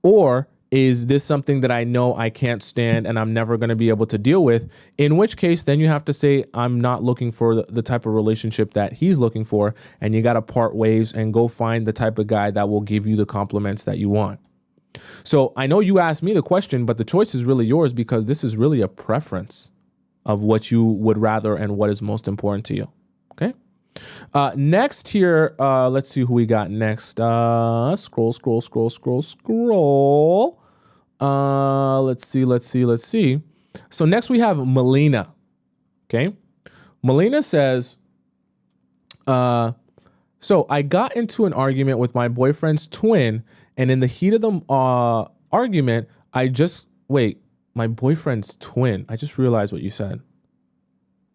Or is this something that I know I can't stand and I'm never going to be able to deal with? In which case, then you have to say, I'm not looking for the type of relationship that he's looking for. And you got to part ways and go find the type of guy that will give you the compliments that you want. So I know you asked me the question, but the choice is really yours, because this is really a preference of what you would rather and what is most important to you. Okay. Next here, let's see who we got next. Scroll. Let's see. So next we have Melina. Okay. Melina says, so I got into an argument with my boyfriend's twin, and in the heat of the argument, my boyfriend's twin. I just realized what you said.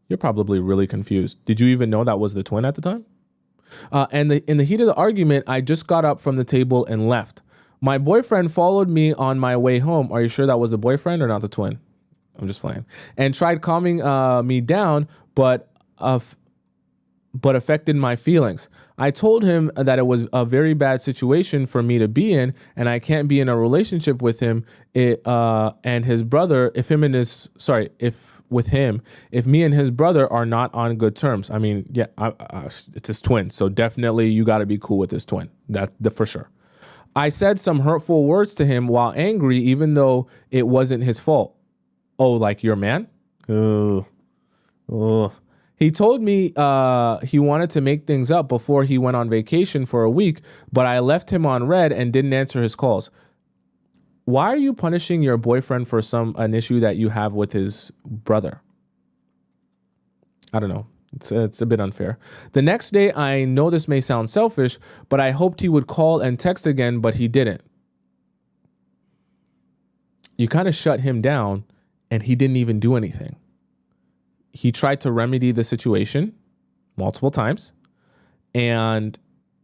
You're probably really confused. Did you even know that was the twin at the time? And in the heat of the argument, I just got up from the table and left. My boyfriend followed me on my way home. Are you sure that was the boyfriend or not the twin? I'm just playing. And tried calming me down, but affected my feelings. I told him that it was a very bad situation for me to be in, and I can't be in a relationship with him and his brother if me and his brother are not on good terms. I mean, yeah, it's his twin, so definitely you got to be cool with his twin. That's for sure. I said some hurtful words to him while angry, even though it wasn't his fault. Oh, like your man? Ugh. He told me he wanted to make things up before he went on vacation for a week, but I left him on red and didn't answer his calls. Why are you punishing your boyfriend for an issue that you have with his brother? I don't know. It's a bit unfair. The next day, I know this may sound selfish, but I hoped he would call and text again, but he didn't. You kind of shut him down, and he didn't even do anything. He tried to remedy the situation multiple times, and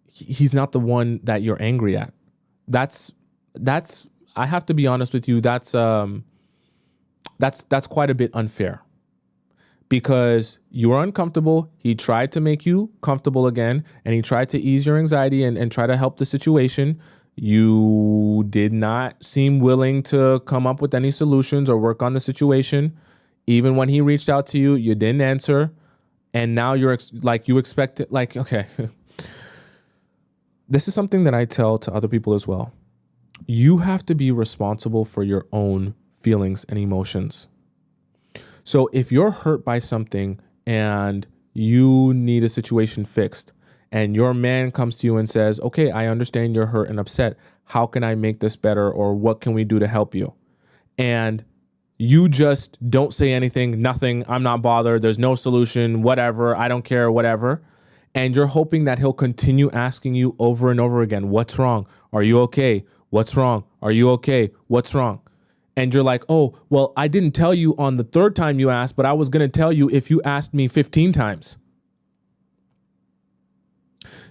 he's not the one that you're angry at. That's I have to be honest with you. That's quite a bit unfair, because you were uncomfortable. He tried to make you comfortable again, and he tried to ease your anxiety and try to help the situation. You did not seem willing to come up with any solutions or work on the situation. Even when he reached out to you, you didn't answer. And now you're you expected, okay. This is something that I tell to other people as well. You have to be responsible for your own feelings and emotions. So if you're hurt by something and you need a situation fixed, and your man comes to you and says, okay, I understand you're hurt and upset. How can I make this better? Or what can we do to help you? And you just don't say anything, nothing, I'm not bothered, there's no solution, whatever, I don't care, whatever. And you're hoping that he'll continue asking you over and over again, what's wrong? Are you okay? What's wrong? Are you okay? What's wrong? And you're like, oh, well, I didn't tell you on the third time you asked, but I was going to tell you if you asked me 15 times.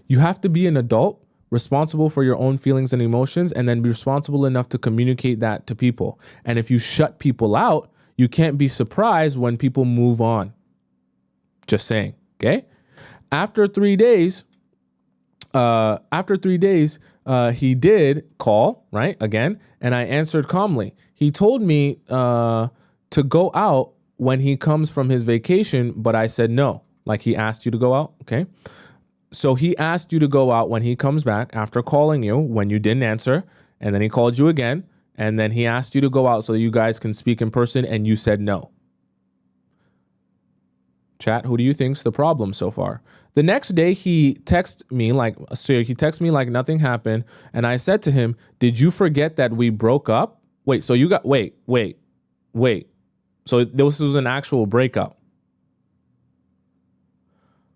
You have to be an adult, responsible for your own feelings and emotions, and then be responsible enough to communicate that to people. And if you shut people out, you can't be surprised when people move on. Just saying, okay? After 3 days, he did call, right, again, and I answered calmly. He told me to go out when he comes from his vacation, but I said no. Like, he asked you to go out, okay? So he asked you to go out when he comes back after calling you when you didn't answer, and then he called you again, and then he asked you to go out so you guys can speak in person, and you said no. Chat, who do you think's the problem so far? The next day he texted me like nothing happened, and I said to him, "Did you forget that we broke up?" Wait. So this was an actual breakup.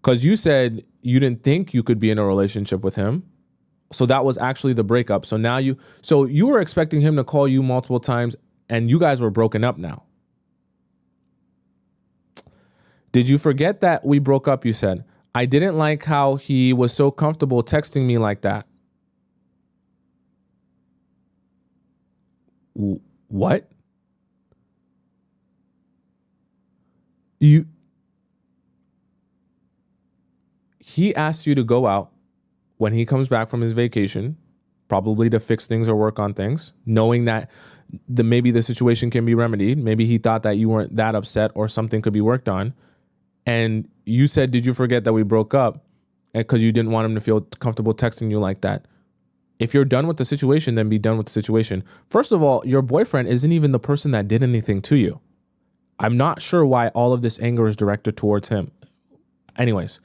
Because you said you didn't think you could be in a relationship with him. So that was actually the breakup. So you were expecting him to call you multiple times, and you guys were broken up now. Did you forget that we broke up? You said. I didn't like how he was so comfortable texting me like that. What? He asked you to go out when he comes back from his vacation, probably to fix things or work on things, knowing that maybe the situation can be remedied. Maybe he thought that you weren't that upset or something could be worked on. And you said, did you forget that we broke up? Because you didn't want him to feel comfortable texting you like that. If you're done with the situation, then be done with the situation. First of all, your boyfriend isn't even the person that did anything to you. I'm not sure why all of this anger is directed towards him. Anyways,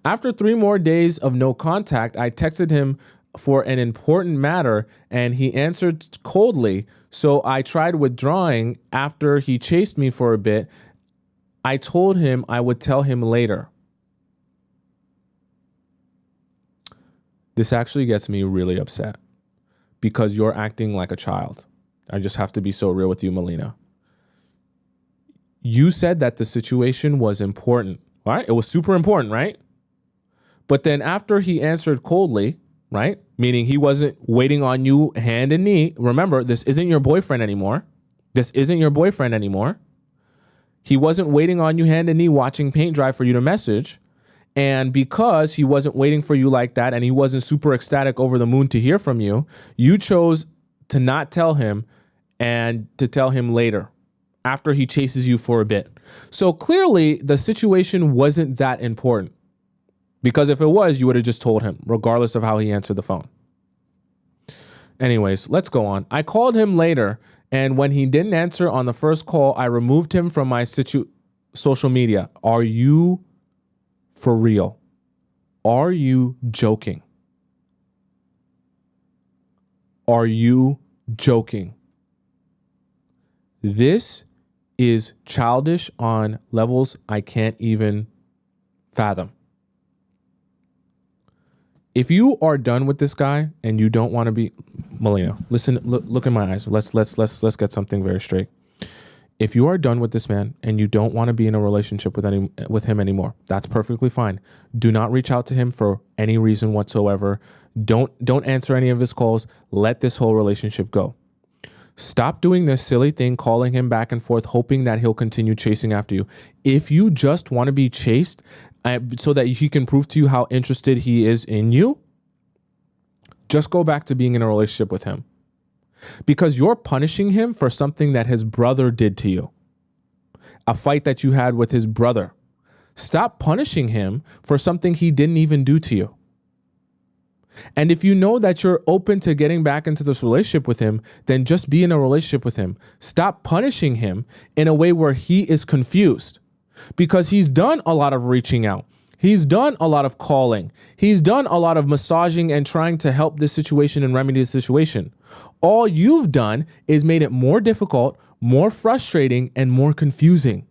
after 3 more days of no contact, I texted him for an important matter and he answered coldly. So I tried withdrawing after he chased me for a bit. I told him I would tell him later. This actually gets me really upset because you're acting like a child. I just have to be so real with you, Melina. You said that the situation was important, right? It was super important, right? But then after he answered coldly, right? Meaning he wasn't waiting on you hand and knee. Remember, this isn't your boyfriend anymore. He wasn't waiting on you hand and knee watching paint dry for you to message. And because he wasn't waiting for you like that and he wasn't super ecstatic over the moon to hear from you, you chose to not tell him and to tell him later after he chases you for a bit. So clearly the situation wasn't that important, because if it was, you would have just told him regardless of how he answered the phone. Anyways, let's go on. I called him later, and when he didn't answer on the first call, I removed him from my social media. Are you for real? Are you joking? Are you joking? This is childish on levels I can't even fathom. If you are done with this guy and you don't want to be, Melina, listen, look in my eyes. Let's get something very straight. If you are done with this man and you don't want to be in a relationship with him anymore, that's perfectly fine. Do not reach out to him for any reason whatsoever. Don't answer any of his calls. Let this whole relationship go. Stop doing this silly thing, calling him back and forth, hoping that he'll continue chasing after you. If you just want to be chased so that he can prove to you how interested he is in you, just go back to being in a relationship with him. Because you're punishing him for something that his brother did to you. A fight that you had with his brother. Stop punishing him for something he didn't even do to you. And if you know that you're open to getting back into this relationship with him, then just be in a relationship with him. Stop punishing him in a way where he is confused, because he's done a lot of reaching out. He's done a lot of calling. He's done a lot of massaging and trying to help this situation and remedy the situation. All you've done is made it more difficult, more frustrating, and more confusing.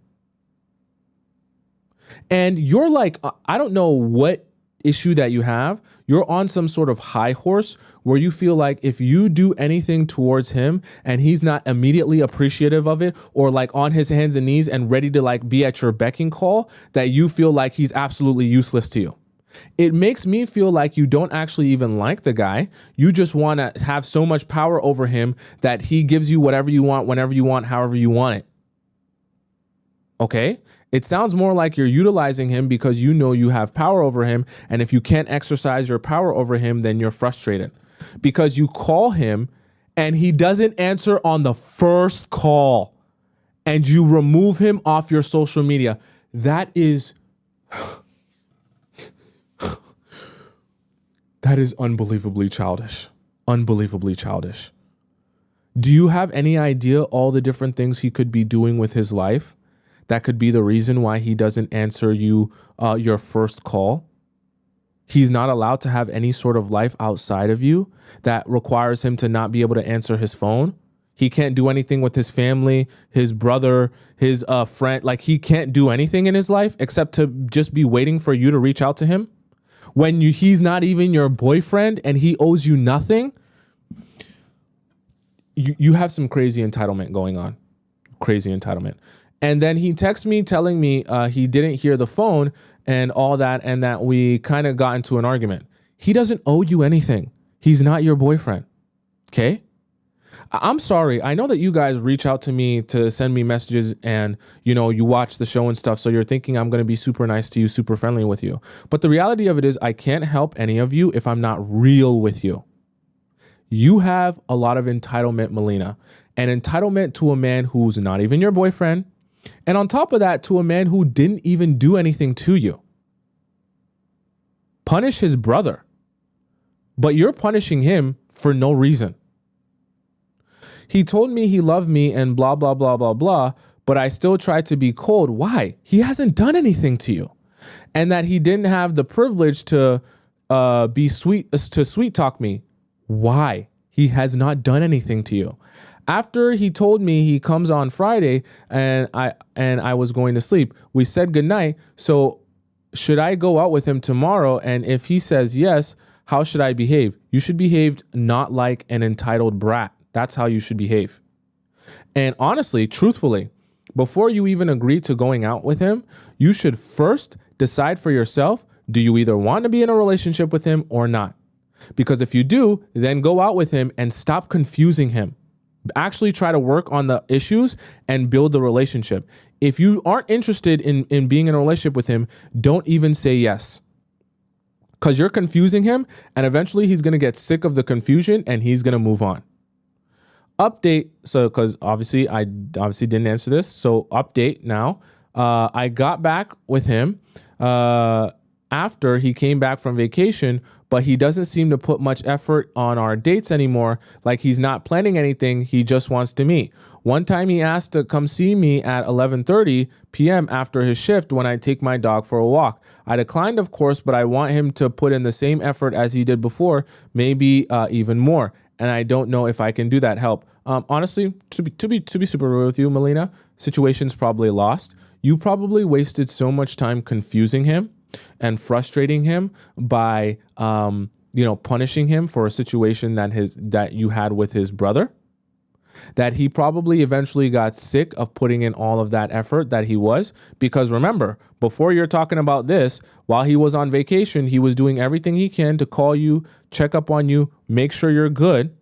And you're like, I don't know what issue that you have, you're on some sort of high horse where you feel like if you do anything towards him and he's not immediately appreciative of it, or like on his hands and knees and ready to like be at your beck and call, that you feel like he's absolutely useless to you. It makes me feel like you don't actually even like the guy. You just want to have so much power over him that he gives you whatever you want, whenever you want, however you want it. Okay? It sounds more like you're utilizing him because you know you have power over him. And if you can't exercise your power over him, then you're frustrated because you call him and he doesn't answer on the first call and you remove him off your social media. That is unbelievably childish. Unbelievably childish. Do you have any idea all the different things he could be doing with his life that could be the reason why he doesn't answer you your first call? He's not allowed to have any sort of life outside of you that requires him to not be able to answer his phone. He can't do anything with his family, his brother, his friend. Like he can't do anything in his life except to just be waiting for you to reach out to him. When he's not even your boyfriend and he owes you nothing. You have some crazy entitlement going on. Crazy entitlement. And then he texted me telling me he didn't hear the phone and all that, and that we kind of got into an argument. He doesn't owe you anything. He's not your boyfriend. Okay? I'm sorry. I know that you guys reach out to me to send me messages and, you know, you watch the show and stuff. So you're thinking I'm going to be super nice to you, super friendly with you. But the reality of it is I can't help any of you if I'm not real with you. You have a lot of entitlement, Melina, and entitlement to a man who's not even your boyfriend. And on top of that, to a man who didn't even do anything to you. Punish his brother, but you're punishing him for no reason. He told me he loved me and blah, blah, blah, blah, blah, but I still tried to be cold. Why? He hasn't done anything to you. And that he didn't have the privilege to be sweet, to sweet talk me. Why? He has not done anything to you. After he told me he comes on Friday and I was going to sleep, we said goodnight. So should I go out with him tomorrow? And if he says yes, how should I behave? You should behave not like an entitled brat. That's how you should behave. And honestly, truthfully, before you even agree to going out with him, you should first decide for yourself, do you either want to be in a relationship with him or not? Because if you do, then go out with him and stop confusing him. Actually try to work on the issues and build the relationship. If you aren't interested in being in a relationship with him, don't even say yes. Because you're confusing him and eventually he's going to get sick of the confusion and he's going to move on. Update. So, because obviously I didn't answer this. So update now. I got back with him after he came back from vacation, but he doesn't seem to put much effort on our dates anymore. Like he's not planning anything. He just wants to meet. One time he asked to come see me at 11:30 p.m. after his shift when I take my dog for a walk. I declined, of course, but I want him to put in the same effort as he did before, maybe even more. And I don't know if I can do that. Help. Honestly, to be super real with you, Melina, situation's probably lost. You probably wasted so much time confusing him and frustrating him by punishing him for a situation that you had with his brother, that he probably eventually got sick of putting in all of that effort that he was. Because remember, before you're talking about this, while he was on vacation, he was doing everything he can to call you, check up on you, make sure you're good.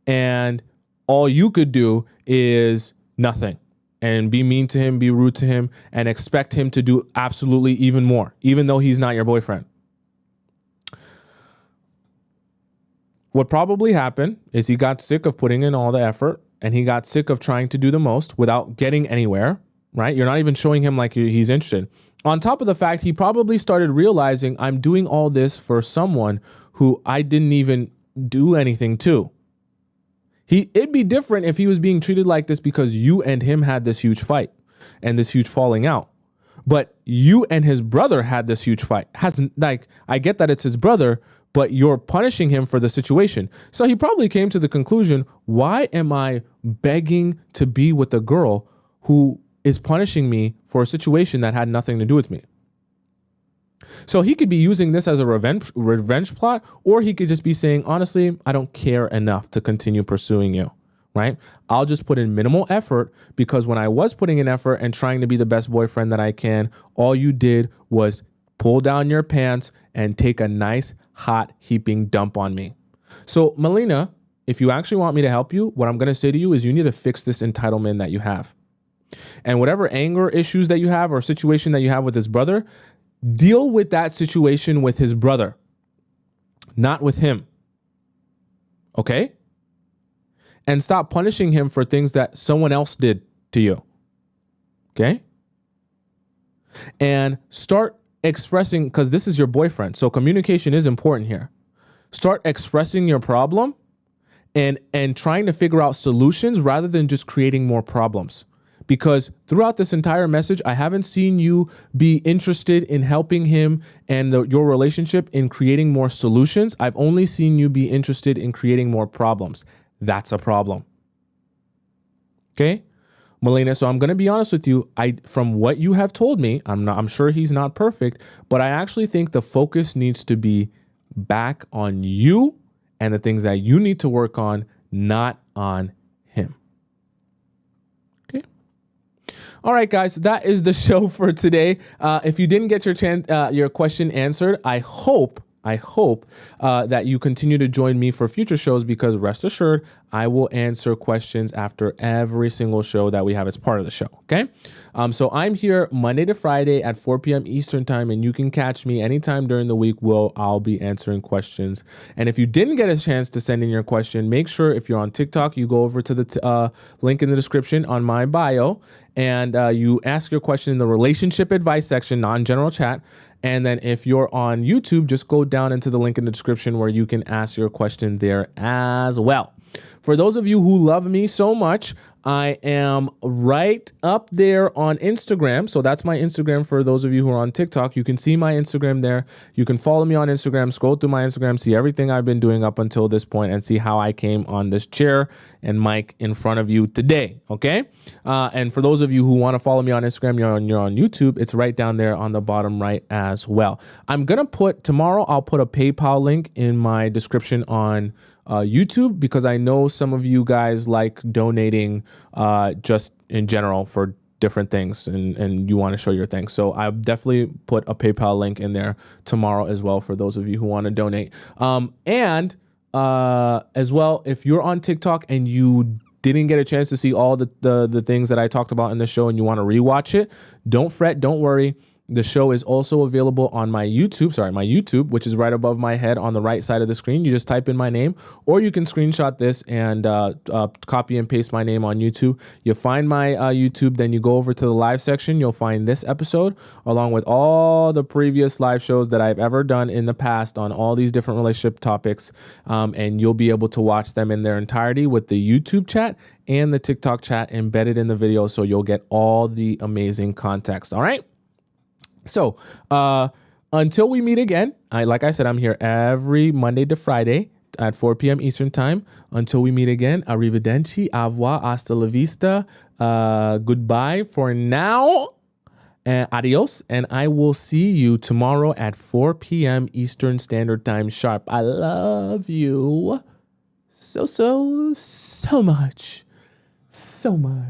And all you could do is nothing and be mean to him, be rude to him, and expect him to do absolutely even more, even though he's not your boyfriend. What probably happened is he got sick of putting in all the effort and he got sick of trying to do the most without getting anywhere, right? You're not even showing him like he's interested. On top of the fact, he probably started realizing I'm doing all this for someone who I didn't even do anything to. It'd be different if he was being treated like this because you and him had this huge fight and this huge falling out. But you and his brother had this huge fight. I get that it's his brother, but you're punishing him for the situation. So he probably came to the conclusion, why am I begging to be with a girl who is punishing me for a situation that had nothing to do with me? So he could be using this as a revenge plot, or he could just be saying, honestly, I don't care enough to continue pursuing you, right? I'll just put in minimal effort because when I was putting in effort and trying to be the best boyfriend that I can, all you did was pull down your pants and take a nice, hot, heaping dump on me. So, Melina, if you actually want me to help you, what I'm going to say to you is you need to fix this entitlement that you have. And whatever anger issues that you have or situation that you have with his brother, deal with that situation with his brother, not with him. Okay? And stop punishing him for things that someone else did to you. Okay? And start expressing, because this is your boyfriend, so communication is important here. Start expressing your problem and trying to figure out solutions rather than just creating more problems. Because throughout this entire message, I haven't seen you be interested in helping him and your relationship in creating more solutions. I've only seen you be interested in creating more problems. That's a problem. Okay, Melina, so I'm going to be honest with you. From what you have told me, I'm sure he's not perfect, but I actually think the focus needs to be back on you and the things that you need to work on, not on him. Okay. All right, guys, that is the show for today. If you didn't get your question answered, I hope that you continue to join me for future shows, because rest assured, I will answer questions after every single show that we have as part of the show. Okay. So I'm here Monday to Friday at 4 p.m. Eastern time, and you can catch me anytime during the week. I'll be answering questions. And if you didn't get a chance to send in your question, make sure if you're on TikTok, you go over to the link in the description on my bio, and you ask your question in the relationship advice section, non-general chat. And then if you're on YouTube, just go down into the link in the description where you can ask your question there as well. For those of you who love me so much, I am right up there on Instagram. So that's my Instagram. For those of you who are on TikTok, you can see my Instagram there. You can follow me on Instagram, scroll through my Instagram, see everything I've been doing up until this point, and see how I came on this chair and mic in front of you today. Okay. And for those of you who want to follow me on Instagram, you're on YouTube, it's right down there on the bottom right as well. I'm going to put tomorrow, I'll put a PayPal link in my description on YouTube, because I know some of you guys like donating just in general for different things, and you want to show your thanks. So I'll definitely put a PayPal link in there tomorrow as well for those of you who want to donate. And as well, if you're on TikTok and you didn't get a chance to see all the things that I talked about in the show and you want to rewatch it, don't fret, don't worry. The show is also available on my YouTube, which is right above my head on the right side of the screen. You just type in my name, or you can screenshot this and copy and paste my name on YouTube. You'll find my YouTube, then you go over to the live section. You'll find this episode along with all the previous live shows that I've ever done in the past on all these different relationship topics. And you'll be able to watch them in their entirety with the YouTube chat and the TikTok chat embedded in the video. So you'll get all the amazing context. All right. So until we meet again, like I said, I'm here every Monday to Friday at 4 p.m. Eastern time. Until we meet again, arrivederci, au revoir, hasta la vista, goodbye for now, and adios. And I will see you tomorrow at 4 p.m. Eastern Standard Time sharp. I love you so much. So much.